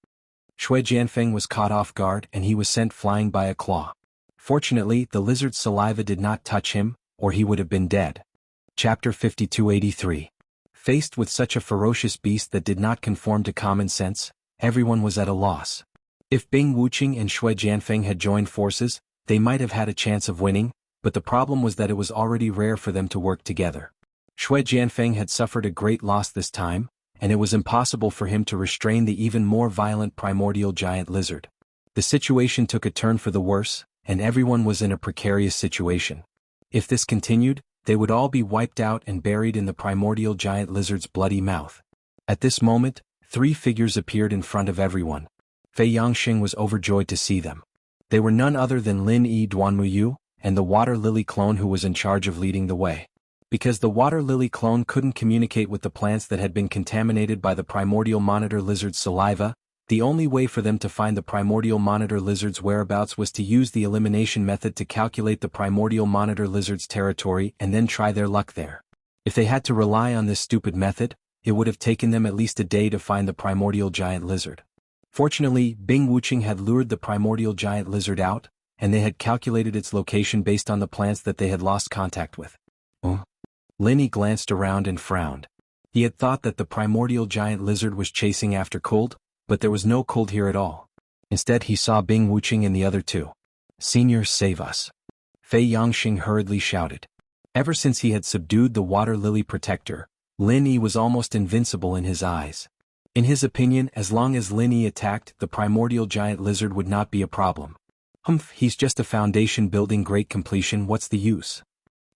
Xue Jianfeng was caught off guard and he was sent flying by a claw. Fortunately, the lizard's saliva did not touch him, or he would have been dead. Chapter 5283. Faced with such a ferocious beast that did not conform to common sense, everyone was at a loss. If Bing Wuxia and Xue Jianfeng had joined forces, they might have had a chance of winning, but the problem was that it was already rare for them to work together. Xue Jianfeng had suffered a great loss this time, and it was impossible for him to restrain the even more violent primordial giant lizard. The situation took a turn for the worse, and everyone was in a precarious situation. If this continued, they would all be wiped out and buried in the primordial giant lizard's bloody mouth. At this moment, three figures appeared in front of everyone. Fei Yangxing was overjoyed to see them. They were none other than Lin Yi Duanmuyu, and the water lily clone who was in charge of leading the way. Because the water lily clone couldn't communicate with the plants that had been contaminated by the primordial monitor lizard's saliva, the only way for them to find the primordial monitor lizard's whereabouts was to use the elimination method to calculate the primordial monitor lizard's territory and then try their luck there. If they had to rely on this stupid method, it would have taken them at least a day to find the primordial giant lizard. Fortunately, Bing Wuqing had lured the primordial giant lizard out, and they had calculated its location based on the plants that they had lost contact with. Linny glanced around and frowned. He had thought that the primordial giant lizard was chasing after Cold, but there was no Cold here at all. Instead he saw Bing Wuqing and the other two. "Senior, save us!" Fei Yangxing hurriedly shouted. Ever since he had subdued the water lily protector, Lin Yi was almost invincible in his eyes. In his opinion, as long as Lin Yi attacked, the primordial giant lizard would not be a problem. He's just a foundation building great completion, what's the use?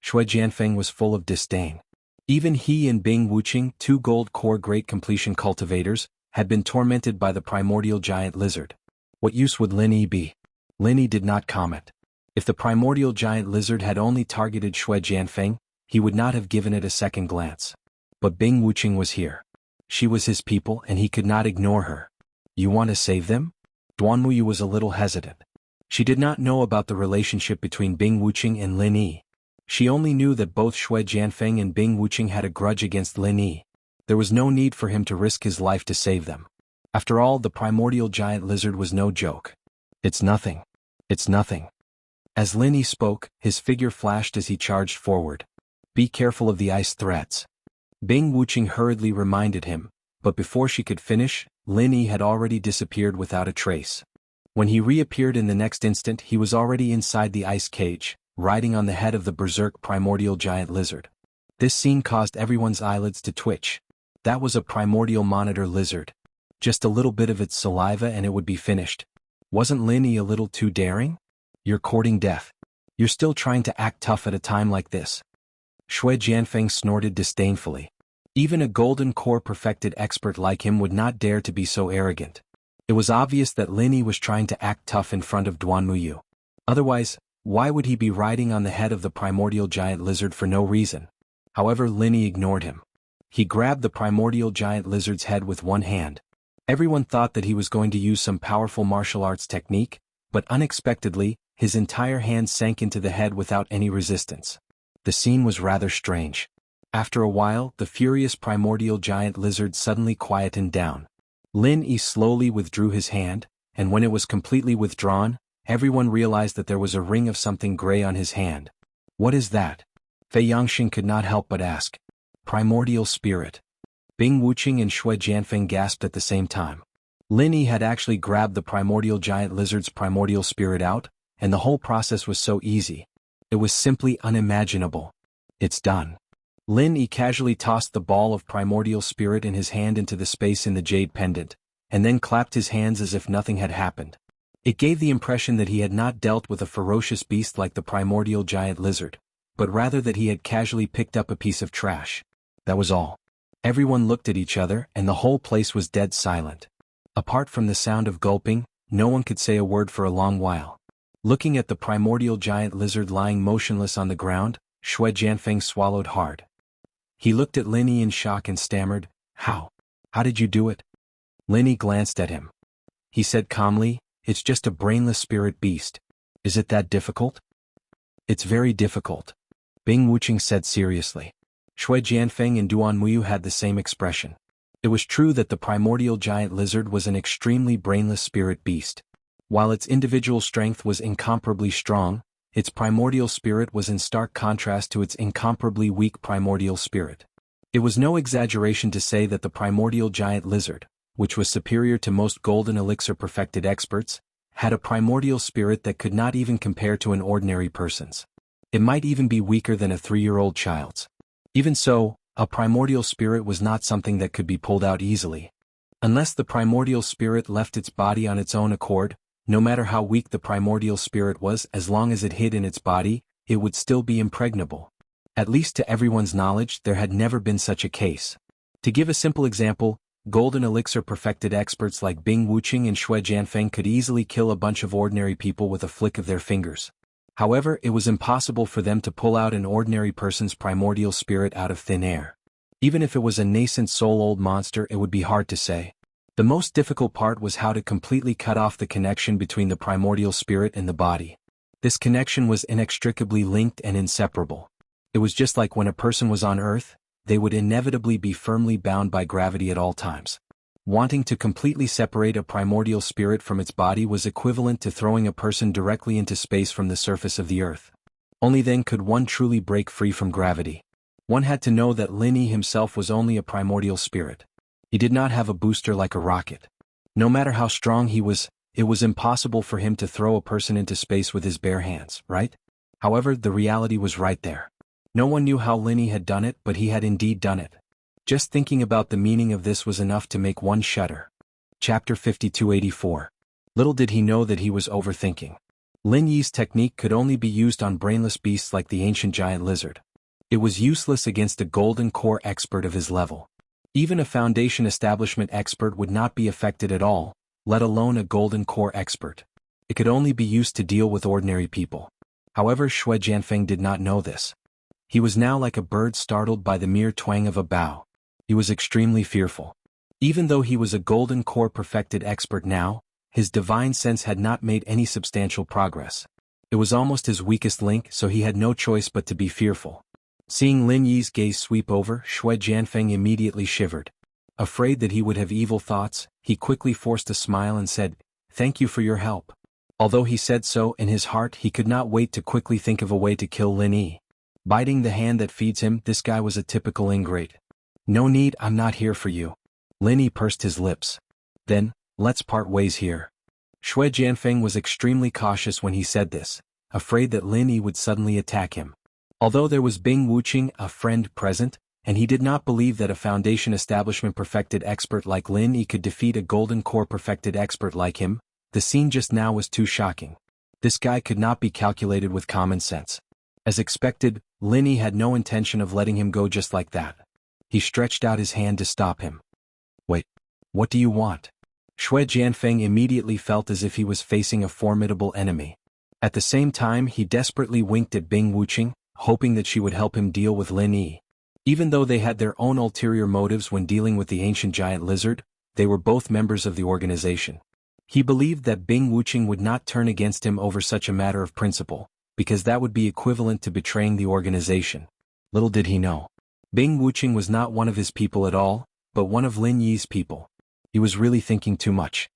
Shui Jianfeng was full of disdain. Even he and Bing Wuqing, two gold core great completion cultivators, had been tormented by the primordial giant lizard. What use would Lin Yi be? Lin Yi did not comment. If the primordial giant lizard had only targeted Shui Jianfeng, he would not have given it a second glance. But Bing Wuqing was here. She was his people and he could not ignore her. "You want to save them?" Duanmuyu was a little hesitant. She did not know about the relationship between Bing Wuqing and Lin Yi. She only knew that both Shui Jianfeng and Bing Wuqing had a grudge against Lin Yi. There was no need for him to risk his life to save them. After all, the primordial giant lizard was no joke. "It's nothing. It's nothing." As Lin Yi spoke, his figure flashed as he charged forward. "Be careful of the ice threats." Bing Wuqing hurriedly reminded him, but before she could finish, Lin Yi had already disappeared without a trace. When he reappeared in the next instant, he was already inside the ice cage, riding on the head of the berserk primordial giant lizard. This scene caused everyone's eyelids to twitch. That was a primordial monitor lizard. Just a little bit of its saliva and it would be finished. Wasn't Lin Yi a little too daring? "You're courting death. You're still trying to act tough at a time like this." Shui Jianfeng snorted disdainfully. Even a golden core perfected expert like him would not dare to be so arrogant. It was obvious that Lin Yi was trying to act tough in front of Duanmuyu. Otherwise, why would he be riding on the head of the primordial giant lizard for no reason? However, Lin Yi ignored him. He grabbed the primordial giant lizard's head with one hand. Everyone thought that he was going to use some powerful martial arts technique, but unexpectedly, his entire hand sank into the head without any resistance. The scene was rather strange. After a while, the furious primordial giant lizard suddenly quietened down. Lin Yi slowly withdrew his hand, and when it was completely withdrawn, everyone realized that there was a ring of something gray on his hand. "What is that?" Fei Yangxing could not help but ask. "Primordial spirit." Bing Wuqing and Shui Jianfeng gasped at the same time. Lin Yi had actually grabbed the primordial giant lizard's primordial spirit out, and the whole process was so easy. It was simply unimaginable. "It's done." Lin Yi casually tossed the ball of primordial spirit in his hand into the space in the jade pendant, and then clapped his hands as if nothing had happened. It gave the impression that he had not dealt with a ferocious beast like the primordial giant lizard, but rather that he had casually picked up a piece of trash. That was all. Everyone looked at each other and the whole place was dead silent. Apart from the sound of gulping, no one could say a word for a long while. Looking at the primordial giant lizard lying motionless on the ground, Shui Jianfeng swallowed hard. He looked at Lin Yi in shock and stammered, How did you do it?" Lin Yi glanced at him. He said calmly, "It's just a brainless spirit beast. Is it that difficult?" "It's very difficult," Bing Wuqing said seriously. Shui Jianfeng and Duanmuyu had the same expression. It was true that the primordial giant lizard was an extremely brainless spirit beast. While its individual strength was incomparably strong, its primordial spirit was in stark contrast to its incomparably weak primordial spirit. It was no exaggeration to say that the primordial giant lizard, which was superior to most golden elixir perfected experts, had a primordial spirit that could not even compare to an ordinary person's. It might even be weaker than a 3-year-old child's. Even so, a primordial spirit was not something that could be pulled out easily. Unless the primordial spirit left its body on its own accord, no matter how weak the primordial spirit was, as long as it hid in its body, it would still be impregnable. At least to everyone's knowledge, there had never been such a case. To give a simple example, golden elixir perfected experts like Bing Wuqing and Shui Jianfeng could easily kill a bunch of ordinary people with a flick of their fingers. However, it was impossible for them to pull out an ordinary person's primordial spirit out of thin air. Even if it was a nascent soul-old monster, it would be hard to say. The most difficult part was how to completely cut off the connection between the primordial spirit and the body. This connection was inextricably linked and inseparable. It was just like when a person was on Earth, they would inevitably be firmly bound by gravity at all times. Wanting to completely separate a primordial spirit from its body was equivalent to throwing a person directly into space from the surface of the Earth. Only then could one truly break free from gravity. One had to know that Lin Yi himself was only a primordial spirit. He did not have a booster like a rocket. No matter how strong he was, it was impossible for him to throw a person into space with his bare hands, right? However, the reality was right there. No one knew how Lin Yi had done it, but he had indeed done it. Just thinking about the meaning of this was enough to make one shudder. Chapter 5284. Little did he know that he was overthinking. Lin Yi's technique could only be used on brainless beasts like the ancient giant lizard. It was useless against a golden core expert of his level. Even a foundation establishment expert would not be affected at all, let alone a golden core expert. It could only be used to deal with ordinary people. However, Shui Jianfeng did not know this. He was now like a bird startled by the mere twang of a bow. He was extremely fearful. Even though he was a golden core perfected expert now, his divine sense had not made any substantial progress. It was almost his weakest link, so he had no choice but to be fearful. Seeing Lin Yi's gaze sweep over, Shui Jianfeng immediately shivered. Afraid that he would have evil thoughts, he quickly forced a smile and said, "Thank you for your help." Although he said so in his heart, he could not wait to quickly think of a way to kill Lin Yi. Biting the hand that feeds him, this guy was a typical ingrate. "No need, I'm not here for you." Lin Yi pursed his lips. "Then, let's part ways here." Shui Jianfeng was extremely cautious when he said this, afraid that Lin Yi would suddenly attack him. Although there was Bing Wuqing, a friend, present, and he did not believe that a foundation establishment perfected expert like Lin Yi could defeat a golden core perfected expert like him, the scene just now was too shocking. This guy could not be calculated with common sense. As expected, Lin Yi had no intention of letting him go just like that. He stretched out his hand to stop him. "Wait, what do you want?" Shui Jianfeng immediately felt as if he was facing a formidable enemy. At the same time, he desperately winked at Bing Wuqing, hoping that she would help him deal with Lin Yi. Even though they had their own ulterior motives when dealing with the ancient giant lizard, they were both members of the organization. He believed that Bing Wuqing would not turn against him over such a matter of principle, because that would be equivalent to betraying the organization. Little did he know. Bing Wuqing was not one of his people at all, but one of Lin Yi's people. He was really thinking too much.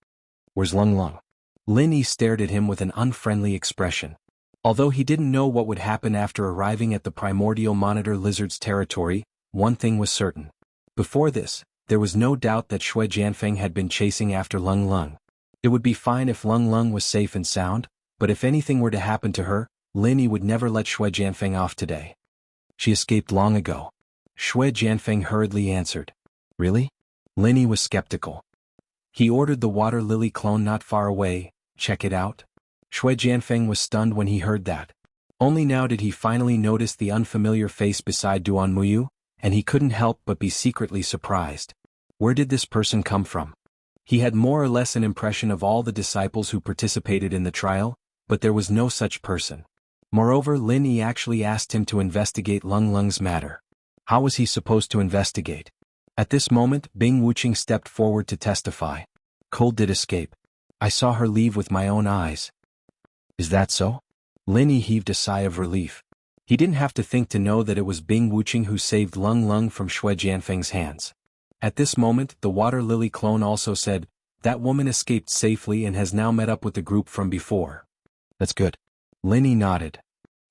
"Where's Lung Lung?" Lin Yi stared at him with an unfriendly expression. Although he didn't know what would happen after arriving at the primordial monitor lizard's territory, one thing was certain. Before this, there was no doubt that Shui Jianfeng had been chasing after Lung Lung. It would be fine if Lung Lung was safe and sound, but if anything were to happen to her, Lin Yi would never let Shui Jianfeng off today. "She escaped long ago." Shui Jianfeng hurriedly answered. "Really?" Lin Yi was skeptical. He ordered the water lily clone not far away. "Check it out." Shui Jianfeng was stunned when he heard that. Only now did he finally notice the unfamiliar face beside Duan Muyu, and he couldn't help but be secretly surprised. Where did this person come from? He had more or less an impression of all the disciples who participated in the trial, but there was no such person. Moreover, Lin Yi actually asked him to investigate Lung Lung's matter. How was he supposed to investigate? At this moment, Bing Wuqing stepped forward to testify. "Cole did escape. I saw her leave with my own eyes." "Is that so?" Lin Yi heaved a sigh of relief. He didn't have to think to know that it was Bing Wuqing who saved Lung Lung from Shui Jianfeng's hands. At this moment, the water lily clone also said, "That woman escaped safely and has now met up with the group from before." "That's good." Lin Yi nodded.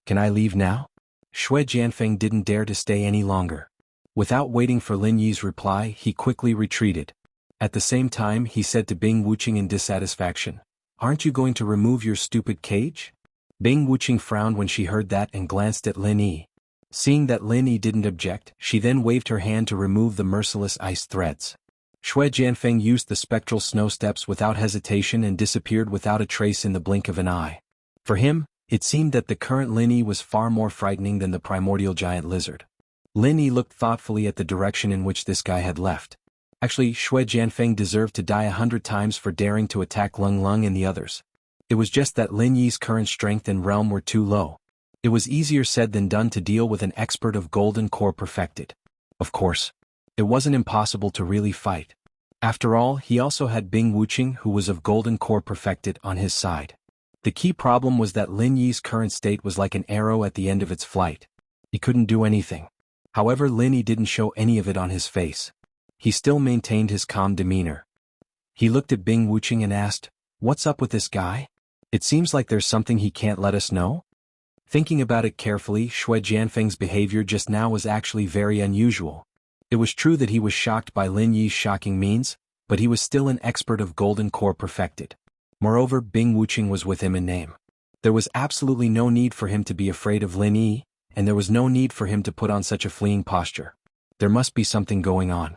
"Can I leave now?" Shui Jianfeng didn't dare to stay any longer. Without waiting for Lin Yi's reply, he quickly retreated. At the same time, he said to Bing Wuqing in dissatisfaction, "Aren't you going to remove your stupid cage?" Bing Wuqing frowned when she heard that and glanced at Lin Yi. Seeing that Lin Yi didn't object, she then waved her hand to remove the merciless ice threads. Shui Jianfeng used the spectral snow steps without hesitation and disappeared without a trace in the blink of an eye. For him, it seemed that the current Lin Yi was far more frightening than the primordial giant lizard. Lin Yi looked thoughtfully at the direction in which this guy had left. Actually, Shui Jianfeng deserved to die 100 times for daring to attack Lung Lung and the others. It was just that Lin Yi's current strength and realm were too low. It was easier said than done to deal with an expert of golden core perfected. Of course, it wasn't impossible to really fight. After all, he also had Bing Wuqing, who was of golden core perfected, on his side. The key problem was that Lin Yi's current state was like an arrow at the end of its flight. He couldn't do anything. However, Lin Yi didn't show any of it on his face. He still maintained his calm demeanor. He looked at Bing Wuqing and asked, "What's up with this guy? It seems like there's something he can't let us know?" Thinking about it carefully, Shui Jianfeng's behavior just now was actually very unusual. It was true that he was shocked by Lin Yi's shocking means, but he was still an expert of golden core perfected. Moreover, Bing Wuqing was with him in name. There was absolutely no need for him to be afraid of Lin Yi, and there was no need for him to put on such a fleeing posture. There must be something going on.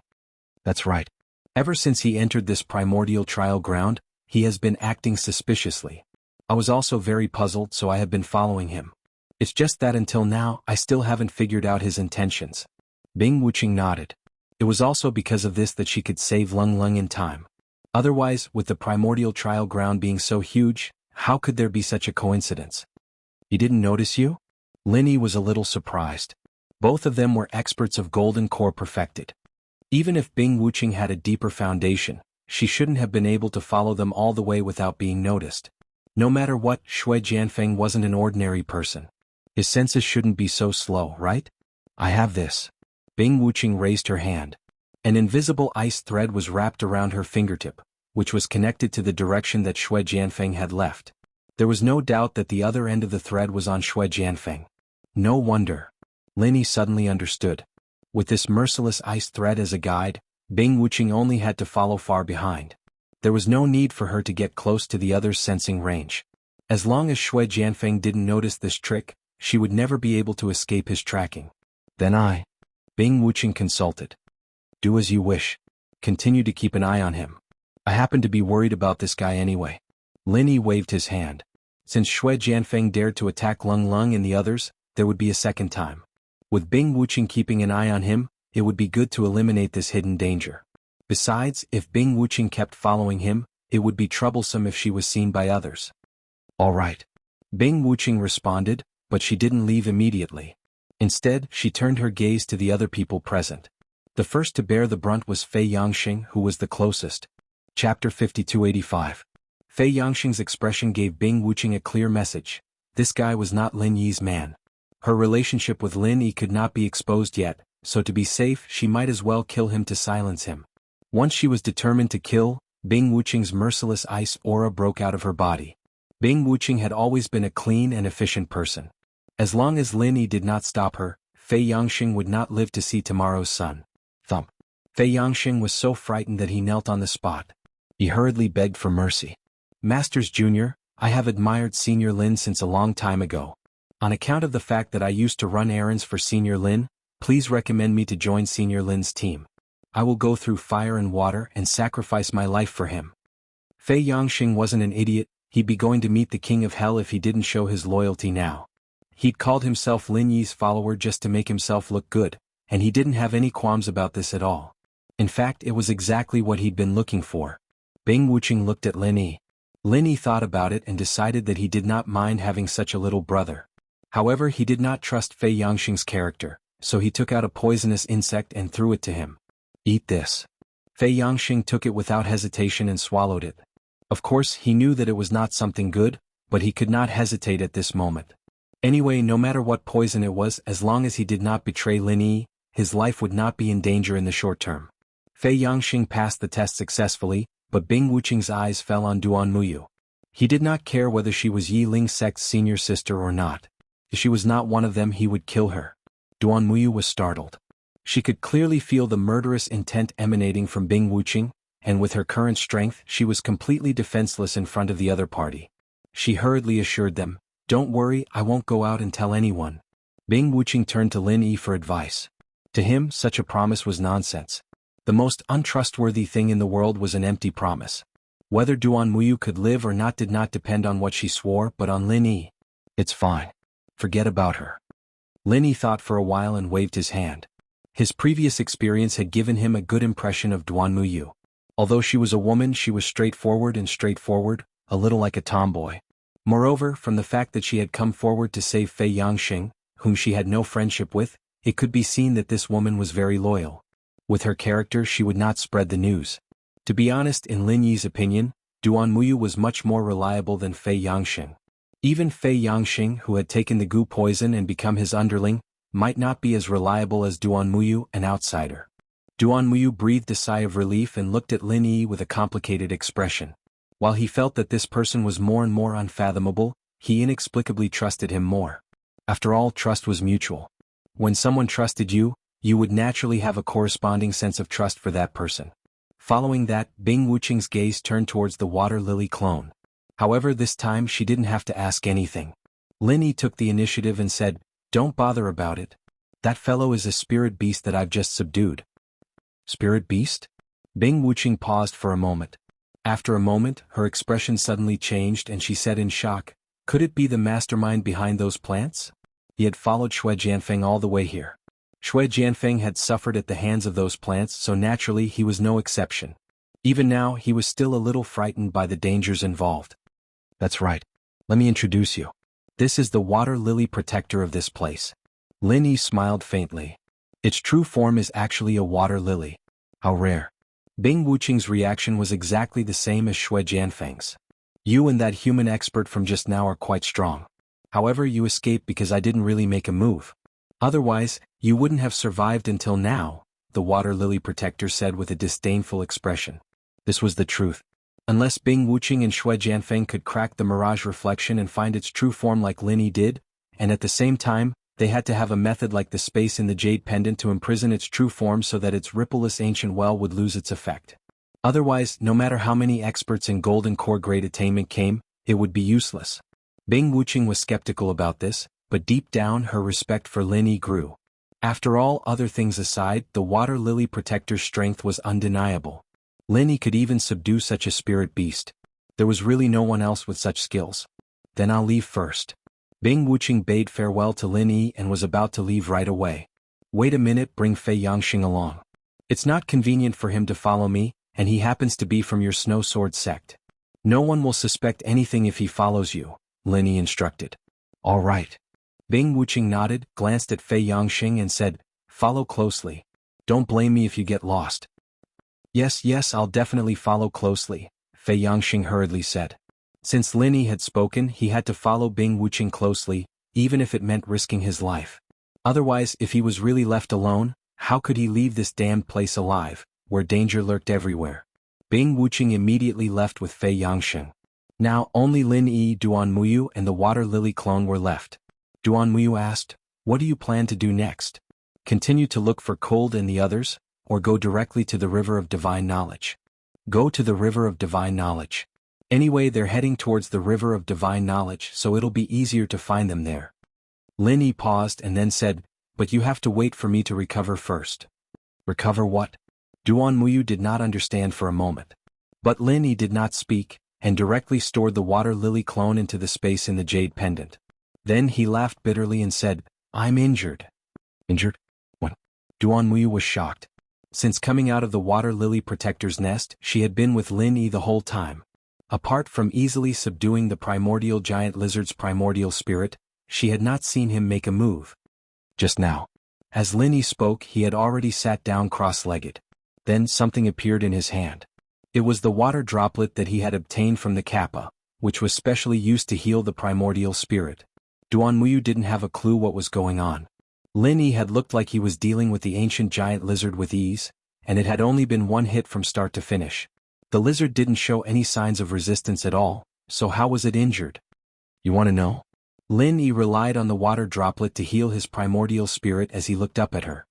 That's right. Ever since he entered this primordial trial ground, he has been acting suspiciously. I was also very puzzled, so I have been following him. It's just that until now, I still haven't figured out his intentions. Bing Wuqing nodded. It was also because of this that she could save Lung Lung in time. Otherwise, with the primordial trial ground being so huge, how could there be such a coincidence? He didn't notice you? Lin Yi was a little surprised. Both of them were experts of golden core perfected. Even if Bing Wuqing had a deeper foundation, she shouldn't have been able to follow them all the way without being noticed. No matter what, Shui Jianfeng wasn't an ordinary person. His senses shouldn't be so slow, right? I have this. Bing Wuqing raised her hand. An invisible ice thread was wrapped around her fingertip, which was connected to the direction that Shui Jianfeng had left. There was no doubt that the other end of the thread was on Shui Jianfeng. No wonder. Lin Yi suddenly understood. With this merciless ice thread as a guide, Bing Wuqing only had to follow far behind. There was no need for her to get close to the other's sensing range. As long as Shui Jianfeng didn't notice this trick, she would never be able to escape his tracking. Then Bing Wuqing consulted. Do as you wish. Continue to keep an eye on him. I happen to be worried about this guy anyway. Lin Yi waved his hand. Since Shui Jianfeng dared to attack Lung Lung and the others, there would be a second time. With Bing Wuqing keeping an eye on him, it would be good to eliminate this hidden danger. Besides, if Bing Wuqing kept following him, it would be troublesome if she was seen by others. All right. Bing Wuqing responded, but she didn't leave immediately. Instead, she turned her gaze to the other people present. The first to bear the brunt was Fei Yangxing, who was the closest. Chapter 5285. Fei Yangxing's expression gave Bing Wuqing a clear message. This guy was not Lin Yi's man. Her relationship with Lin Yi could not be exposed yet, so to be safe, she might as well kill him to silence him. Once she was determined to kill, Bing Wuqing's merciless ice aura broke out of her body. Bing Wuqing had always been a clean and efficient person. As long as Lin Yi did not stop her, Fei Yangxing would not live to see tomorrow's sun. Thump. Fei Yangxing was so frightened that he knelt on the spot. He hurriedly begged for mercy. Masters Junior, I have admired Senior Lin since a long time ago. On account of the fact that I used to run errands for Senior Lin, please recommend me to join Senior Lin's team. I will go through fire and water and sacrifice my life for him. Fei Yangxing wasn't an idiot. He'd be going to meet the King of Hell if he didn't show his loyalty now. He'd called himself Lin Yi's follower just to make himself look good, and he didn't have any qualms about this at all. In fact, it was exactly what he'd been looking for. Bing Wuqing looked at Lin Yi. Lin Yi thought about it and decided that he did not mind having such a little brother. However, he did not trust Fei Yangxing's character, so he took out a poisonous insect and threw it to him. Eat this. Fei Yangxing took it without hesitation and swallowed it. Of course, he knew that it was not something good, but he could not hesitate at this moment. Anyway, no matter what poison it was, as long as he did not betray Lin Yi, his life would not be in danger in the short term. Fei Yangxing passed the test successfully, but Bing Wuqing's eyes fell on Duan Muyu. He did not care whether she was Yi Ling Sect's senior sister or not. If she was not one of them, he would kill her. Duan Muyu was startled. She could clearly feel the murderous intent emanating from Bing Wuqing, and with her current strength, she was completely defenseless in front of the other party. She hurriedly assured them, "Don't worry, I won't go out and tell anyone." Bing Wuqing turned to Lin Yi for advice. To him, such a promise was nonsense. The most untrustworthy thing in the world was an empty promise. Whether Duan Muyu could live or not did not depend on what she swore, but on Lin Yi. It's fine. Forget about her. Lin Yi thought for a while and waved his hand. His previous experience had given him a good impression of Duan Muyu. Although she was a woman, she was straightforward, a little like a tomboy. Moreover, from the fact that she had come forward to save Fei Yangxing, whom she had no friendship with, it could be seen that this woman was very loyal. With her character she would not spread the news. To be honest, in Lin Yi's opinion, Duan Muyu was much more reliable than Fei Yangxing. Even Fei Yangxing, who had taken the gu poison and become his underling, might not be as reliable as Duan Muyu, an outsider. Duan Muyu breathed a sigh of relief and looked at Lin Yi with a complicated expression. While he felt that this person was more and more unfathomable, he inexplicably trusted him more. After all, trust was mutual. When someone trusted you, you would naturally have a corresponding sense of trust for that person. Following that, Bing Wuqing's gaze turned towards the water lily clone. However, this time she didn't have to ask anything. Lin Yi took the initiative and said, "Don't bother about it. That fellow is a spirit beast that I've just subdued." Spirit beast? Bing Wuqing paused for a moment. After a moment, her expression suddenly changed and she said in shock, "Could it be the mastermind behind those plants?" He had followed Shui Jianfeng all the way here. Shui Jianfeng had suffered at the hands of those plants, so naturally he was no exception. Even now, he was still a little frightened by the dangers involved. "That's right. Let me introduce you. This is the water lily protector of this place." Lin Yi smiled faintly. Its true form is actually a water lily. How rare. Bing Wuqing's reaction was exactly the same as Shui Jianfeng's. "You and that human expert from just now are quite strong. However, you escaped because I didn't really make a move. Otherwise, you wouldn't have survived until now," the water lily protector said with a disdainful expression. This was the truth. Unless Bing Wuqing and Shui Jianfeng could crack the mirage reflection and find its true form like Lin Yi did, and at the same time, they had to have a method like the space in the jade pendant to imprison its true form so that its rippleless ancient well would lose its effect. Otherwise, no matter how many experts in golden core grade attainment came, it would be useless. Bing Wuqing was skeptical about this, but deep down her respect for Lin Yi grew. After all other things aside, the water lily protector's strength was undeniable. Lin Yi could even subdue such a spirit beast. There was really no one else with such skills. "Then I'll leave first." Bing Wuqing bade farewell to Lin Yi and was about to leave right away. "Wait a minute, bring Fei Yangxing along. It's not convenient for him to follow me, and he happens to be from your Snow Sword sect. No one will suspect anything if he follows you," Lin Yi instructed. "All right." Bing Wuqing nodded, glanced at Fei Yangxing and said, "Follow closely. Don't blame me if you get lost." Yes, I'll definitely follow closely," Fei Yangxing hurriedly said. Since Lin Yi had spoken, he had to follow Bing Wuqing closely, even if it meant risking his life. Otherwise, if he was really left alone, how could he leave this damned place alive, where danger lurked everywhere? Bing Wuqing immediately left with Fei Yangxing. Now only Lin Yi, Duan Muyu and the water lily clone were left. Duan Muyu asked, "What do you plan to do next? Continue to look for Cold and the others, or go directly to the River of Divine Knowledge?" "Go to the River of Divine Knowledge. Anyway, they're heading towards the River of Divine Knowledge, so it'll be easier to find them there." Lin Yi paused and then said, "But you have to wait for me to recover first." "Recover what?" Duan Muyu did not understand for a moment. But Lin Yi did not speak, and directly stored the water lily clone into the space in the jade pendant. Then he laughed bitterly and said, "I'm injured." "Injured? What?" Duan Muyu was shocked. Since coming out of the water lily protector's nest, she had been with Lin Yi the whole time. Apart from easily subduing the primordial giant lizard's primordial spirit, she had not seen him make a move. Just now. As Lin Yi spoke, he had already sat down cross-legged. Then something appeared in his hand. It was the water droplet that he had obtained from the kappa, which was specially used to heal the primordial spirit. Duan Muyu didn't have a clue what was going on. Lin Yi had looked like he was dealing with the ancient giant lizard with ease, and it had only been one hit from start to finish. The lizard didn't show any signs of resistance at all, so how was it injured? You want to know? Lin Yi relied on the water droplet to heal his primordial spirit as he looked up at her.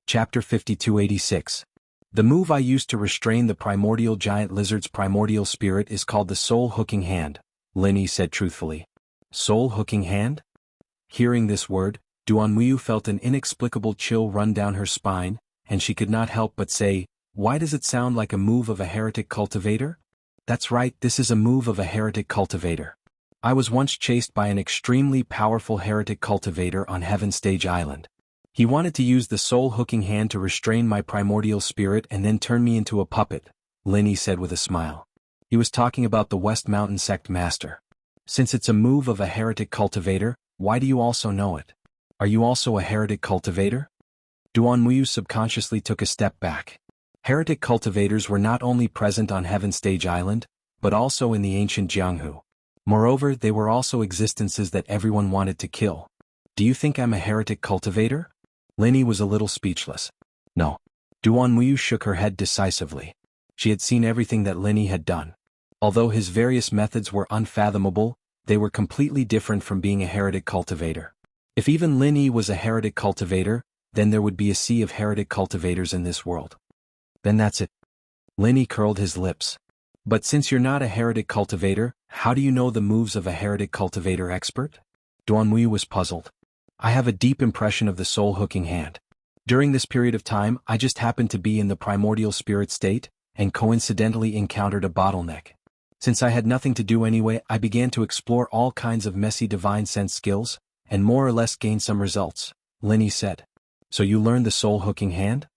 Chapter 5286. The move I used to restrain the primordial giant lizard's primordial spirit is called the soul hooking hand, Lin Yi said truthfully. Soul hooking hand? Hearing this word, Duan Muyu felt an inexplicable chill run down her spine, and she could not help but say, "Why does it sound like a move of a heretic cultivator?" "That's right, this is a move of a heretic cultivator. I was once chased by an extremely powerful heretic cultivator on Heaven Stage Island. He wanted to use the soul hooking hand to restrain my primordial spirit and then turn me into a puppet," Lin Yi said with a smile. He was talking about the West Mountain Sect Master. Since it's a move of a heretic cultivator, why do you also know it? Are you also a heretic cultivator? Duan Muyu subconsciously took a step back. Heretic cultivators were not only present on Heaven Stage Island, but also in the ancient Jianghu. Moreover, they were also existences that everyone wanted to kill. Do you think I'm a heretic cultivator? Linny was a little speechless. No. Duan Muyu shook her head decisively. She had seen everything that Linny had done. Although his various methods were unfathomable, they were completely different from being a heretic cultivator. If even Linny was a heretic cultivator, then there would be a sea of heretic cultivators in this world. Then that's it. Linny curled his lips. But since you're not a heretic cultivator, how do you know the moves of a heretic cultivator expert? Duan Muyu was puzzled. I have a deep impression of the soul hooking hand. During this period of time, I just happened to be in the primordial spirit state, and coincidentally encountered a bottleneck. Since I had nothing to do anyway, I began to explore all kinds of messy divine sense skills, and more or less gained some results, Linny said. So you learned the soul hooking hand?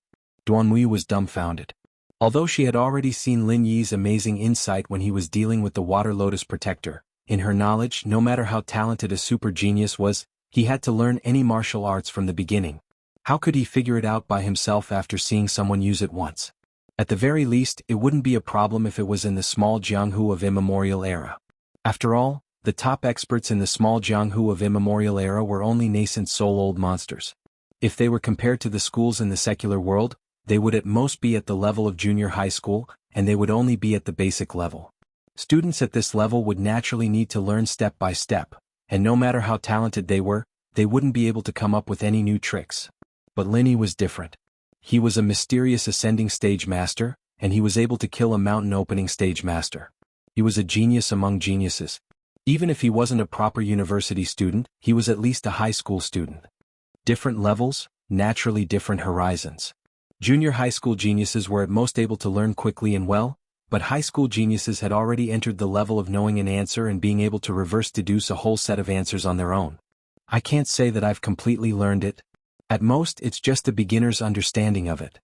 Duan Muyu was dumbfounded. Although she had already seen Lin Yi's amazing insight when he was dealing with the Water Lotus Protector, in her knowledge, no matter how talented a super genius was, he had to learn any martial arts from the beginning. How could he figure it out by himself after seeing someone use it once? At the very least, it wouldn't be a problem if it was in the small Jianghu of Immemorial Era. After all, the top experts in the small Jianghu of Immemorial Era were only nascent soul-old monsters. If they were compared to the schools in the secular world, they would at most be at the level of junior high school, and they would only be at the basic level. Students at this level would naturally need to learn step by step, and no matter how talented they were, they wouldn't be able to come up with any new tricks. But Linny was different. He was a mysterious ascending stage master, and he was able to kill a mountain opening stage master. He was a genius among geniuses. Even if he wasn't a proper university student, he was at least a high school student. Different levels, naturally different horizons. Junior high school geniuses were at most able to learn quickly and well, but high school geniuses had already entered the level of knowing an answer and being able to reverse deduce a whole set of answers on their own. I can't say that I've completely learned it. At most, it's just a beginner's understanding of it.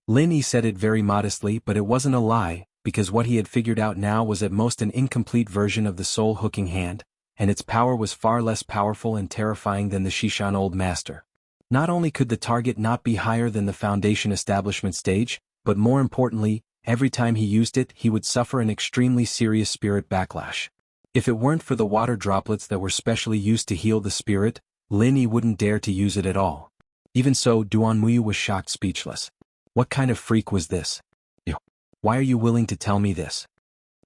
Linny said it very modestly, but it wasn't a lie, because what he had figured out now was at most an incomplete version of the soul hooking hand, and its power was far less powerful and terrifying than the Shishan Old Master. Not only could the target not be higher than the Foundation establishment stage, but more importantly, every time he used it, he would suffer an extremely serious spirit backlash. If it weren't for the water droplets that were specially used to heal the spirit, Linny wouldn't dare to use it at all. Even so, Duan Muyu was shocked speechless. What kind of freak was this? Why are you willing to tell me this?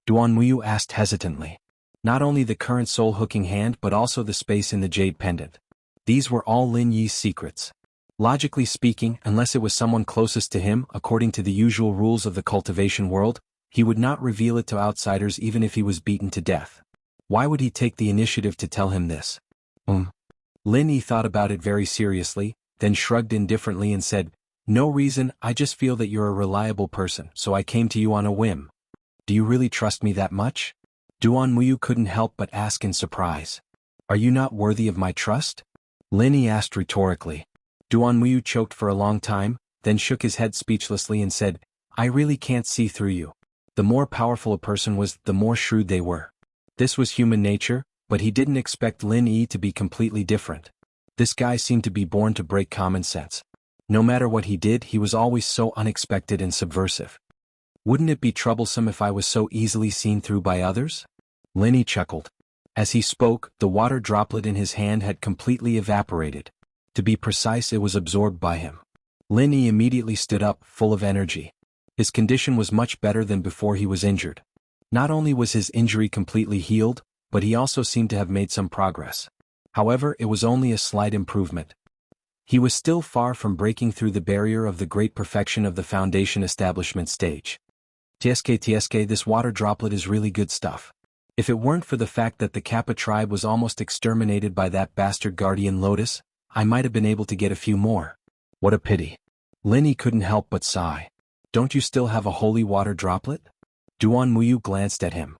Duan Muyu asked hesitantly. Not only the current soul hooking hand but also the space in the jade pendant. These were all Lin Yi's secrets. Logically speaking, unless it was someone closest to him, according to the usual rules of the cultivation world, he would not reveal it to outsiders even if he was beaten to death. Why would he take the initiative to tell him this? Lin Yi thought about it very seriously, then shrugged indifferently and said, No reason, I just feel that you're a reliable person, so I came to you on a whim. Do you really trust me that much? Duan Muyu couldn't help but ask in surprise. Are you not worthy of my trust? Lin Yi asked rhetorically. Duan Muyu choked for a long time, then shook his head speechlessly and said, I really can't see through you. The more powerful a person was, the more shrewd they were. This was human nature, but he didn't expect Lin Yi to be completely different. This guy seemed to be born to break common sense. No matter what he did, he was always so unexpected and subversive. Wouldn't it be troublesome if I was so easily seen through by others? Lin Yi chuckled. As he spoke, the water droplet in his hand had completely evaporated. To be precise, it was absorbed by him. Lin Yi immediately stood up, full of energy. His condition was much better than before he was injured. Not only was his injury completely healed, but he also seemed to have made some progress. However, it was only a slight improvement. He was still far from breaking through the barrier of the great perfection of the Foundation establishment stage. TSK, this water droplet is really good stuff. If it weren't for the fact that the Kappa tribe was almost exterminated by that bastard Guardian Lotus, I might have been able to get a few more. What a pity. Lin Yi couldn't help but sigh. Don't you still have a holy water droplet? Duan Muyu glanced at him.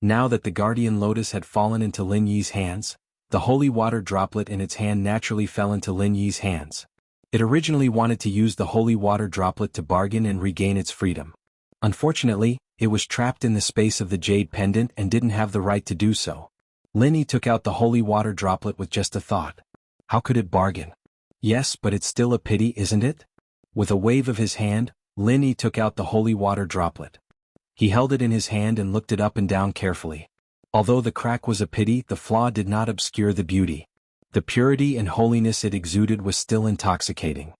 Now that the Guardian Lotus had fallen into Lin Yi's hands, the holy water droplet in its hand naturally fell into Lin Yi's hands. It originally wanted to use the holy water droplet to bargain and regain its freedom. Unfortunately, it was trapped in the space of the jade pendant and didn't have the right to do so. Lin Yi took out the holy water droplet with just a thought. How could it bargain? Yes, but it's still a pity, isn't it? With a wave of his hand, Lin Yi took out the holy water droplet. He held it in his hand and looked it up and down carefully. Although the crack was a pity, the flaw did not obscure the beauty. The purity and holiness it exuded was still intoxicating.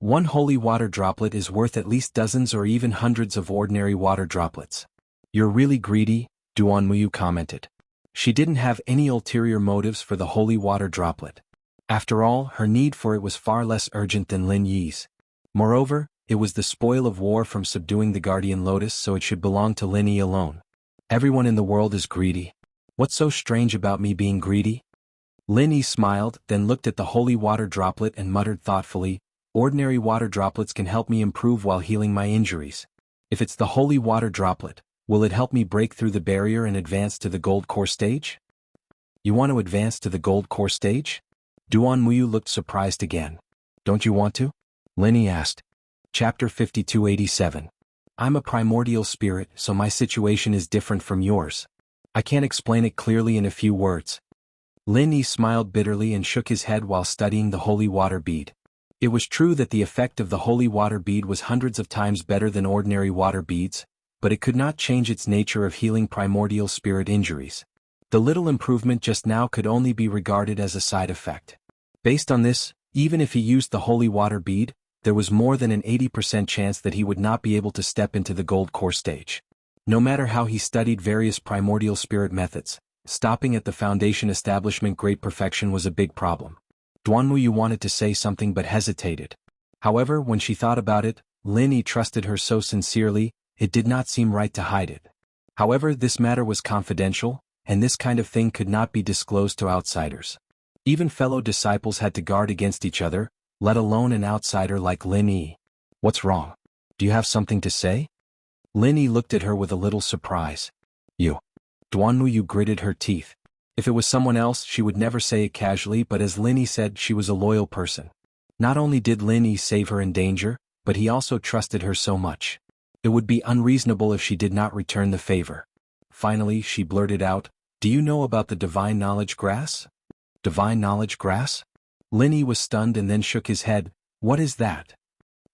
One holy water droplet is worth at least dozens or even hundreds of ordinary water droplets. You're really greedy, Duan Muyu commented. She didn't have any ulterior motives for the holy water droplet. After all, her need for it was far less urgent than Lin Yi's. Moreover, it was the spoil of war from subduing the guardian lotus, so it should belong to Lin Yi alone. Everyone in the world is greedy. What's so strange about me being greedy? Lin Yi smiled, then looked at the holy water droplet and muttered thoughtfully, ordinary water droplets can help me improve while healing my injuries. If it's the holy water droplet, will it help me break through the barrier and advance to the gold core stage? You want to advance to the gold core stage? Duan Muyu looked surprised again. Don't you want to? Lin Yi asked. Chapter 5287. I'm a primordial spirit, so my situation is different from yours. I can't explain it clearly in a few words. Lin Yi smiled bitterly and shook his head while studying the holy water bead. It was true that the effect of the holy water bead was hundreds of times better than ordinary water beads, but it could not change its nature of healing primordial spirit injuries. The little improvement just now could only be regarded as a side effect. Based on this, even if he used the holy water bead, there was more than an 80% chance that he would not be able to step into the gold core stage. No matter how he studied various primordial spirit methods, stopping at the foundation establishment great perfection was a big problem. Duan Muyu wanted to say something but hesitated. However, when she thought about it, Lin Yi trusted her so sincerely, it did not seem right to hide it. However, this matter was confidential, and this kind of thing could not be disclosed to outsiders. Even fellow disciples had to guard against each other, let alone an outsider like Lin Yi. What's wrong? Do you have something to say? Lin Yi looked at her with a little surprise. You. Duan Muyu gritted her teeth. If it was someone else, she would never say it casually, but as Lin Yi said, she was a loyal person. Not only did Lin Yi save her in danger, but he also trusted her so much. It would be unreasonable if she did not return the favor. Finally, she blurted out, Do you know about the divine knowledge grass? Divine knowledge grass? Lin Yi was stunned and then shook his head. What is that?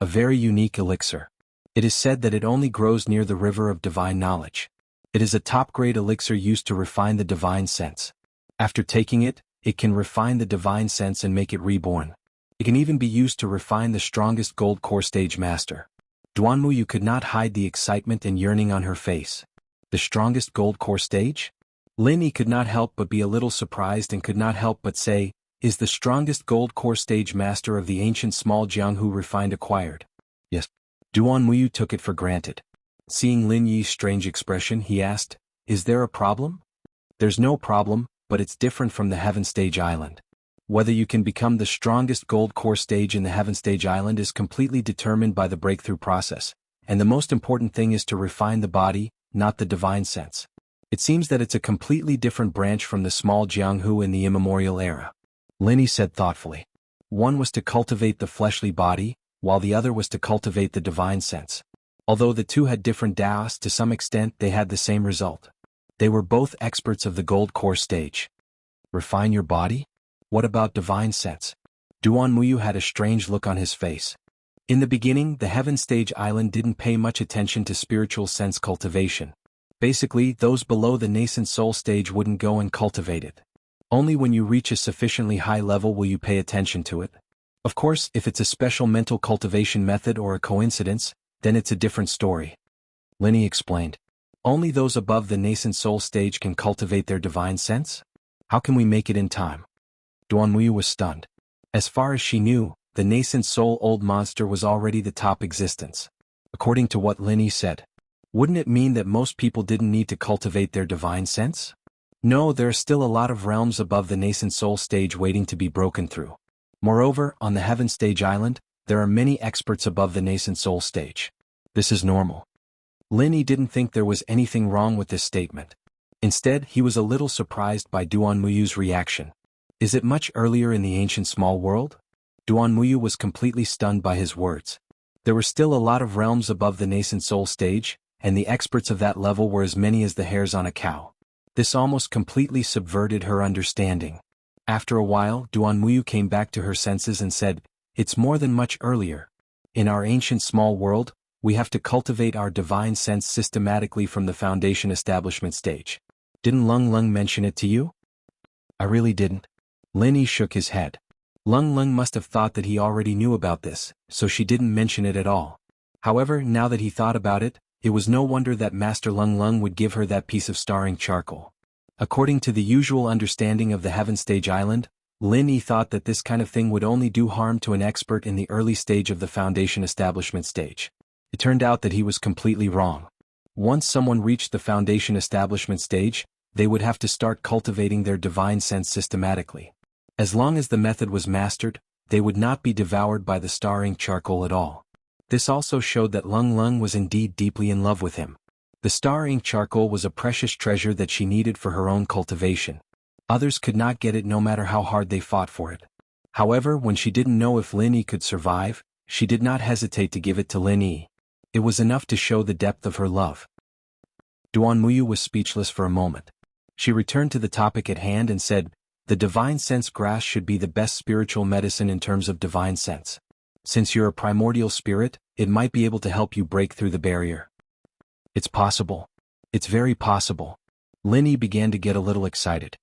A very unique elixir. It is said that it only grows near the river of divine knowledge. It is a top-grade elixir used to refine the divine sense. After taking it, it can refine the divine sense and make it reborn. It can even be used to refine the strongest gold core stage master. Duan Muyu could not hide the excitement and yearning on her face. The strongest gold core stage? Lin Yi could not help but be a little surprised and could not help but say, Is the strongest gold core stage master of the ancient small Jianghu refined acquired? Yes. Duan Muyu took it for granted. Seeing Lin Yi's strange expression, he asked, Is there a problem? There's no problem, but it's different from the Heaven Stage Island. Whether you can become the strongest gold core stage in the Heaven Stage Island is completely determined by the breakthrough process, and the most important thing is to refine the body, not the divine sense. It seems that it's a completely different branch from the small Jianghu in the immemorial era. Lin Yi said thoughtfully. One was to cultivate the fleshly body, while the other was to cultivate the divine sense. Although the two had different Daos, to some extent they had the same result. They were both experts of the gold core stage. Refine your body? What about divine sense? Duan Muyu had a strange look on his face. In the beginning, the Heaven Stage Island didn't pay much attention to spiritual sense cultivation. Basically, those below the nascent soul stage wouldn't go and cultivate it. Only when you reach a sufficiently high level will you pay attention to it. Of course, if it's a special mental cultivation method or a coincidence, then it's a different story. Lin Yi explained. Only those above the nascent soul stage can cultivate their divine sense? How can we make it in time? Duan Muyu was stunned. As far as she knew, the nascent soul old monster was already the top existence. According to what Lin Yi said. Wouldn't it mean that most people didn't need to cultivate their divine sense? No, there are still a lot of realms above the nascent soul stage waiting to be broken through. Moreover, on the Heaven Stage Island, there are many experts above the nascent soul stage. This is normal. Lin Yi didn't think there was anything wrong with this statement. Instead, he was a little surprised by Duan Muyu's reaction. Is it much earlier in the ancient small world? Duan Muyu was completely stunned by his words. There were still a lot of realms above the nascent soul stage, and the experts of that level were as many as the hairs on a cow. This almost completely subverted her understanding. After a while, Duanmuyu came back to her senses and said, "It's more than much earlier. In our ancient small world, we have to cultivate our divine sense systematically from the foundation establishment stage. Didn't Lung Lung mention it to you?" "I really didn't." Lin Yi shook his head. Lung Lung must have thought that he already knew about this, so she didn't mention it at all. However, now that he thought about it, it was no wonder that Master Lung Lung would give her that piece of starring charcoal. According to the usual understanding of the Heaven Stage Island, Lin Yi thought that this kind of thing would only do harm to an expert in the early stage of the foundation establishment stage. It turned out that he was completely wrong. Once someone reached the foundation establishment stage, they would have to start cultivating their divine sense systematically. As long as the method was mastered, they would not be devoured by the starring charcoal at all. This also showed that Lung Lung was indeed deeply in love with him. The starring charcoal was a precious treasure that she needed for her own cultivation. Others could not get it no matter how hard they fought for it. However, when she didn't know if Lin Yi could survive, she did not hesitate to give it to Lin Yi. It was enough to show the depth of her love. Duanmuyu was speechless for a moment. She returned to the topic at hand and said, "The divine sense grass should be the best spiritual medicine in terms of divine sense. Since you're a primordial spirit, it might be able to help you break through the barrier." "It's possible. It's very possible." Lin Yi began to get a little excited.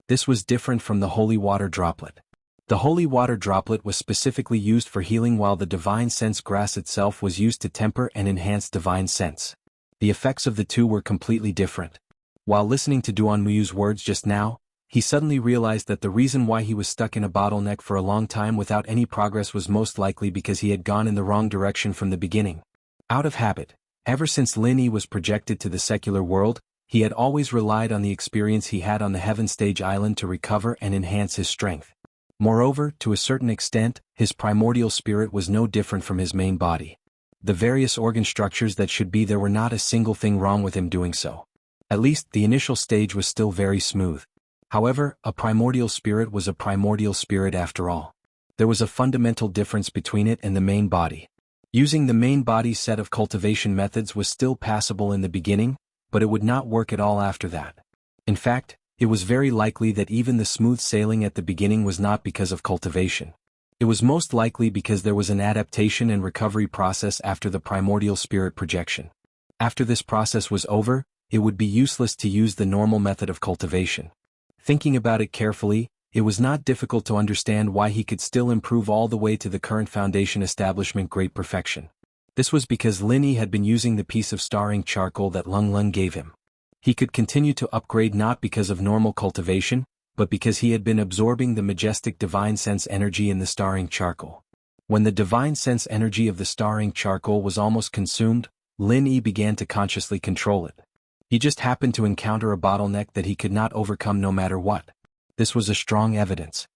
This was different from the holy water droplet. The holy water droplet was specifically used for healing, while the divine sense grass itself was used to temper and enhance divine sense. The effects of the two were completely different. While listening to Duanmuyu's words just now, he suddenly realized that the reason why he was stuck in a bottleneck for a long time without any progress was most likely because he had gone in the wrong direction from the beginning. Out of habit, ever since Lin Yi was projected to the secular world, he had always relied on the experience he had on the Heaven Stage Island to recover and enhance his strength. Moreover, to a certain extent, his primordial spirit was no different from his main body. The various organ structures that should be there were not a single thing wrong with him doing so. At least, the initial stage was still very smooth. However, a primordial spirit was a primordial spirit after all. There was a fundamental difference between it and the main body. Using the main body's set of cultivation methods was still passable in the beginning, but it would not work at all after that. In fact, it was very likely that even the smooth sailing at the beginning was not because of cultivation. It was most likely because there was an adaptation and recovery process after the primordial spirit projection. After this process was over, it would be useless to use the normal method of cultivation. Thinking about it carefully, it was not difficult to understand why he could still improve all the way to the current foundation establishment great perfection. This was because Lin Yi had been using the piece of starring charcoal that Lung Lung gave him. He could continue to upgrade not because of normal cultivation, but because he had been absorbing the majestic divine sense energy in the starring charcoal. When the divine sense energy of the starring charcoal was almost consumed, Lin Yi began to consciously control it. He just happened to encounter a bottleneck that he could not overcome no matter what. This was a strong evidence.